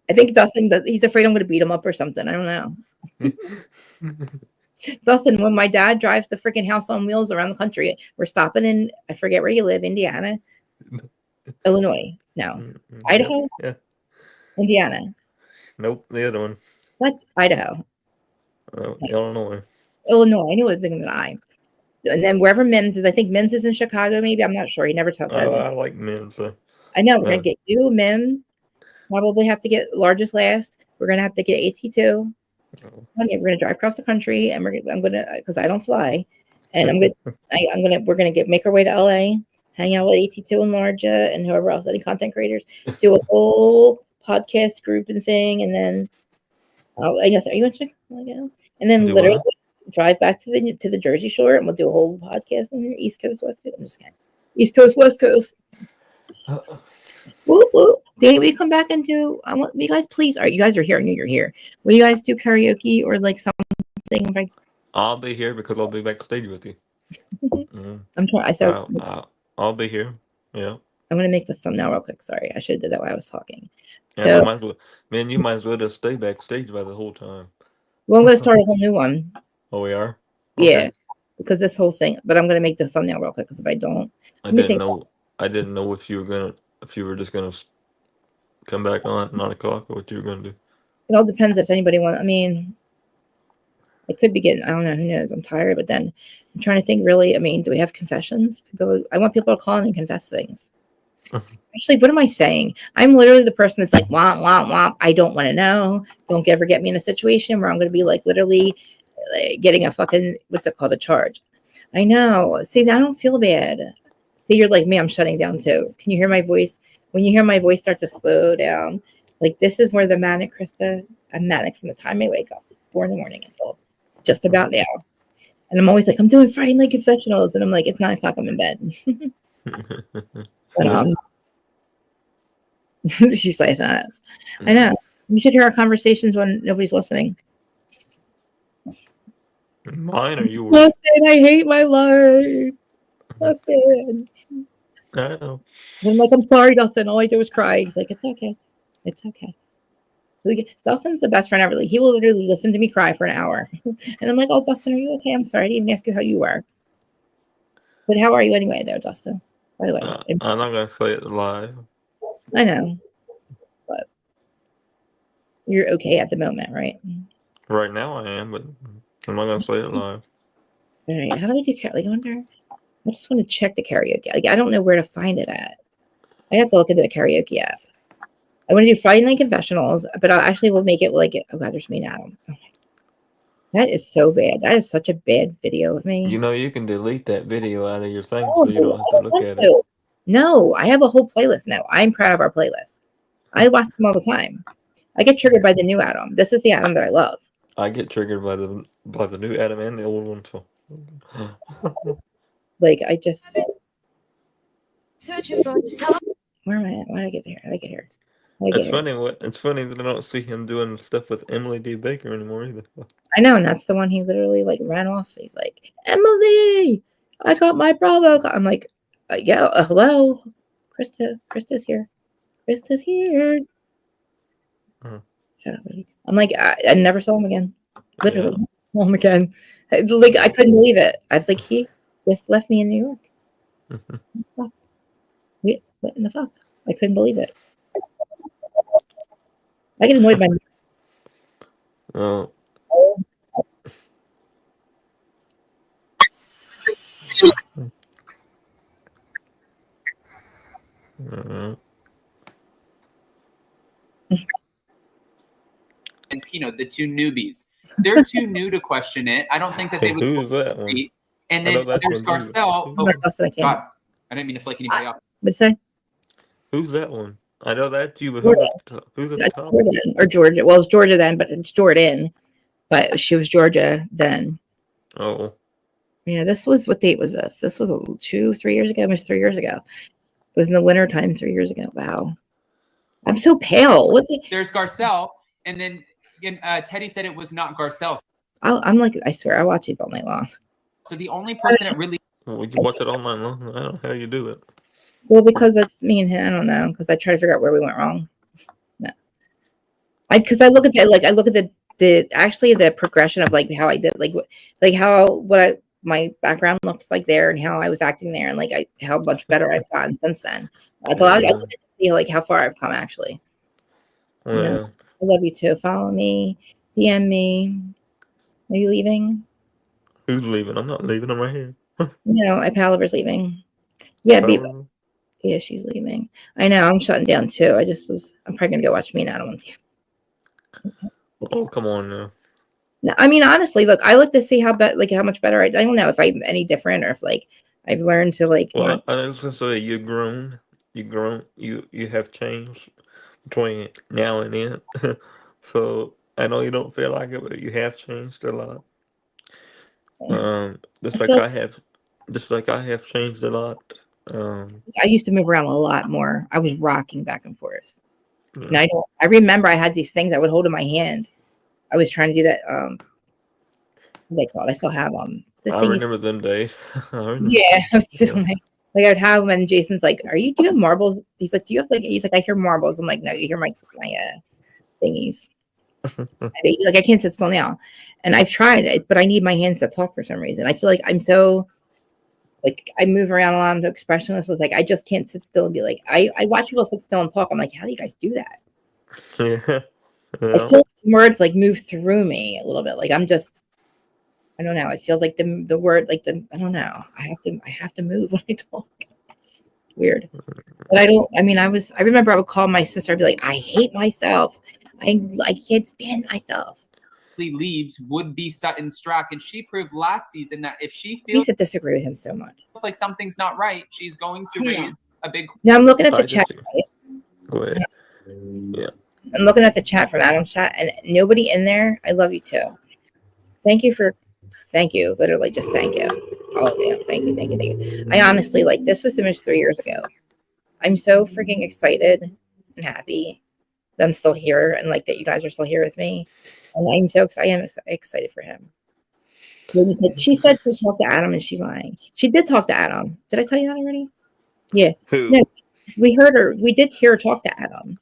I think Dustin he's afraid I'm going to beat him up or something. I don't know. Dustin, when my dad drives the freaking house on wheels around the country, we're stopping in, I forget where you live, Indiana, Illinois. No, Idaho? Yeah. Indiana. Nope, the other one. What? Idaho. Illinois. Illinois. I knew it was thinking that And then wherever Mims is, I think Mims is in Chicago, maybe. I'm not sure. He never tells us. I like men, so. I know. We're going to get you, Mims. Probably have to get largest last. We're going to have to get AT2. We're going to drive across the country, and I'm going to, because I don't fly, and we're going to make our way to LA, hang out with AT2 and Larja and whoever else, any content creators, do a whole podcast group and thing, and then I guess, are you in Chicago? And then literally drive back to the Jersey Shore, and we'll do a whole podcast on here, East Coast, West Coast. I'm just kidding. East Coast, West Coast. Whoop, whoop. Danny, will you come back and do? I want you guys, please. You guys are here. I knew you're here. Will you guys do karaoke or like something? I'll be here because I'll be backstage with you. I'm trying. I said I'll be here. Yeah. I'm gonna make the thumbnail real quick. Sorry, I should have did that while I was talking. Yeah, you might as well just stay backstage by the whole time. Well, I'm gonna start a whole new one. Oh, we are. Okay. Yeah, because this whole thing. But I'm gonna make the thumbnail real quick because if I don't, I didn't know if you were just gonna come back on at 9 o'clock or what you were gonna do. It all depends if anybody wants. I mean, I could be getting. I don't know. Who knows? I'm tired, but then I'm trying to think. Really, I mean, do we have confessions? I want people to call in and confess things. Actually, what am I saying? I'm literally the person that's like, womp, womp, womp. I don't want to know. Don't ever get me in a situation where I'm going to be like literally getting a fucking, what's it called, a charge. I know. See, I don't feel bad. See, you're like me. I'm shutting down too. Can you hear my voice? When you hear my voice start to slow down, like this is where the manic, Krista, I'm manic from the time I wake up, 4 a.m. until just about now. And I'm always like, I'm doing Friday night confessionals. And I'm like, it's 9 o'clock. I'm in bed. She's laughing at us. I know. You should hear our conversations when nobody's listening. Mine or yours? Listen, I hate my life. Listen. I know. I'm like, I'm sorry, Dustin. All I do is cry. He's like, it's okay. It's okay. Dustin's the best friend ever. Like, he will literally listen to me cry for an hour. And I'm like, oh, Dustin, are you okay? I'm sorry. I didn't even ask you how you were. But how are you anyway, though, Dustin? By the way. I'm not going to say it live. I know. But you're okay at the moment, right? Right now I am, but I'm not going to say it live. All right. How do we do karaoke? Like, I wonder. I just want to check the karaoke. Like, I don't know where to find it at. I have to look into the karaoke app. I want to do Friday Night Confessionals, but I actually will make it like, oh God, there's me now. Oh my God. That is so bad. That is such a bad video of me. You know, you can delete that video out of your thing so you don't have to look at it. No, I have a whole playlist now. I'm proud of our playlist. I watch them all the time. I get triggered by the new Adam. This is the Adam that I love. I get triggered by the new Adam and the old one too. Like I just. Where am I at? Why did I get here? How did I get here? It's funny that I don't see him doing stuff with Emily D. Baker anymore either. I know, and that's the one he literally like ran off. He's like, Emily, I got my Bravo. I'm like, yeah, hello, Krista's here. Krista's here. Shut up, buddy. I'm like, I never saw him again. Literally, saw him again. Like I couldn't believe it. I was like, he just left me in New York. Fuck. What in the fuck? I couldn't believe it. I get annoyed by. Oh. And Pino, the two newbies. They're too new to question it. I don't think that they would. Who's that one? And then there's Garcelle. Oh, God. I didn't mean to flick anybody off. What'd you say? Who's that one? I know that's you, but Jordan. who's at the That's top? Jordan or Georgia. Well, it's Georgia then, but it's Jordan. But she was Georgia then. Oh, Yeah, this was, what date was this? This was 3 years ago. Almost 3 years ago. It was in the winter time 3 years ago. Wow. I'm so pale. What's it? There's Garcelle, and then Teddy said it was not Garcelle. I'm like, I swear, I watch these all night long. So the only person that really well, we can watch it all night long. I don't know how you do it. Well, because that's me and him. I don't know. Because I try to figure out where we went wrong. No. Because I look at that, like, I look at the actually the progression of like how I did, like how my background looks like there and how I was acting there, and like how much better I've gotten since then. That's a lot. I look at to see like how far I've come actually. Yeah. You know? I love you too. Follow me, DM me. Are you leaving? Who's leaving? I'm not leaving. I'm right here. No, Palaver's leaving. Yeah, Power. yeah, she's leaving. I know. I'm shutting down too. I'm probably gonna go watch Me and Adam. Oh, come on now. No, I mean, honestly, look, I look to see how much better I don't know if I'm any different or if like I've learned to like. Well, I was gonna say you're grown. You have changed between now and then. So I know you don't feel like it, but you have changed a lot. Just like I have changed a lot. I used to move around a lot more. I was rocking back and forth. Yeah. And I remember I had these things I would hold in my hand. I was trying to do that. What they call it? I still have them. I remember them days. Yeah, I was still like I'd have them, and Jason's like, do you have marbles? He's like, he's like, I hear marbles. I'm like, no, you hear my thingies. Like I can't sit still now. And I've tried it, but I need my hands to talk for some reason. I feel like I'm so like I move around a lot. I'm so expressionless. It's like I just can't sit still and be like I watch people sit still and talk. I'm like, how do you guys do that? Yeah. I feel like words like move through me a little bit. Like I'm just, I don't know. It feels like the word, like I don't know. I have to move when I talk. Weird. But I remember I would call my sister. I'd be like, I hate myself. I can't stand myself. leads would be Sutton Strack, and she proved last season that if she I feels used to disagree with him so much. like something's not right, she's going to raise a big. Now I'm looking at the chat. Go ahead. Yeah. I'm looking at the chat from Adam's chat, and nobody in there. I love you too. Thank you. Literally, just thank you, all of you. Thank you. I honestly this was almost 3 years ago. I'm so freaking excited and happy that I'm still here, and like that you guys are still here with me. And I'm so excited. I am excited for him. She said she talked to Adam, and she's lying. She did talk to Adam. Did I tell you that already? Yeah. Who? No, we heard her. We did hear her talk to Adam.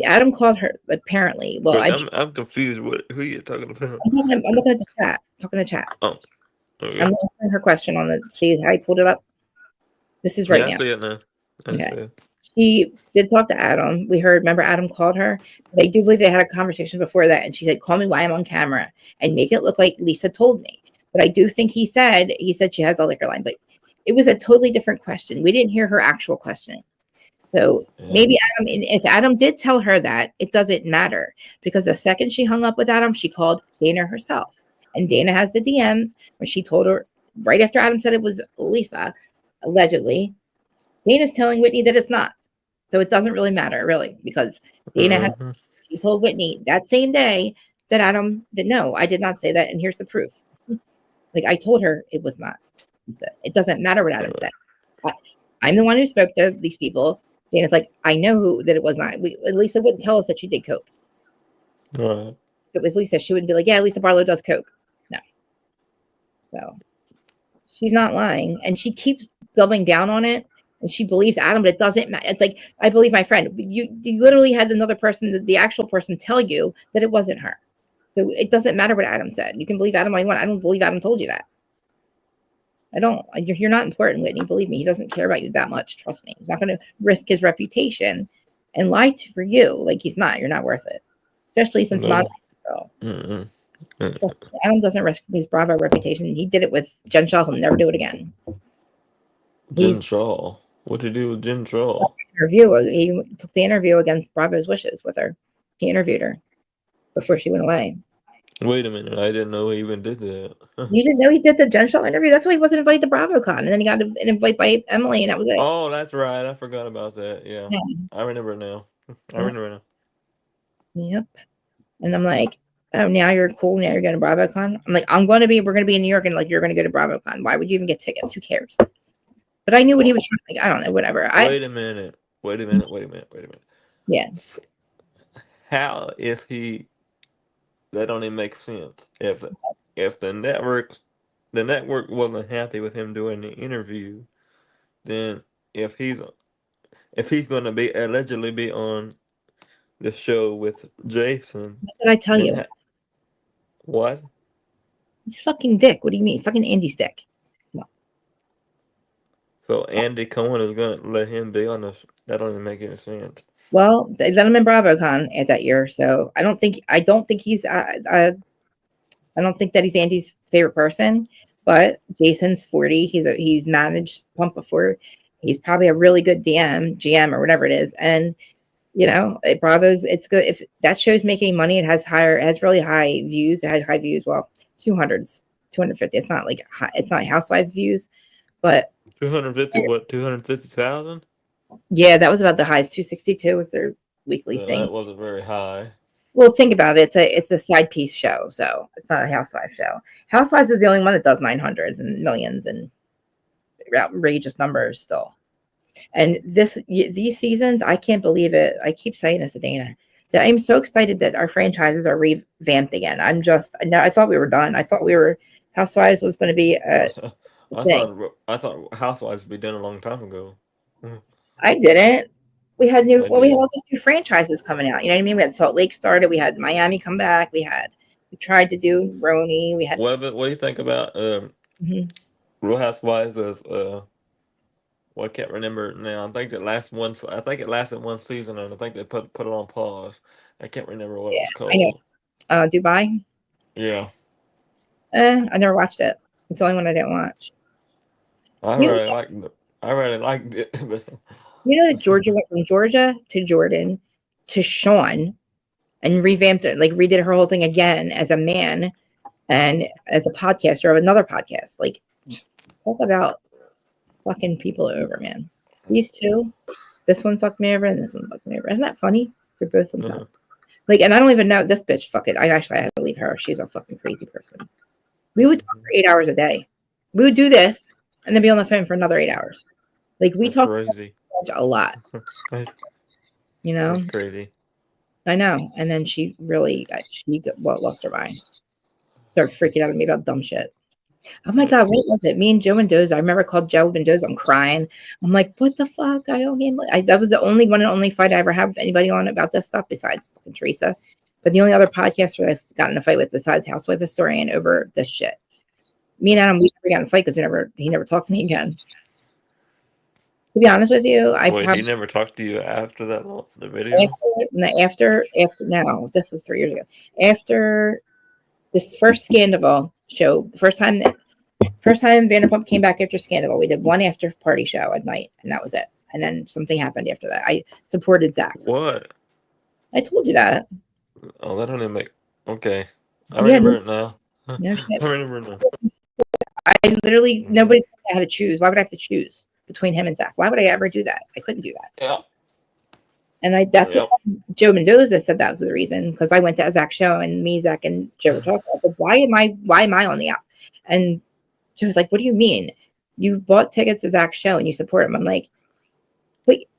Adam called her apparently. Well, I'm confused. Who are you talking about? I'm looking at the chat. Talking to chat. Oh. Okay. I'm answering her question on the. See how I pulled it up. This is right I now. see it now. Okay. She did talk to Adam. We heard. Remember, Adam called her. They do believe they had a conversation before that, and she said, "Call me while I'm on camera and make it look like Lisa told me." But I do think he said she has a liquor line, but it was a totally different question. We didn't hear her actual question. So maybe Adam, if Adam did tell her that, it doesn't matter because the second she hung up with Adam, she called Dana herself. And Dana has the DMs where she told her right after Adam said it was Lisa, allegedly, Dana's telling Whitney that it's not. So it doesn't really matter, really, because Dana she told Whitney that same day that Adam that no, I did not say that, and here's the proof. Like I told her it was not. So it doesn't matter what Adam said. I'm the one who spoke to these people. Dana's like, I know that it was not. Lisa wouldn't tell us that she did coke. Right. If it was Lisa, she wouldn't be like, yeah, Lisa Barlow does coke. No. So she's not lying, and she keeps doubling down on it, and she believes Adam, but it doesn't matter. It's like I believe my friend. You literally had another person, the actual person, tell you that it wasn't her. So it doesn't matter what Adam said. You can believe Adam all you want. I don't believe Adam told you that. I don't. You're not important, Whitney. Believe me, he doesn't care about you that much. Trust me. He's not going to risk his reputation and lie for you. Like he's not. You're not worth it. Especially since Model Girl. Adam doesn't risk his Bravo reputation. He did it with Jen Shaw. He'll never do it again. Jen Shaw. What did he do with Jen Shaw? He took the interview against Bravo's wishes with her. He interviewed her before she went away. Wait a minute, I didn't know he even did that. You didn't know he did the Jen Shaw interview? That's why he wasn't invited to BravoCon, and then he got an invite by Emily, and that was it. Oh, that's right. I forgot about that. Yeah, Yeah. I remember now. I Yeah. remember now. Yep. And I'm like, oh, now you're cool. Now you're going to BravoCon. I'm like, we're going to be in New York, and like, you're going to go to BravoCon. Why would you even get tickets? Who cares? But I knew what he was trying. Like, I don't know, whatever. Wait a minute. Wait a minute. Wait a minute. Wait a minute. Yeah. How is he? That don't even make sense. If the network wasn't happy with him doing the interview, then if he's going to be allegedly be on the show with Jason, What did I tell then you? what? He's fucking dick. What do you mean? He's fucking Andy's dick. So Andy Cohen is going to let him be on the? That don't even make any sense. Well, they let him in BravoCon at that year, so I don't think he's I don't think that he's Andy's favorite person. But Jason's 40. He's managed Pump before. He's probably a really good GM or whatever it is, and Bravo's. It's good if that show's making money. It has really high views. It has high views. Well, 200s, 250. It's not like it's not Housewives views, but 250 what? 250,000? yeah, that was about the highest. 262 was their weekly thing. That wasn't very high. Well, think about it. It's a side piece show, so it's not a Housewives show. Housewives is the only one that does 900 and millions and outrageous numbers still. And these seasons, I can't believe it. I keep saying this to Dana that I'm so excited that our franchises are revamped again. I thought we were done. I thought Housewives was going to be a thing. I thought Housewives would be done a long time ago. I didn't. We had I all did. these new franchises coming out. You know what I mean? We had Salt Lake started. We had Miami come back. We tried to do Roni. We had. What do you think about Mhm. Real Housewives of well, I can't remember now. I think it lasted one season, and I think they put it on pause. I can't remember what it was called. I know. Dubai. Yeah, I never watched it. It's the only one I didn't watch. I really liked it. I really liked it. You know that Georgia went from Georgia to Jordan to Sean and revamped it, like redid her whole thing again as a man and as a podcaster of another podcast. Like, talk about fucking people over, man. These two, this one fucked me over and this one fucked me over. Isn't that funny? They're both themselves. Like, and I don't even know this bitch. Fuck it. I had to leave her. She's a fucking crazy person. We would talk for 8 hours a day. We would do this and then be on the phone for another 8 hours. Like, we talk crazy. A lot. That's crazy. I know. And then she really lost her mind. Started freaking out at me about dumb shit. Oh my God, what was it? Me and Joe Mendoza. I remember I called Joe Mendoza. I'm crying. I'm like, what the fuck? That was the only one and only fight I ever had with anybody on about this stuff besides fucking Teresa. But the only other podcaster I've gotten in a fight with besides Housewife Historian over this shit. Me and Adam, we never got in a fight because he never talked to me again. To be honest with you, he never talked to you after the video? No, this was 3 years ago. After this first Scandal show, the first time Vanderpump came back after Scandal, we did one after party show at night, and that was it. And then something happened after that. I supported Zach. What? I told you that. Oh, that don't even make. Okay, I remember it now. No shit. I remember it now. I literally nobody told me I had to choose. Why would I have to choose between him and Zach? Why would I ever do that? I couldn't do that. Yeah. And that's what Joe Mendoza said that was the reason, because I went to Zach's show and me, Zach, and Joe were talking. I said, why am I on the outs? And Joe was like, what do you mean? You bought tickets to Zach's show and you support him. I'm like, wait,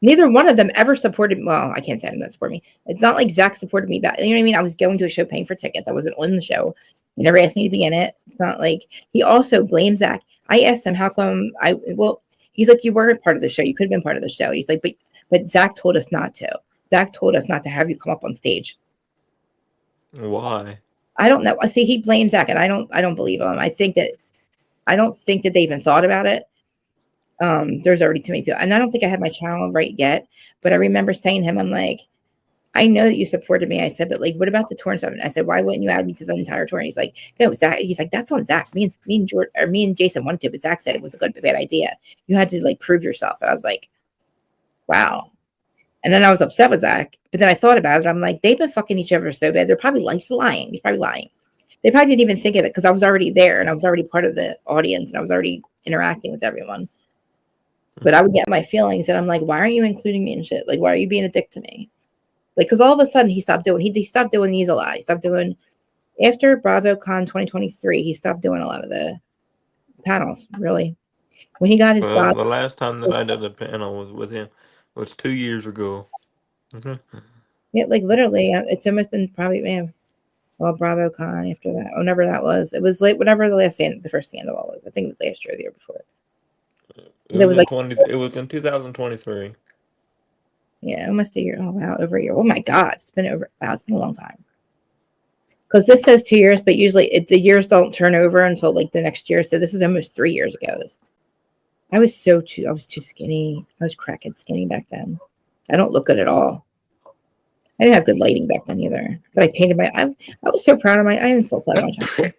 neither one of them ever supported. Well, I can't say them that support me. It's not like Zach supported me back. You know what I mean? I was going to a show paying for tickets. I wasn't on the show. He never asked me to be in it. It's not like he also blamed Zach. I asked him, how come he's like, you weren't part of the show. You could have been part of the show. He's like, but Zach told us not to. Zach told us not to have you come up on stage. Why? I don't know. I think he blames Zach, and I don't believe him. I don't think that they even thought about it. There's already too many people, and I don't think I have my channel right yet. But I remember saying to him, I'm like, I know that you supported me. I said, but like, what about the tour and stuff? And I said, why wouldn't you add me to the entire tour? And he's like, no, Zach. He's like, that's on Zach. Me and Jason wanted to, but Zach said it was a bad idea. You had to like prove yourself. And I was like, wow. And then I was upset with Zach. But then I thought about it. I'm like, they've been fucking each other so bad. They're probably lying. He's probably lying. They probably didn't even think of it because I was already there and I was already part of the audience and I was already interacting with everyone. But I would get my feelings and I'm like, why aren't you including me in shit? Like, why are you being a dick to me? Like, because all of a sudden he stopped doing these a lot. He stopped doing, after BravoCon 2023, he stopped doing a lot of the panels, really. When he got his Well, Bravo, the last time that I did a panel was with him was 2 years ago. yeah, like literally, it's almost been probably, man, well, BravoCon after that, whenever that was. It was late, whatever the first scandal was. I think it was last year or the year before. It was in 2023. Yeah, almost a year. Oh, wow, over a year. Oh, my God. It's been a long time. Because this says 2 years, but usually the years don't turn over until like the next year. So this is almost 3 years ago. I was too skinny. I was crackhead skinny back then. I don't look good at all. I didn't have good lighting back then either. But I painted I was so proud of I am still proud of my channel.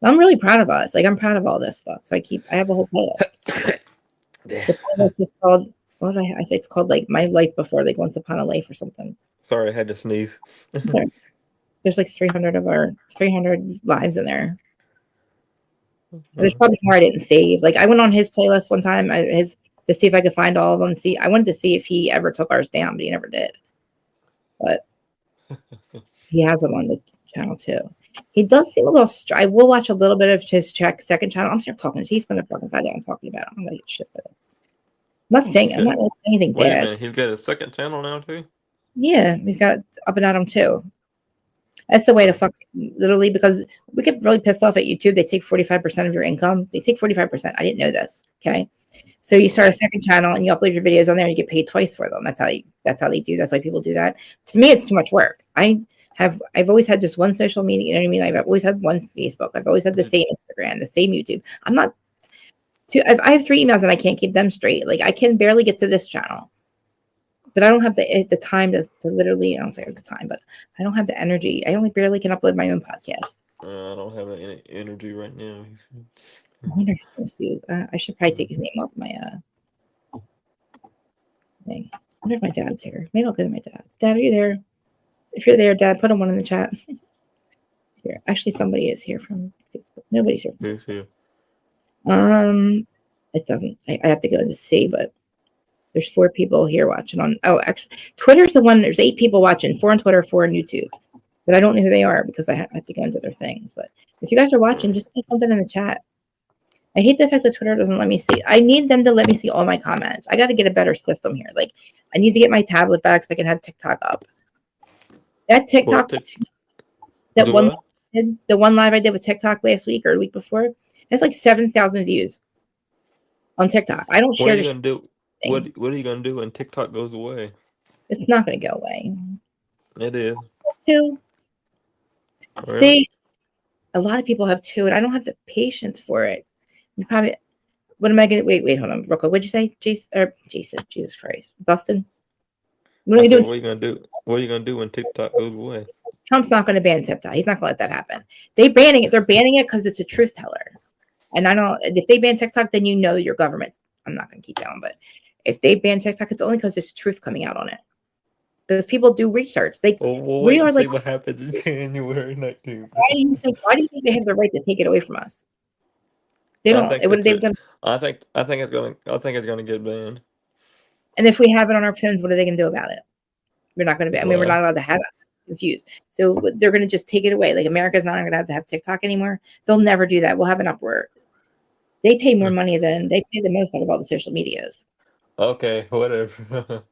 I'm really proud of us. Like, I'm proud of all this stuff. So I have a whole playlist. The playlist is called, I think it's called like My Life Before, like Once Upon a Life or something. Sorry, I had to sneeze. There's like 300 lives in there. There's probably more I didn't save. Like, I went on his playlist one time, to see if I could find all of them. I wanted to see if he ever took ours down, but he never did. But he has them on the channel too. He does seem a little. I will watch a little bit of his second channel. I'm still talking. He's gonna fucking find out I'm talking about. I'm gonna get shit for this. I'm not saying really saying anything Wait bad. a minute, he's got a second channel now too? Yeah, he's got Up and Atom too. That's the way to fuck, literally, because we get really pissed off at YouTube. They take 45% of your income. They take 45%. I didn't know this. Okay. So you start a second channel and you upload your videos on there and you get paid twice for them. That's how they do. That's why people do that. To me, it's too much work. I've always had just one social media, you know what I mean? I've always had one Facebook. I've always had the same Instagram, the same YouTube. I have 3 emails and I can't keep them straight. Like, I can barely get to this channel. But I don't have the time to literally, I don't think I have the time, but I don't have the energy. I only barely can upload my own podcast. I don't have any energy right now. I wonder if he's see. I should probably take his name off my thing. I wonder if my dad's here. Maybe I'll go to my dad's. Dad, are you there? If you're there, Dad, put a 1 in the chat. Here, actually, somebody is here from Facebook. Nobody's here. Who's here? It doesn't. I have to go to see, but there's 4 people here watching on. Oh, actually, Twitter's the one. There's 8 people watching. 4 on Twitter, 4 on YouTube. But I don't know who they are because I have to go into their things. But if you guys are watching, just say something in the chat. I hate the fact that Twitter doesn't let me see. I need them to let me see all my comments. I got to get a better system here. Like, I need to get my tablet back so I can have TikTok up. That TikTok, the one live I did with TikTok last week or the week before, has like 7,000 views on TikTok. I don't share. What are you gonna do when TikTok goes away? It's not going to go away. It is. 2. Really? See, a lot of people have 2, and I don't have the patience for it. You probably. What am I going to wait? Hold on, real quick. What'd you say, Jason? Jesus Christ, Dustin. What are you gonna do? What are you gonna do when TikTok goes away? Trump's not going to ban TikTok. He's not going to let that happen. They're banning it because it's a truth teller. And I don't. If they ban TikTok, then you know your government. I'm not going to keep going, but if they ban TikTok, it's only because there's truth coming out on it. Because people do research. We are see what happens in January 19th. Why do you think they have the right to take it away from us? They don't. I think it's gonna get banned. And if we have it on our phones, what are they going to do about it? We're not going to be. I mean, we're not allowed to have it. Confused. So they're going to just take it away. Like, America's not going to have TikTok anymore. They'll never do that. We'll have an uproar. They pay more money they pay the most out of all the social medias. Okay, whatever.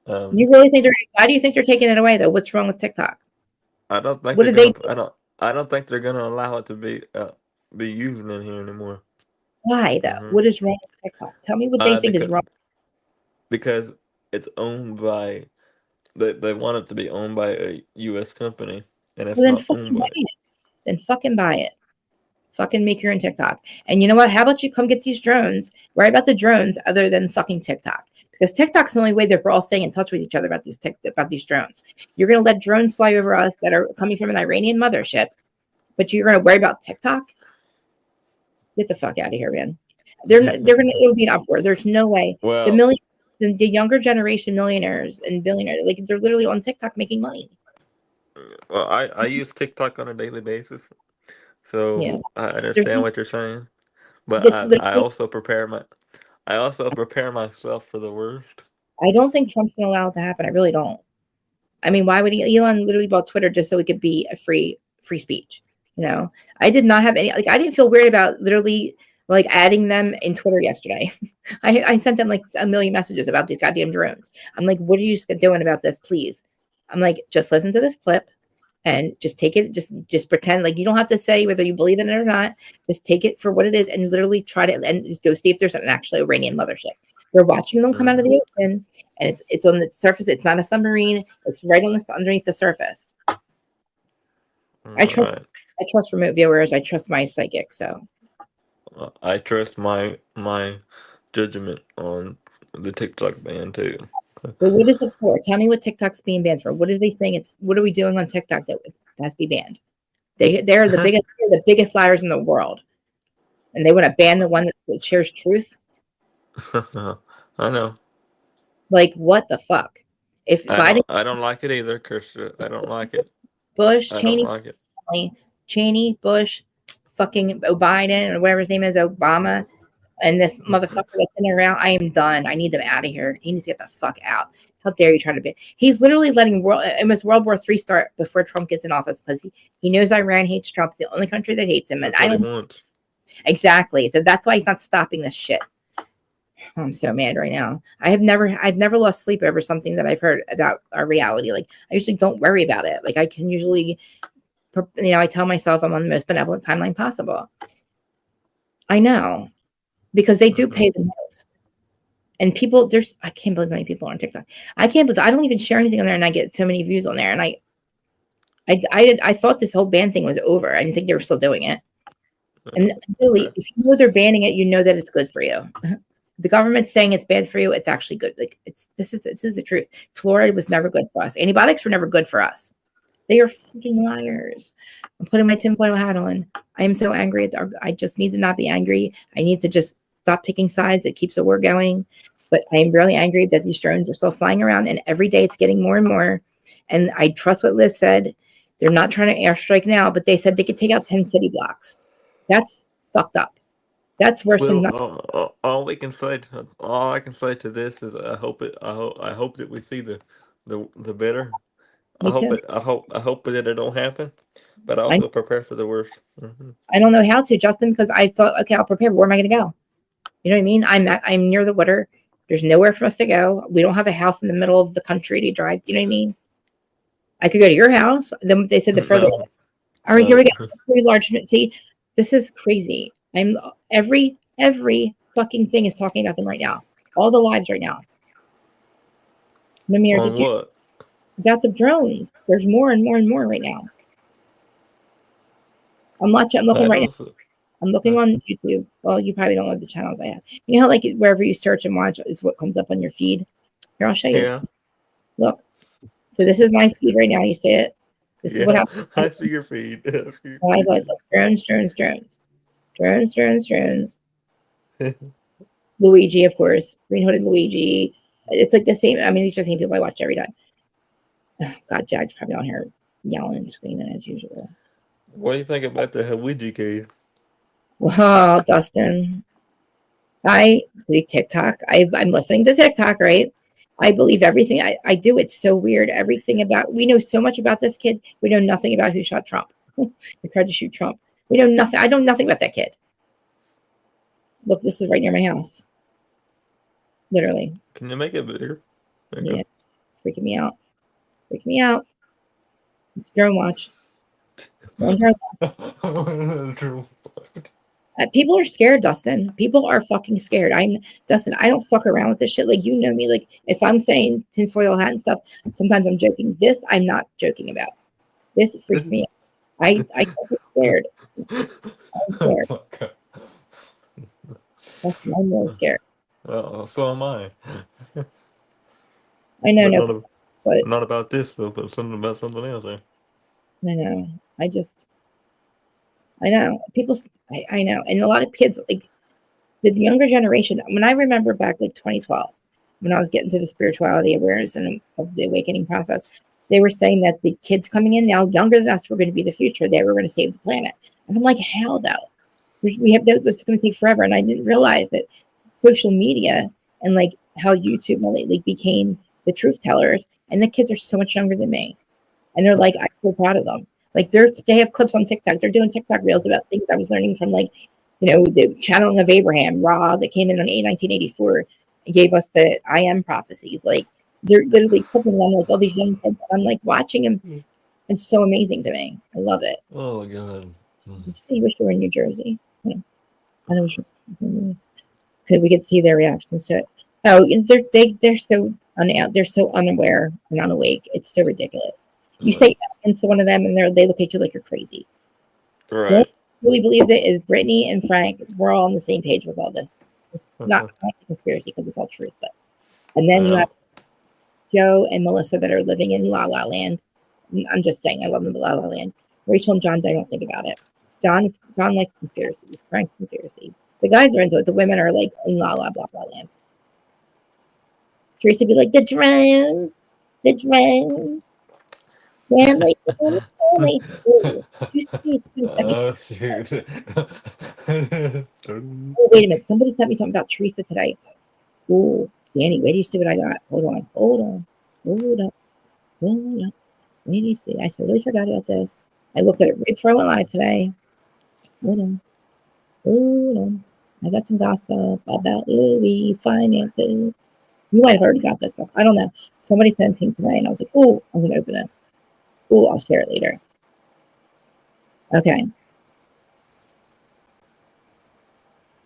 You really think why do you think they're taking it away though? What's wrong with TikTok? I don't think I don't think they're gonna allow it to be used in here anymore. Why though? Mm-hmm. What is wrong with TikTok? Tell me what they think is wrong. Because it's owned by they want it to be owned by a US company, and it's not owned by it. Then fucking buy it. Fucking make your own TikTok. And you know what? How about you come get these drones? Worry about the drones other than fucking TikTok. Because TikTok's the only way that we're all staying in touch with each other about these drones. You're going to let drones fly over us that are coming from an Iranian mothership, but you're going to worry about TikTok? Get the fuck out of here, man. It'll be an uproar. There's no way. Well, the millions the younger generation millionaires and billionaires, like they're literally on TikTok making money. Well, I use TikTok on a daily basis, Yeah, so I there's understand what you're saying. But it's I literally. also prepare myself for the worst. I don't think Trump's gonna allow it to happen. I really don't. I mean, why would he? Elon literally bought Twitter just so it could be a free speech. I did not have any. Like, I didn't feel weird about literally like adding them in Twitter yesterday. I sent them like a million messages about these goddamn drones. I'm like, what are you doing about this, please? I'm like, just listen to this clip and just take it. Just pretend like you don't have to say whether you believe in it or not. Just take it for what it is and literally try to and just go see if there's an actual Iranian mothership. We're watching them come out of the ocean, and it's on the surface. It's not a submarine. It's right on the underneath the surface. I trust Right. I trust remote viewers. I trust my psychic. So I trust my judgment on the TikTok ban too. but what is it for? Tell me what TikTok's being banned for. What are they saying? What are we doing on TikTok that has to be banned? They're the biggest liars in the world, and they want to ban the one that shares truth. I know. Like, what the fuck? If Biden, I don't like it either, Christian. I don't like it. Bush, I don't Cheney, like it. Cheney, Bush, fucking Biden, or whatever his name is, Obama, and this motherfucker that's in around, I am done. I need them out of here. He needs to get the fuck out. How dare you try to be? He's literally letting almost World War III start before Trump gets in office because he knows Iran hates Trump. It's the only country that hates him, and That's I what he don't wants. exactly. So that's why he's not stopping this shit. I'm so mad right now. I've never lost sleep over something that I've heard about our reality. Like, I usually don't worry about it. Like, I can usually, I tell myself I'm on the most benevolent timeline possible. I know, because they do pay the most. And people, I can't believe how many people are on TikTok. I can't believe I don't even share anything on there, and I get so many views on there. And I thought this whole ban thing was over. I didn't think they were still doing it. And really, if you know they're banning it, you know that it's good for you. The government's saying it's bad for you. It's actually good. Like, this is the truth. Fluoride was never good for us. Antibiotics were never good for us. They are fucking liars. I'm putting my tinfoil hat on. I am so angry. I just need to not be angry. I need to just stop picking sides. It keeps the war going. But I am really angry that these drones are still flying around, and every day it's getting more and more. And I trust what Liz said. They're not trying to airstrike now, but they said they could take out 10 city blocks. That's fucked up. That's worse than nothing. All I can say to this is I hope that we see the better. Me too. I hope that it don't happen, but I I also prepare for the worst. I don't know how to, Justin, because I thought, okay, I'll prepare. Where am I going to go? You know what I mean? I'm near the water. There's nowhere for us to go. We don't have a house in the middle of the country to drive. You know what I mean? I could go to your house. Then they said the further. No, All right, here we no. go. Pretty large. See, this is crazy. I'm every fucking thing is talking about them right now. All the lives right now. Namir, On did you what? about the drones? There's more and more and more right now. I'm watching. I'm looking I right now. don't see- I'm looking on YouTube. Well, you probably don't know the channels I have. You know how like wherever you search and watch is what comes up on your feed. Here, I'll show you. Yeah, Look. So this is my feed right now. You see it? This is what yeah. happens. I see your feed. I see your My feed. lives like drones. Luigi, of course, green hooded Luigi. It's like the same. I mean, these are the same people I watch every day. God, Jack's probably on here yelling and screaming as usual. What do you think about the Ouija cave? Well, Dustin, I believe TikTok. I'm listening to TikTok, right? I believe everything I do. It's so weird. Everything about, we know so much about this kid. We know nothing about who shot Trump. They tried to shoot Trump. We know nothing. I know nothing about that kid. Look, this is right near my house. Literally. Can you make it bigger? There you Yeah. Freaking me out. Freaking me out. It's drone watch. True. People are scared, Dustin. People are fucking scared. Dustin. I don't fuck around with this shit. Like, you know me. Like, if I'm saying tinfoil hat and stuff, sometimes I'm joking. This I'm not joking about. This freaks me out. I get scared. I'm scared. I'm really scared. So am I. I know, But but not about this though, but something about something else. I know. I know. People. I know, and a lot of kids, like the younger generation. When I remember back, like 2012, when I was getting to the spirituality awareness and of the awakening process, they were saying that the kids coming in now, younger than us, were going to be the future. They were going to save the planet. And I'm like, how though? We have those. It's going to take forever. And I didn't realize that social media and like how YouTube lately became the truth tellers, and the kids are so much younger than me, and they're like, I'm so proud of them. Like they have clips on TikTok. They're doing TikTok reels about things I was learning from, like, the channeling of Abraham, Ra, that came in 1984 and gave us the I am prophecies. Like they're literally clipping them, like all these young kids. I'm like watching them. It's so amazing to me. I love it. Oh my God. You wish you were in New Jersey. Yeah. I know. Could we could see their reactions to it? Oh, they're so unaware and unawake. It's so ridiculous. You say and to one of them, and they look at you like you're crazy. Right. What really believes it is Brittany and Frank. We're all on the same page with all this. Not a conspiracy because it's all truth, but and then you have Joe and Melissa that are living in La La Land. I'm just saying, I love them in La La Land. Rachel and John, I don't think about it. John likes conspiracies. Frank's conspiracy. The guys are into it. The women are like in La La Blah Blah Land. Teresa be like the drones. Family. Oh, shoot. Oh, wait a minute. Somebody sent me something about Teresa today. Oh, Danny, wait do you see what I got? Hold on. Wait do you see? I totally forgot about this. I looked at it right before I went live today. Hold on. I got some gossip about Louis' finances. You might have already got this stuff. I don't know. Somebody sent it today, and I was like, oh, I'm going to open this. Oh, I'll share it later. Okay.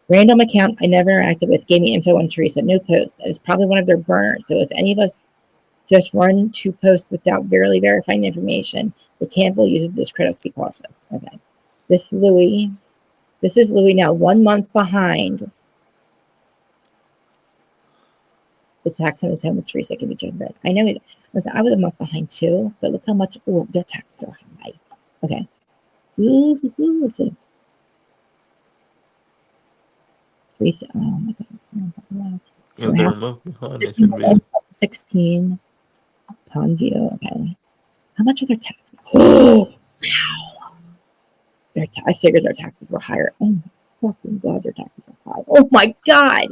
Random account I never interacted with gave me info on Teresa. No post. It's probably one of their burners. So if any of us just run to post without barely verifying information, the Campbell uses this credit. Be cautious. Okay. This is Louis now 1 month behind the tax on the time with Teresa can be generated. I know it. Listen, I was a month behind too, but look how much their taxes are high. Okay. Let's see. Oh my God. If they're a month behind, it should be 16 pound view. Okay. How much are their taxes? Oh, wow. I figured their taxes were higher. Oh my fucking God, their taxes are high. Oh my God.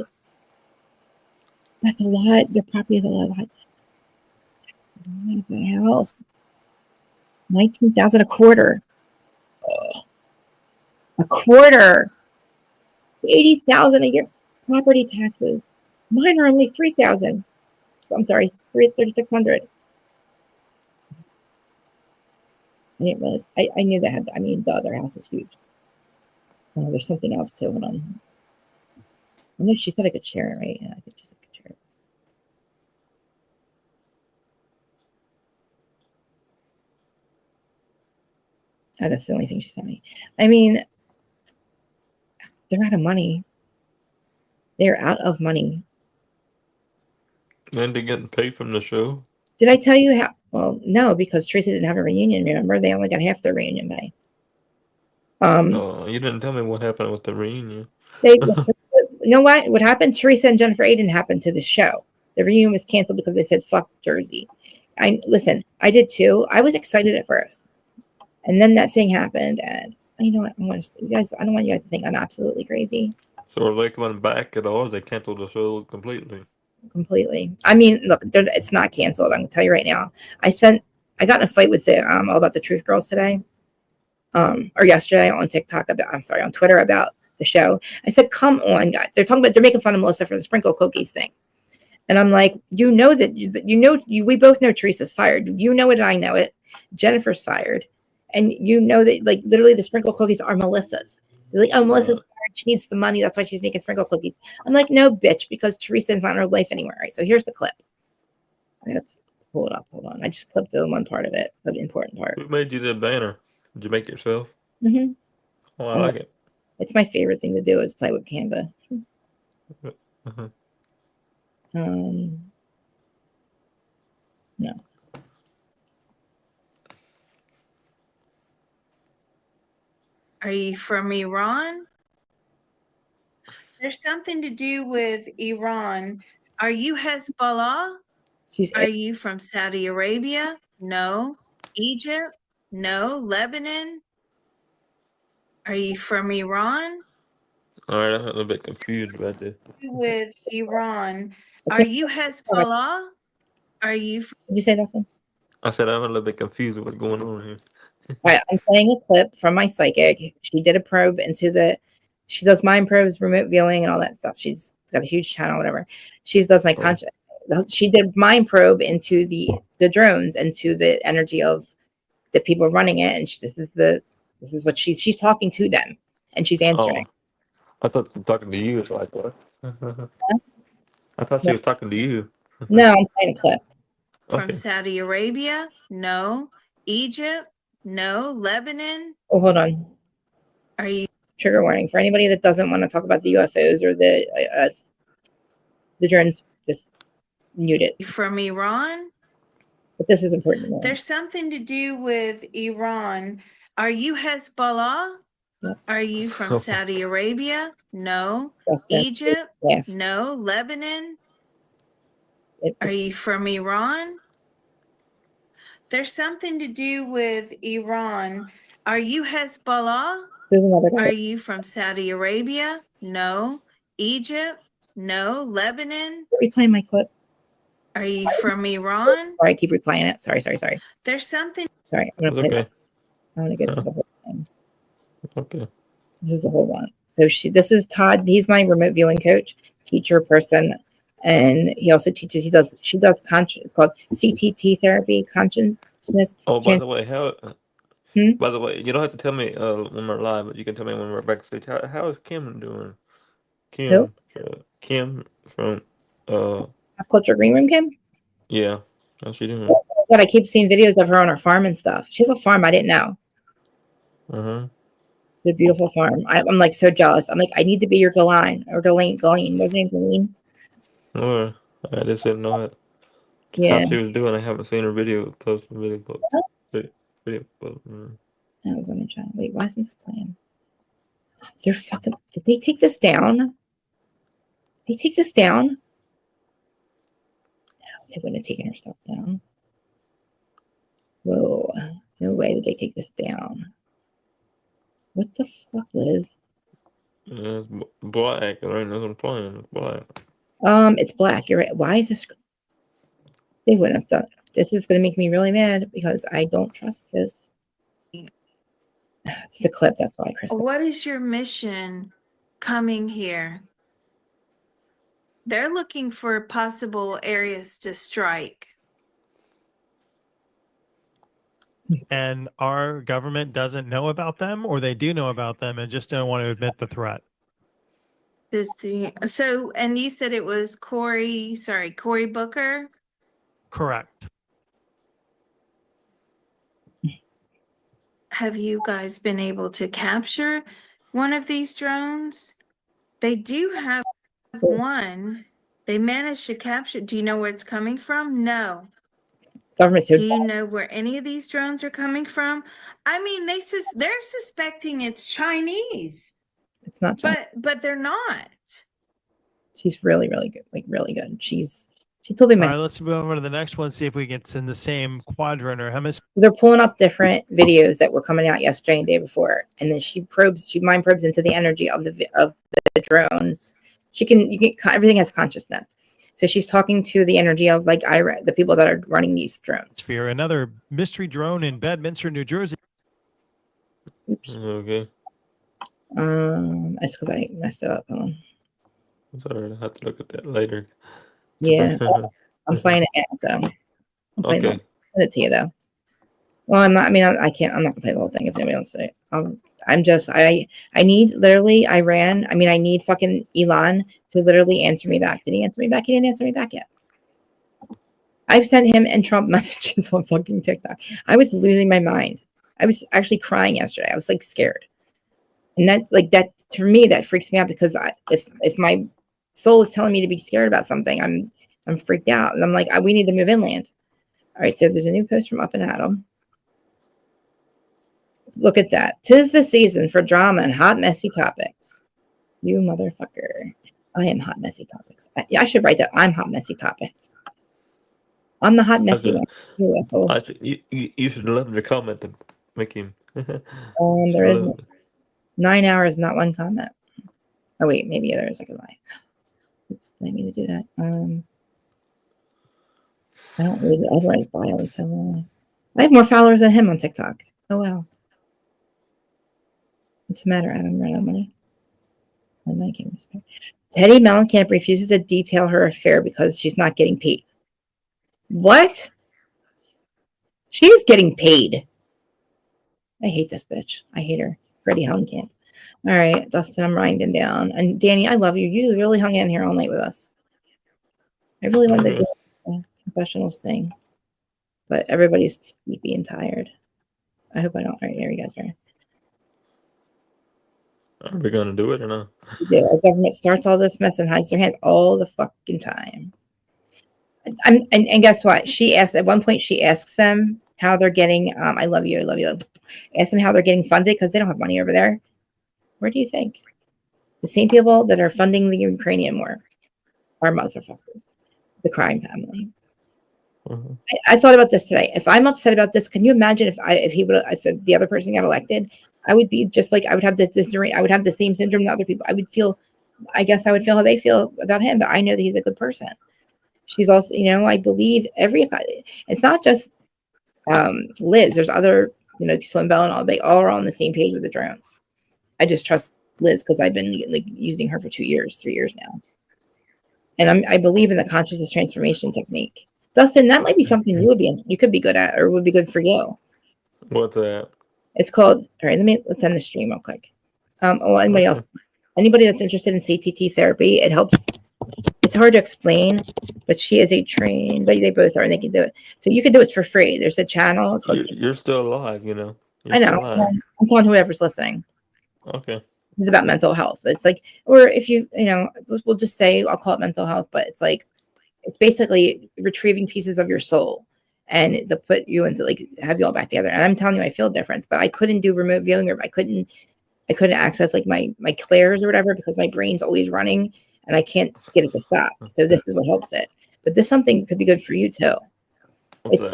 That's a lot. Their property is a lot high. The house. 19,000 a quarter. A quarter. It's 80,000 a year. Property taxes. Mine are only 3,000. I'm sorry, 3,600. I didn't realize. I knew that had. I mean, the other house is huge. Oh, there's something else too. Hold on. I know she said I could share it, right? Yeah, I think she said I could share it. Oh, that's the only thing she sent me. I mean, they're out of money. They're out of money. And they're getting paid from the show. Did I tell you how? Well, no, because Teresa didn't have a reunion. Remember, they only got half their reunion pay. Oh, you didn't tell me what happened with the reunion. You know what happened? Teresa and Jennifer Aiden happened to the show. The reunion was canceled because they said fuck Jersey. I did too. I was excited at first, and then that thing happened, and you know what? I don't want you guys to think I'm absolutely crazy. So are they coming back at all? Or they canceled the show completely. I mean, look, it's not canceled. I'm gonna tell you right now. I got in a fight with the all about the Truth Girls today, or yesterday on TikTok on Twitter about the show. I said, come on, guys. They're making fun of Melissa for the sprinkle cookies thing. And I'm like, we both know Teresa's fired. You know it, and I know it. Jennifer's fired. And you know that, like, literally the sprinkle cookies are Melissa's. They're like, oh, Melissa's fired. She needs the money. That's why she's making sprinkle cookies. I'm like, no, bitch, because Teresa's not in her life anymore. Right? So here's the clip. I got to pull it up. Hold on. I just clipped the one part of it, the important part. Who made you the banner? Did you make it yourself? Mm-hmm. Oh, I like it. It's my favorite thing to do is play with Canva. No. Are you from Iran? There's something to do with Iran Are you Hezbollah? She's Are you from Saudi Arabia? No. Egypt? No. Lebanon? Are you from Iran? All right, I'm a little bit confused about this. With Iran. Are you Hezbollah? Are you Did you say nothing? I said I'm a little bit confused with what's going on here. All right, I'm playing a clip from my psychic. She did a probe into she does mind probes, remote viewing, and all that stuff. She's got a huge channel, whatever. She does my conscious. She did mind probe into the drones, into the energy of the people running it, and this is what she's talking to them, and she's answering. Oh, I thought she was talking to you, so I thought. I thought she was talking to you. No, I'm playing a clip. from Okay. Saudi Arabia? No. Egypt? No. Lebanon? Oh, hold on. Are you Trigger warning for anybody that doesn't want to talk about the UFOs or the drones. Just mute it. from Iran? But this is important to know. There's something to do with Iran. Are you Hezbollah? Yep. Are you from Saudi Arabia? No. Justin, Egypt? yeah. No. Lebanon? Are you from Iran? There's something to do with Iran. Are you Hezbollah? There's another guy. Are you from Saudi Arabia? No. Egypt? No. Lebanon? Replaying my clip. Are you from Iran? Sorry, I keep replaying it. Sorry. There's something. Sorry, I'm gonna It's play okay. I want to get to the whole thing. Okay. This is the whole one. So this is Todd. He's my remote viewing coach, teacher person, and he also teaches. She does it's called CTT therapy, consciousness. Oh, by the way, how? Hmm? By the way, you don't have to tell me when we're live, but you can tell me when we're backstage. How is Kim doing? Who? Kim from Pop Culture Green Room, Kim. yeah. How's she doing? But I keep seeing videos of her on her farm and stuff. She has a farm. I didn't know. It's a beautiful farm. I'm like so jealous. I'm like, I need to be your Galine or Galine. What's her name? Galine. Oh, I just didn't know it. Yeah. How she was doing. I haven't seen her video post. Video post. That was on the channel. Wait, why isn't this playing? They're fucking. Did they take this down? They take this down? No, they wouldn't have taken her stuff down. Whoa. No way did they take this down. What the fuck, Liz? Yeah, it's black. Right? That's what I'm playing. It's black. It's black. You're right. Why is this? They wouldn't have done. This is going to make me really mad because I don't trust this. It's the clip. That's why, Chris. What is your mission coming here? They're looking for possible areas to strike. And our government doesn't know about them, or they do know about them and just don't want to admit the threat. And you said it was Cory Booker? Correct. Have you guys been able to capture one of these drones? They do have one. They managed to capture. Do you know where it's coming from? No. Government. Do you know where any of these drones are coming from? I mean, they're suspecting it's Chinese. It's not Chinese. But they're not. She's really, really good. Like really good. She told me. All right, let's move over to the next one. See if we get in the same quadrant or hemisphere. They're pulling up different videos that were coming out yesterday and the day before, and then she mind probes into the energy of the drones. Everything has consciousness. So she's talking to the energy of like the people that are running these drones. Another mystery drone in Bedminster, New Jersey. Oops. Okay. That's because I messed it up. Hold on. It's alright. I have to look at that later. Yeah, I'm playing it now, so I'm playing Okay. it. Send it to you though. Well, I'm not. I mean, I can't. I'm not gonna play the whole thing if nobody wants to. I'm just. I need literally Iran. I mean, I need fucking Elon to literally answer me back. Did he answer me back? He didn't answer me back yet. I've sent him and Trump messages on fucking TikTok. I was losing my mind. I was actually crying yesterday. I was like scared, and that for me that freaks me out because if my soul is telling me to be scared about something, I'm freaked out, and I'm like, we need to move inland. All right, so there's a new post from Up and Adam. Look at that. 'Tis the season for drama and hot, messy topics. You motherfucker. I am hot messy topics. I should write that. I'm hot messy topics. I'm the hot messy one. You asshole. You should love the comment to make him. There is 9 hours, not one comment. Oh wait, maybe there is. I could lie. Oops, did I mean to do that? I don't read it. Otherwise, bio so I have more followers than him on TikTok. Oh wow. What's the matter, Adam? Run out of money. My money came. Teddy Mellencamp refuses to detail her affair because she's not getting paid. What? She's getting paid. I hate this bitch. I hate her. Freddie Mellencamp. All right, Dustin, I'm writing down. And Danny, I love you. You really hung in here all night with us. I really wanted to do a confessionals thing, but everybody's sleepy and tired. I hope I don't. All right, here you guys are. Are we gonna do it or not? Yeah, our government starts all this mess and hides their hands all the fucking time. And guess what? She asked at one point. She asks them how they're getting. I love you. I love you. Ask them how they're getting funded because they don't have money over there. Where do you think? The same people that are funding the Ukrainian war are motherfuckers. The crime family. Mm-hmm. I thought about this today. If I'm upset about this, can you imagine if the other person got elected? I would be just like I would have I would have the same syndrome that other people. I would feel how they feel about him, but I know that he's a good person. She's also, I believe it's not just Liz. There's other, Slim Bell and all. They all are on the same page with the drones. I just trust Liz because I've been using her for 3 years now, and I believe in the consciousness transformation technique. Dustin, that might be something you could be good at, or would be good for you. What's that? It's called. All right, let's end the stream real quick. Anybody else? Anybody that's interested in CTT therapy, it helps. It's hard to explain, but she is a trained. They both are, and they can do it. So you can do it for free. There's a channel. It's called, You're still alive, You're I know. I'm telling whoever's listening. Okay. It's about mental health. It's like, or if we'll just say I'll call it mental health, but it's like, it's basically retrieving pieces of your soul, and to put you into have you all back together. And I'm telling you, I feel a difference, but I couldn't do remote viewing, or I couldn't access my clairs or whatever because my brain's always running. And I can't get it to stop. So this is what helps it. But this something could be good for you too. It's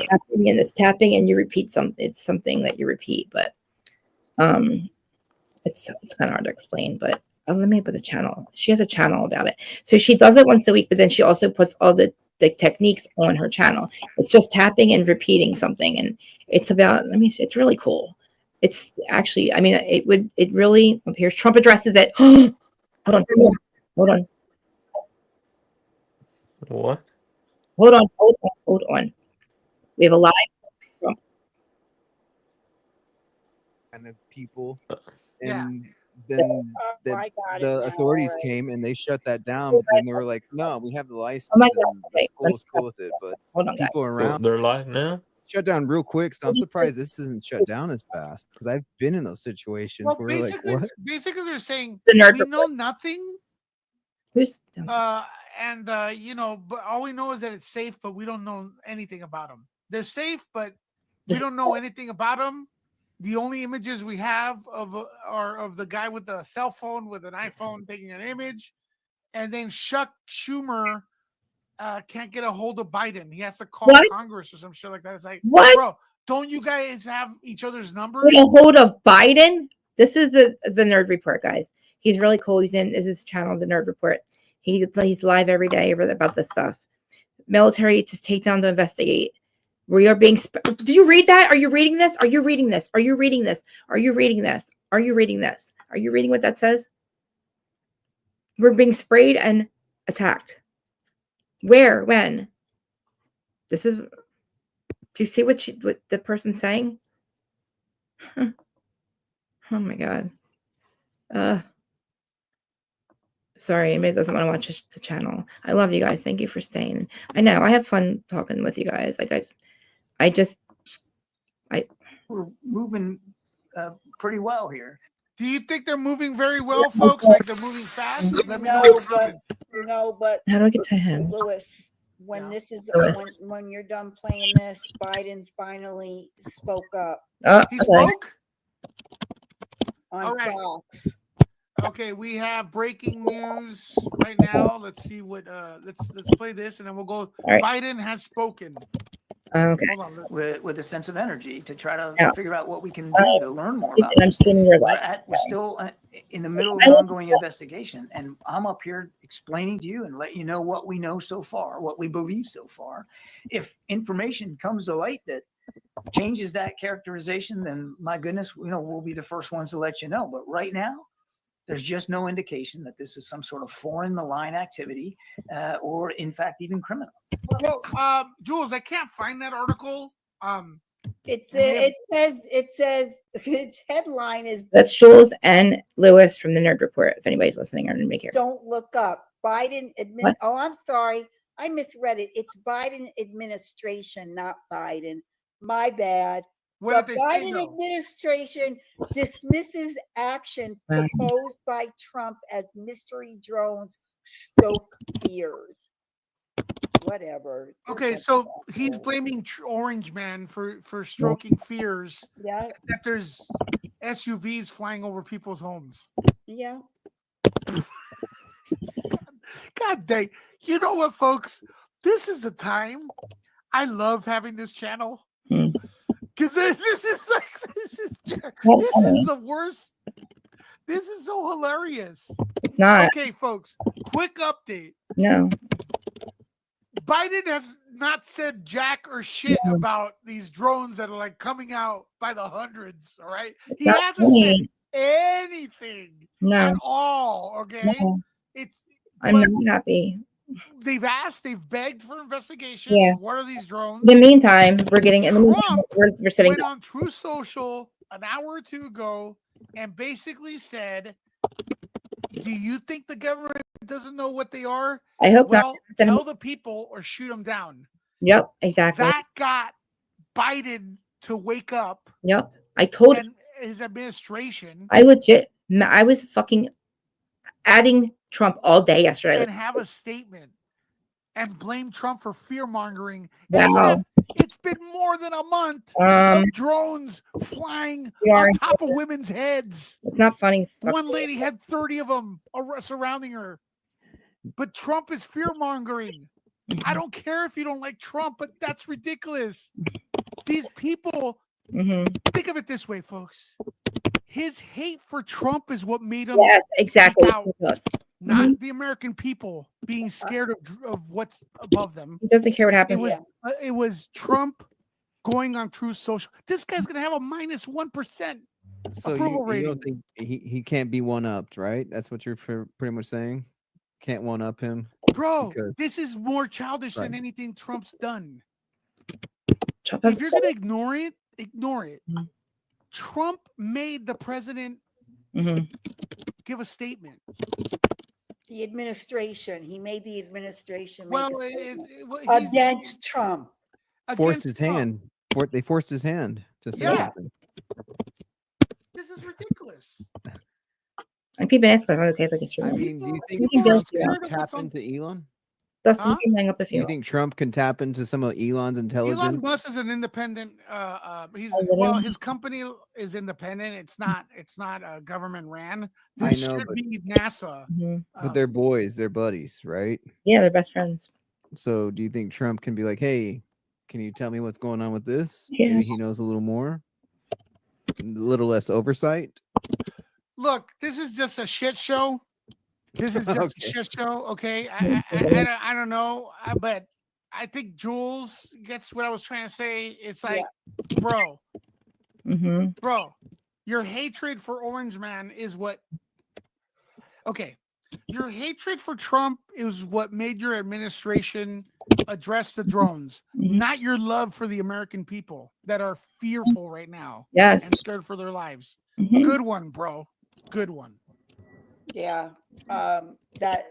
tapping and you repeat something. It's something that you repeat, but it's kind of hard to explain. But let me put the channel. She has a channel about it. So she does it once a week, but then she also puts all the techniques on her channel. It's just tapping and repeating something, and it's about. It's really cool. It's actually. It really. Here's Trump addresses it. Hold on. What? Hold on. We have a live Trump. Kind of people, and then the authorities came and they shut that down. But then they were like, "No, we have the license." Oh my and God. the school was cool with it, but Hold on, people around They're live now. shut down real quick. So I'm surprised this isn't shut down as fast because I've been in those situations Well, where what? basically they're saying The nerd we know nothing. Who's but all we know is that it's safe, but we don't know anything about them. They're safe, but we don't know anything about them. The only images we have are of the guy with the cell phone with an iPhone taking an image, and then Chuck Schumer can't get a hold of Biden. He has to call Congress or some shit like that. It's like, what? Bro, don't you guys have each other's numbers? Get a hold of Biden. This is the Nerd Report, guys. He's really cool. He's in his channel, the Nerd Report. He's live every day about this stuff. Military to take down to investigate. We are being. Did you read that? Are you reading this? Are you reading this? Are you reading this? Are you reading this? Are you reading this? Are you reading what that says? We're being sprayed and attacked. Where? When? This is. Do you see what the person's saying? Oh my God. Sorry, Amy doesn't want to watch the channel. I love you guys. Thank you for staying. I know I have fun talking with you guys. We're moving pretty well here. Do you think they're moving very well, folks? Like they're moving fast? Let me know. But how do I get to him? Lewis, when this is when you're done playing this, Biden finally spoke up. He spoke on Fox. Okay, we have breaking news right now. Let's see what. Let's play this, and then we'll go. right. Biden has spoken. Okay. Hold on. With a sense of energy to try to Yeah. figure out what we can do to learn more about And I'm this. streaming your live. We're still in the middle of I an love ongoing investigation, and I'm up here explaining to you and let you know what we know so far, what we believe so far. If information comes to light that changes that characterization, then my goodness, we'll be the first ones to let you know. But right now, there's just no indication that this is some sort of foreign malign activity, or in fact even criminal. Well, Jules, I can't find that article. It says its headline is That's Jules and Lewis from the Nerd Report. If anybody's listening, or anybody cares. "Don't look up Biden admin." Oh, I'm sorry, I misread it. It's Biden administration, not Biden. My bad. What The did they say, Biden though? administration dismisses action proposed by Trump as mystery drones stoke fears. Whatever. Okay, so he's blaming Orange Man for stroking fears. Yeah. That there's SUVs flying over people's homes. Yeah. God dang. You know what, folks? This is the time. I love having this channel. Because this is the worst. This is so hilarious. It's not. Okay, folks. Quick update. No. Biden has not said jack or shit about these drones that are like coming out by the hundreds. All right. He hasn't said anything at all. Okay. No. I'm not happy. They've begged for investigation. Yeah. What are these drones? In the meantime, we're getting Trump we're sitting went on True Social an hour or two ago and basically said, "Do you think the government doesn't know what they are? I hope not. Well, tell the people or shoot them down." Yep, exactly. That got Biden to wake up. Yep. I told and his administration. I was fucking adding Trump all day yesterday. And have a statement and blame Trump for fear mongering. Wow. It's been more than a month of drones flying on top of women's heads. It's not funny. One lady had 30 of them surrounding her. But Trump is fear mongering. I don't care if you don't like Trump, but that's ridiculous. These people, think of it this way, folks. His hate for Trump is what made him exactly. out, not the American people being scared of what's above them. He doesn't care what happens. It was Trump going on True Social. This guy's gonna have a -1% approval rating. You don't think he can't be one-upped, right? That's what you're pretty much saying. Can't one-up him, bro. This is more childish than anything Trump's done. Trump if you're gonna ignore it, ignore it. Trump made the president give a statement. The administration. He made the administration against Trump. Forced his hand. They forced his hand to say something. This is ridiculous. And people ask me if I'm okay if I can stream. I mean, do you think Trump can tap into Elon? Dustin, you can hang up if Do you think Trump can tap into some of Elon's intelligence? Elon Musk is an independent. His company is independent. It's not government ran. This should be NASA. But they're boys, they're buddies, right? Yeah, they're best friends. So do you think Trump can be like, hey, can you tell me what's going on with this? Yeah. Maybe he knows a little more, a little less oversight. Look, this is just a shit show. This is just a shit show. Okay, I don't know, but I think Jules gets what I was trying to say. It's like, bro, your hatred for Orange Man is what. Okay, your hatred for Trump is what made your administration address the drones, not your love for the American people that are fearful right now. Yes, and scared for their lives. Good one, bro. Good one. Yeah, that's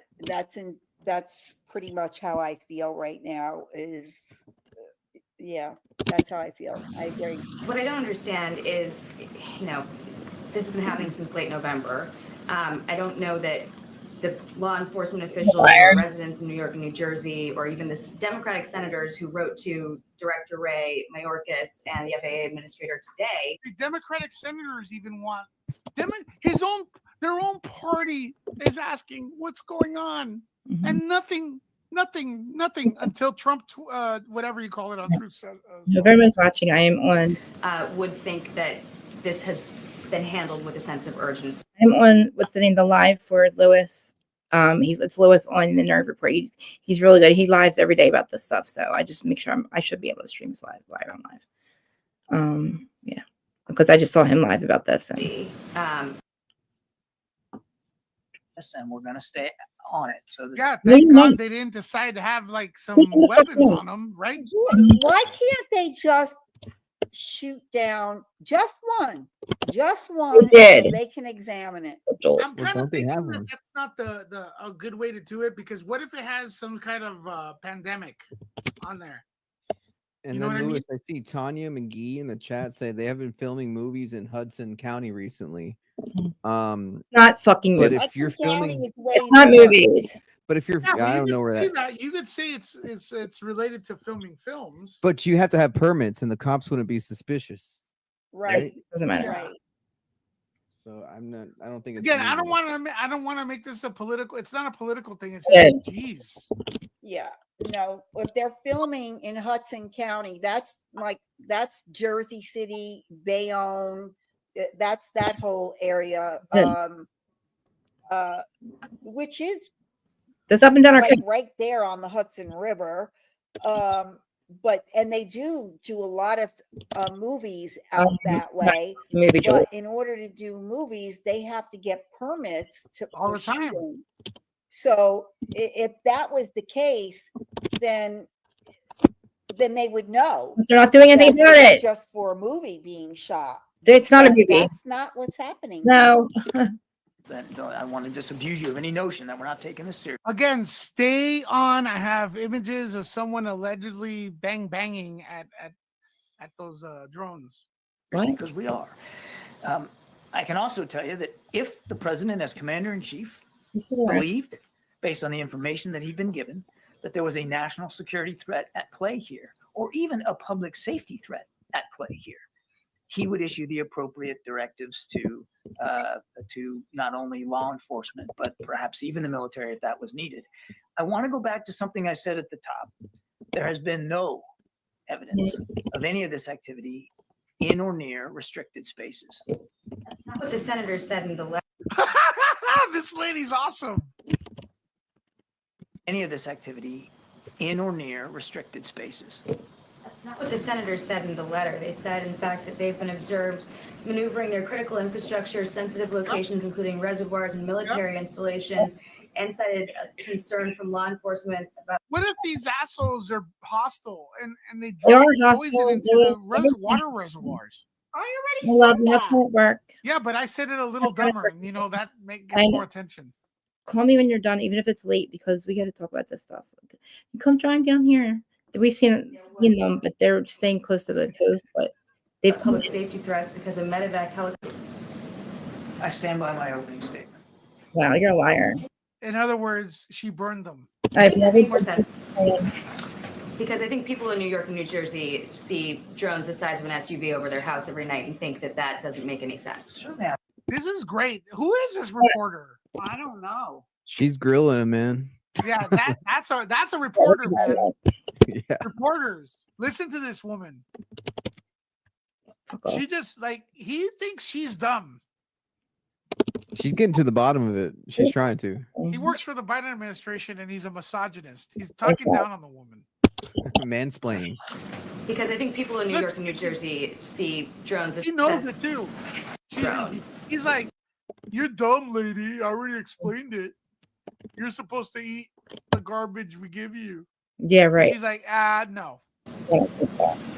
pretty much how I feel right now. That's how I feel. I agree. What I don't understand is, this has been happening since late November. I don't know that the law enforcement officials or residents in New York and New Jersey, or even the Democratic senators who wrote to Director Ray Mayorkas and the FAA administrator today. The Democratic senators even want their own party is asking what's going on, and nothing until Trump, whatever you call it on Truth. If everyone's watching, I am on. Would think that this has been handled with a sense of urgency. I'm on what's the name? The live for Lewis. It's Lewis on the Nerve Report. He's really good. He lives every day about this stuff. So I just make sure I should be able to stream his live on live. Yeah, because I just saw him live about this. And we're gonna stay on it. So this Thank God they didn't decide to have like some weapons on them, right? Why can't they just shoot down just one, so they can examine it? I'm kind of thinking that that's not a good way to do it, because what if it has some kind of pandemic on there? And You know then what I mean? Lewis, I see Tanya McGee in the chat say they have been filming movies in Hudson County recently. Not fucking but movies. if you're filming, It's not movies. but if you're, I don't know where that. You could say it's related to filming films. But you have to have permits, and the cops wouldn't be suspicious. Right. Doesn't matter. Right. So I don't think it's Again, I legal. don't want to make this a political. It's not a political thing. It's just, geez. Yeah. No, if they're filming in Hudson County, that's Jersey City, Bayonne. That's that whole area. Which is that's up and down our like right there on the Hudson River. And they do a lot of movies out that way. But in order to do movies, they have to get permits to all the time. Shooting. So if that was the case, then they would know. They're not doing anything about it. Just for a movie being shot. It's not a movie. That's not what's happening. No. I want to disabuse you of any notion that we're not taking this serious. Again, stay on. I have images of someone allegedly banging at those drones. Because we are. I can also tell you that if the president, as commander-in-chief, believed, based on the information that he'd been given, that there was a national security threat at play here, or even a public safety threat at play here, he would issue the appropriate directives to not only law enforcement, but perhaps even the military if that was needed. I want to go back to something I said at the top. There has been no evidence of any of this activity in or near restricted spaces. That's not what the senator said in the letter. This lady's awesome. Any of this activity in or near restricted spaces. That's not what the senator said in the letter. They said, in fact, that they've been observed maneuvering their critical infrastructure, sensitive locations, including reservoirs and military installations, and cited concern from law enforcement about. What if these assholes are hostile and they They drop are poison hostile. into the water reservoirs? I Love that work. Yeah, but I said it a little dumber, and that gets I know. more attention. Call me when you're done, even if it's late, because we got to talk about this stuff. Come drive down here. We've seen them, but they're staying close to the coast. But they've come. Public safety threats because of medevac helicopters. I stand by my opening statement. Wow, you're a liar. In other words, she burned them. I've never Make more sense. Because I think people in New York and New Jersey see drones the size of an SUV over their house every night and think that that doesn't make any sense. Sure, man. This is great. Who is this reporter? I don't know. She's grilling him, man. Yeah, that's a reporter, man. Yeah. Reporters, listen to this woman. She just he thinks she's dumb. She's getting to the bottom of it. She's trying to. He works for the Biden administration and he's a misogynist. He's talking down on the woman. Mansplaining. Because I think people in New York and New Jersey see drones as He knows it too. He's like, "You're dumb, lady. I already explained it. You're supposed to eat the garbage we give you." Yeah, right. She's like, no.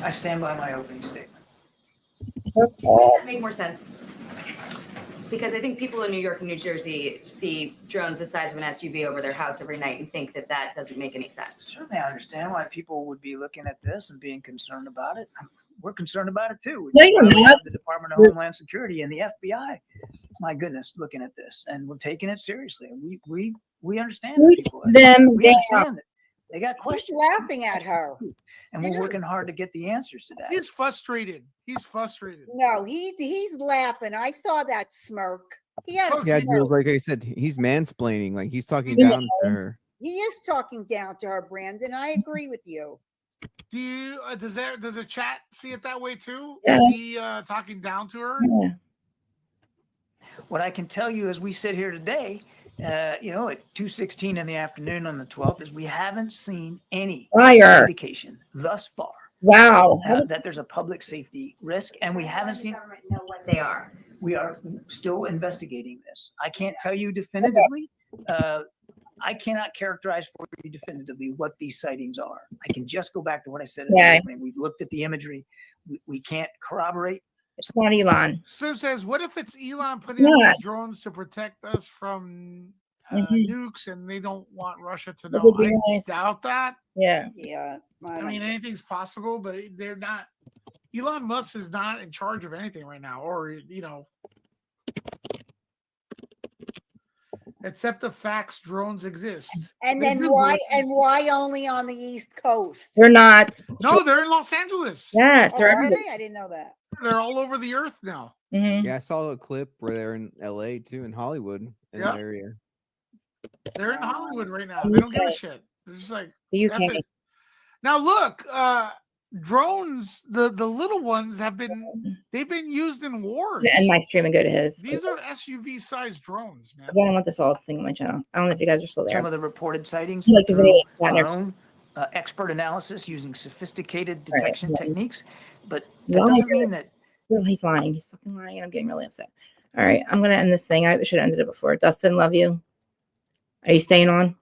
I stand by my opening statement. Make more sense. Because I think people in New York and New Jersey see drones the size of an SUV over their house every night and think that that doesn't make any sense. Certainly, I understand why people would be looking at this and being concerned about it. We're concerned about it too. No, you're not. The Department of Homeland Security and the FBI. My goodness, looking at this, and we're taking it seriously. We understand that people. We understand that they got questions. He's laughing at her. And we're working hard to get the answers to that. He's frustrated. He's frustrated. No, he's laughing. I saw that smirk. Yes, Yeah, no, Jules, like I said, he's mansplaining. Like he's talking down to her. he is talking down to her, Brandon. I agree with you. Do you does a chat see it that way too? Yeah. Is he talking down to her? Yeah. What I can tell you as we sit here today, at 2:16 in the afternoon on the 12th, is we haven't seen any Liar. indication thus far Wow. that there's a public safety risk, and we haven't seen know what they are. We are still investigating this. I can't tell you definitively. I cannot characterize for you definitively what these sightings are. I can just go back to what I said. Yeah. We've looked at the imagery. We can't corroborate. It's not Elon. Sim says, what if it's Elon putting out these drones to protect us from nukes and they don't want Russia to know? would be I nice. doubt that. Yeah. Yeah. I mean, anything's possible, but they're not. Elon Musk is not in charge of anything right now, or, except the facts drones exist. And They've then been why? working. And why only on the East Coast? They're not. No, they're in Los Angeles. Yes, Oh, they're are everywhere. they? I didn't know that. They're all over the earth now. Mhm. Yeah, I saw a clip where they're in LA too, in Hollywood, in Yeah. that area. They're in Hollywood right now. They don't give a shit. They're just like, The F UK. it. Now look, drones, the little ones they've been used in wars. And my stream and go to his. These are SUV sized drones, man. I don't want this all thing on my channel. I don't know if you guys are still there. Some of the reported sightings Like the through video, yeah, our never- own expert analysis using sophisticated Right, detection yeah. techniques, but No, that doesn't mean that Oh, he's lying. He's fucking lying, and I'm getting really upset. All right, I'm gonna end this thing. I should have ended it before. Dustin, love you. Are you staying on?